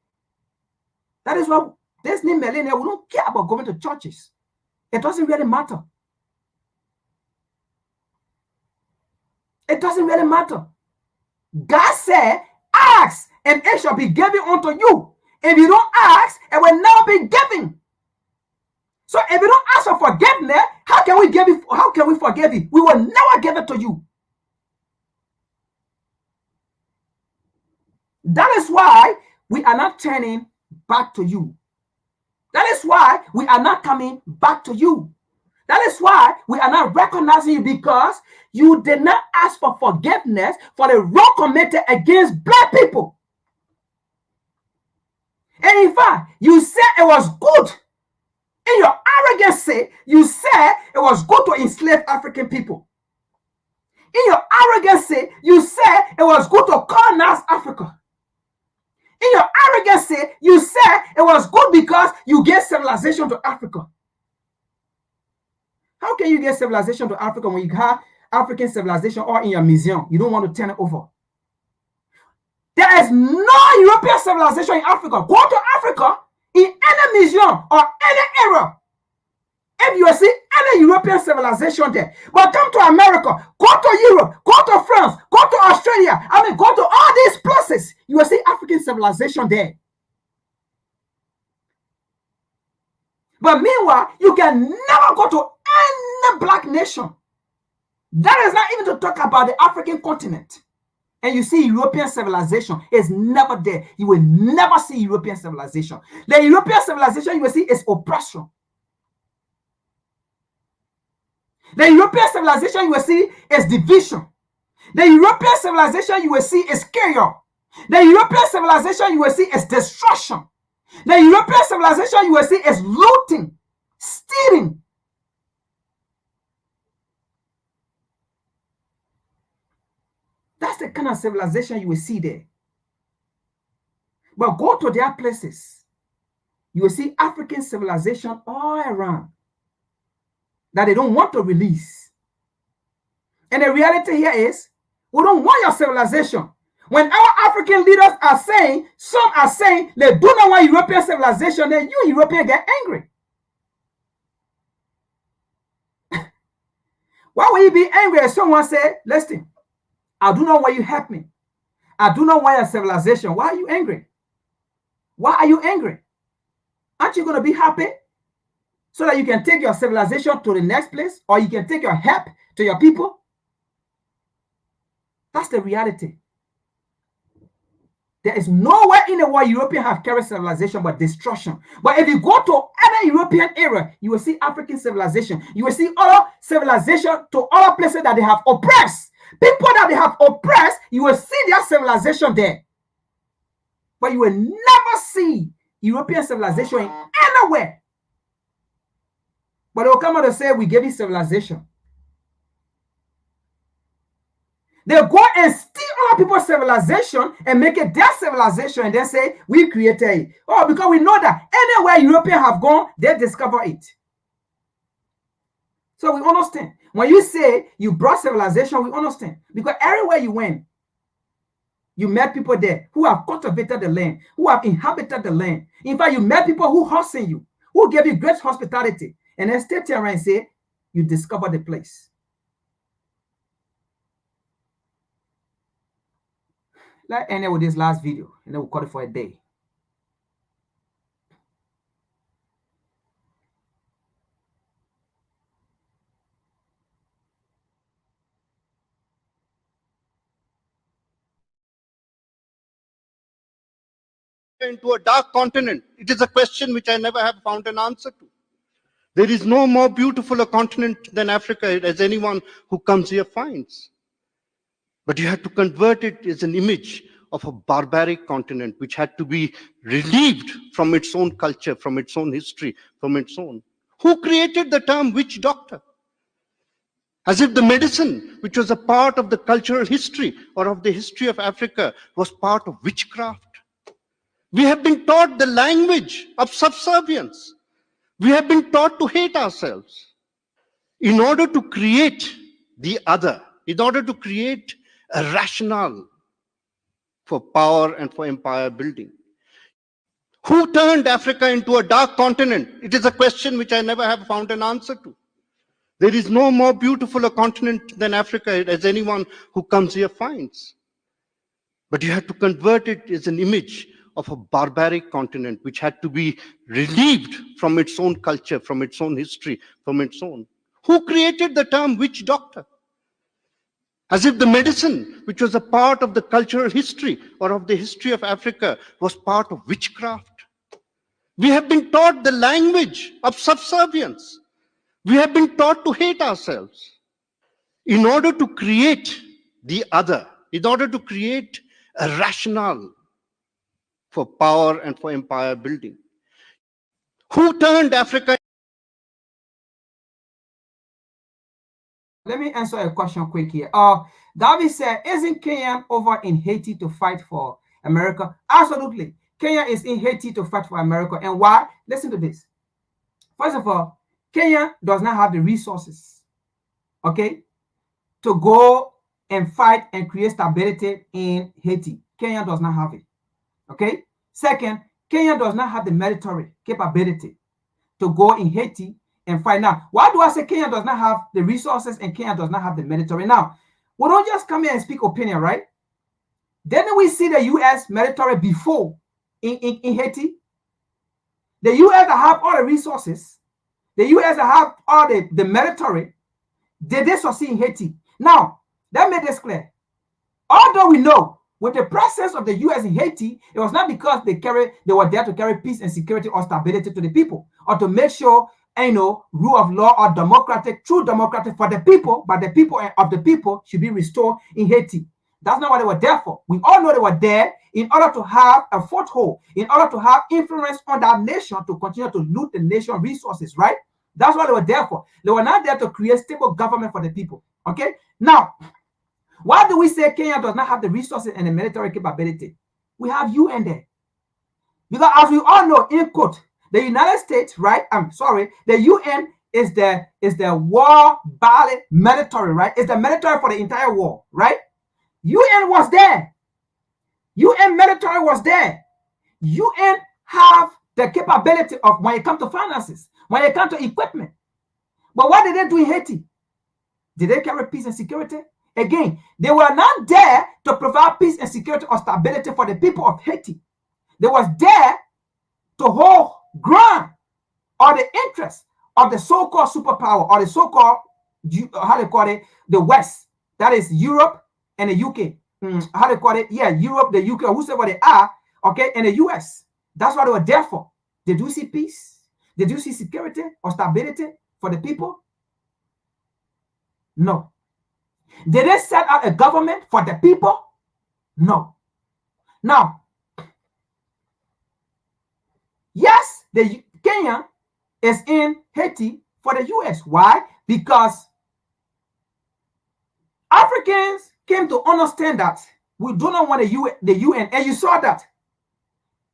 That is why this new millennial, we don't care about going to churches. It doesn't really matter. It doesn't really matter. God said, ask and it shall be given unto you. If you don't ask, it will never be given. So if you don't ask for forgiveness, how can we give it? How can we forgive you? We will never give it to you. That is why we are not turning back to you. That is why we are not coming back to you. That is why we are not recognizing you, because you did not ask for forgiveness for the wrong committed against black people. And in fact, you said it was good. In your arrogancy, you said it was good to enslave African people. In your arrogancy, you said it was good to colonize Africa. In your arrogancy, you said it was good because you gave civilization to Africa. How can you get civilization to Africa when you have African civilization all in your museum? You don't want to turn it over. There is no European civilization in Africa. Go to Africa in any museum or any era, if you see any European civilization there. But come to America, go to Europe, go to France, go to Australia, go to all these places, you will see African civilization there. But meanwhile, you can never go to any black nation. That is not even to talk about the African continent. And you see European civilization is never there. You will never see European civilization. The European civilization you will see is oppression. The European civilization you will see is division. The European civilization you will see is chaos. The European civilization you will see is destruction. The European civilization you will see is looting, stealing. That's the kind of civilization you will see there. But go to their places, you will see African civilization all around that they don't want to release. And the reality here is, we don't want your civilization. When our African leaders are saying, some are saying they do not want European civilization, then you Europeans get angry. Why will you be angry if someone say, listen, I do not want you help me. I do not want your civilization. Why are you angry? Why are you angry? Aren't you going to be happy so that you can take your civilization to the next place, or you can take your help to your people? That's the reality. There is nowhere in the world Europeans have carried civilization but destruction. But if you go to any European era, you will see African civilization. You will see other civilization to other places that they have oppressed. People that they have oppressed, you will see their civilization there. But you will never see European civilization anywhere. But they will come out and say, we gave you civilization. They go and steal other people's civilization and make it their civilization and then say, we created it. Oh, because we know that anywhere Europeans have gone, they discover it. So we understand. When you say you brought civilization, we understand. Because everywhere you went, you met people there who have cultivated the land, who have inhabited the land. In fact, you met people who hustled you, who gave you great hospitality. And then stay there and say, you discovered the place. Let's end it with this last video, and then we'll call it for a day. into a dark continent? It is a question which I never have found an answer to. There is no more beautiful a continent than Africa, as anyone who comes here finds. But you had to convert it as an image of a barbaric continent which had to be relieved from its own culture, from its own history, from its own. Who created the term witch doctor? As if the medicine, which was a part of the cultural history or of the history of Africa, was part of witchcraft. We have been taught the language of subservience. We have been taught to hate ourselves. In order to create the other, in order to create a rationale for power and for empire building. Who turned Africa into a dark continent? It is a question which I never have found an answer to. There is no more beautiful a continent than Africa, as anyone who comes here finds. But you had to convert it as an image of a barbaric continent which had to be relieved from its own culture, from its own history, from its own. Who created the term witch doctor? As if the medicine, which was a part of the cultural history or of the history of Africa, was part of witchcraft. We have been taught the language of subservience. We have been taught to hate ourselves. In order to create the other, in order to create a rationale for power and for empire building. Who turned Africa? Let me answer a question quick here. David said, isn't Kenya over in Haiti to fight for America? Absolutely. Kenya is in Haiti to fight for America. And why? Listen to this. First of all, Kenya does not have the resources, okay, to go and fight and create stability in Haiti. Kenya does not have it, okay? Second, Kenya does not have the military capability to go in Haiti and fight. Now, why do I say Kenya does not have the resources and Kenya does not have the military? Now, we don't just come here and speak opinion, right? Didn't we see the U.S. military before in Haiti? The U.S. that have all the resources, the U.S. that have all the military, did they succeed in Haiti? Now, let me make this clear. Although we know with the presence of the U.S. in Haiti, it was not because they were there to carry peace and security or stability to the people, or to make sure, rule of law or true democratic for the people, but the people of the people should be restored in Haiti. That's not what they were there for. We all know they were there in order to have a foothold, in order to have influence on that nation, to continue to loot the nation resources, right? That's what they were there for. They were not there to create stable government for the people, okay? Now, why do we say Kenya does not have the resources and the military capability? We have UN there. Because as we all know, in quote, the United States, right? The UN is the war ballot military, right? It's the military for the entire war, right? UN was there. UN military was there. UN have the capability of when it comes to finances, when it comes to equipment. But what did they do in Haiti? Did they carry peace and security? Again, they were not there to provide peace and security or stability for the people of Haiti. They was there to hold ground or the interest of the so-called superpower or the so-called, how they call it, the West. That is Europe and the UK. How they call it? Yeah, Europe, the UK, or whoever they are, okay, and the US. That's what they were there for. Did you see peace? Did you see security or stability for the people? No. Did they set out a government for the people? No. Now, yes, the Kenya is in Haiti for the US. Why? Because Africans came to understand that we do not want the UN, and you saw that.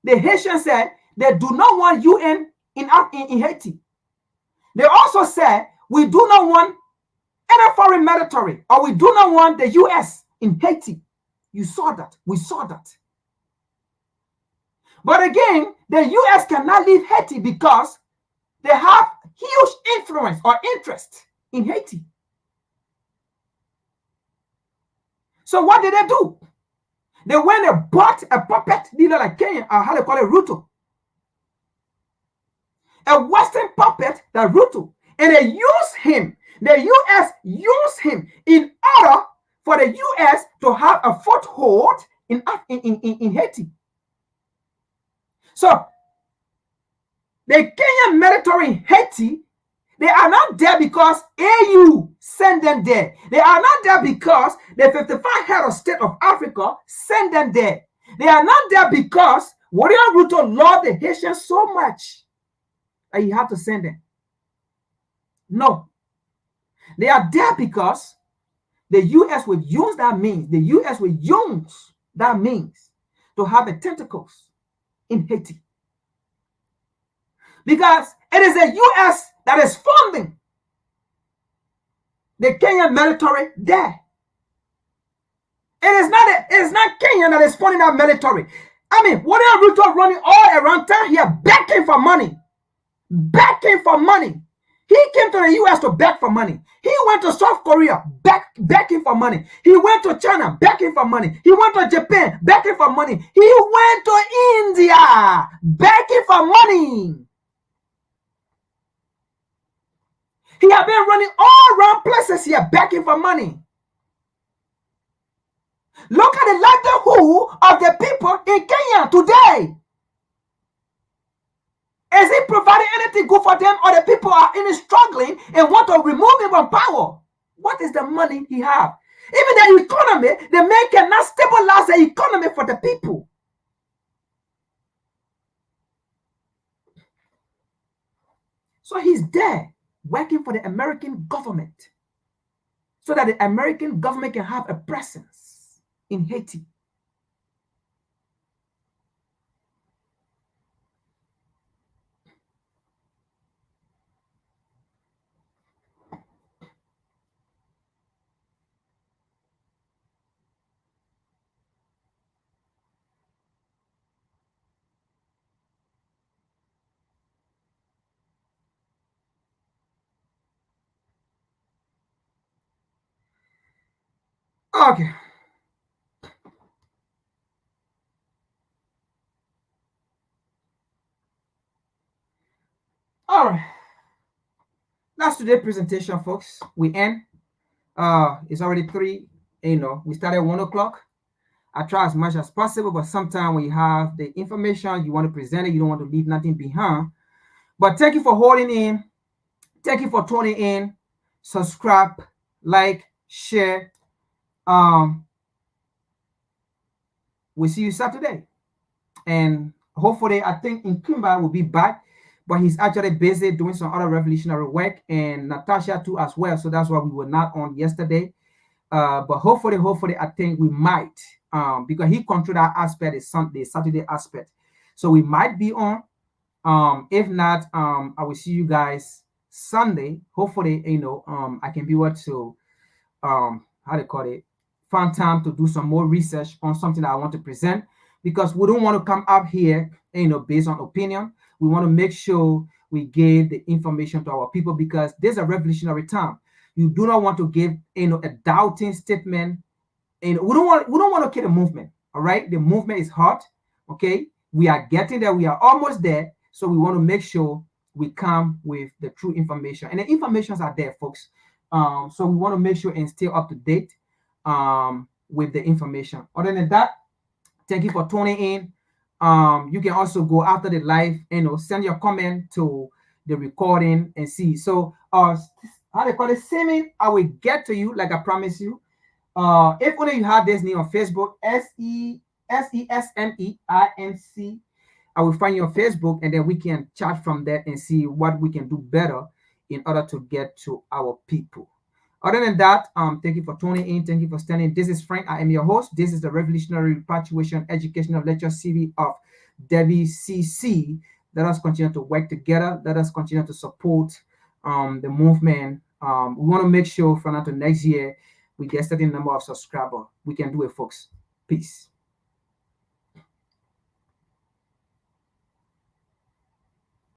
The Haitians said they do not want UN in Haiti. They also said we do not want any foreign military, or we do not want the US in Haiti. You saw that. We saw that. But again, the US cannot leave Haiti because they have huge influence or interest in Haiti. So what did they do? They went and bought a puppet leader like Kenya, or how they call it, Ruto. A Western puppet, that Ruto. And they use him. The US used him in order for the US to have a foothold in Haiti. So the Kenyan military in Haiti, they are not there because AU sent them there. They are not there because the 55 head of state of Africa sent them there. They are not there because William Ruto loved the Haitians so much that he had to send them. No. They are there because the U.S. will use that means. The U.S. will use that means to have the tentacles in Haiti. Because it is the U.S. that is funding the Kenyan military there. It is not Kenya that is funding that military. I mean, what are Ruto running all around town here begging for money? Begging for money. He came to the U.S. to beg for money. He went to South Korea begging for money. He went to China begging for money. He went to Japan begging for money. He went to India begging for money. He has been running all around places here begging for money. Look at the livelihood of the people in Kenya today. Is he providing anything good for them, or the people are in struggling and want to remove him from power? What is the money he have? Even the economy, the man cannot stabilize the economy for the people. So he's there working for the American government so that the American government can have a presence in Haiti. Okay. All right. That's today's presentation, folks. We end. It's already 3. We started at 1 o'clock. I try as much as possible, but sometimes when you have the information, you want to present it, you don't want to leave nothing behind. But thank you for holding in. Thank you for tuning in. Subscribe, like, share. We'll see you Saturday. And hopefully, I think Nkumba will be back, but he's actually busy doing some other revolutionary work, and Natasha too as well. So that's why we were not on yesterday. But hopefully, I think we might, because he controlled that aspect, the Saturday aspect. So we might be on. If not, I will see you guys Sunday. Hopefully, I can be able to, how do you call it, find time to do some more research on something that I want to present, because we don't want to come up here, based on opinion. We want to make sure we give the information to our people, because there's a revolutionary time. You do not want to give, a doubting statement. And we don't want to kill the movement. All right, the movement is hot. Okay, we are getting there. We are almost there. So we want to make sure we come with the true information, and the informations are there, folks. So we want to make sure and stay up to date with the information. Other than that, thank you for tuning in. You can also go after the live, send your comment to the recording and see. So how they call it, Semin, I will get to you like I promised you. If only you have this name on Facebook, SESMEINC, I will find you on Facebook, and then we can chat from there and see what we can do better in order to get to our people. Other than that, thank you for tuning in. Thank you for standing. This is Frank. I am your host. This is the Revolutionary Repatriation Educational Lecture Series of WCC. Let us continue to work together. Let us continue to support the movement. We want to make sure from now to next year, we get a certain number of subscribers. We can do it, folks. Peace.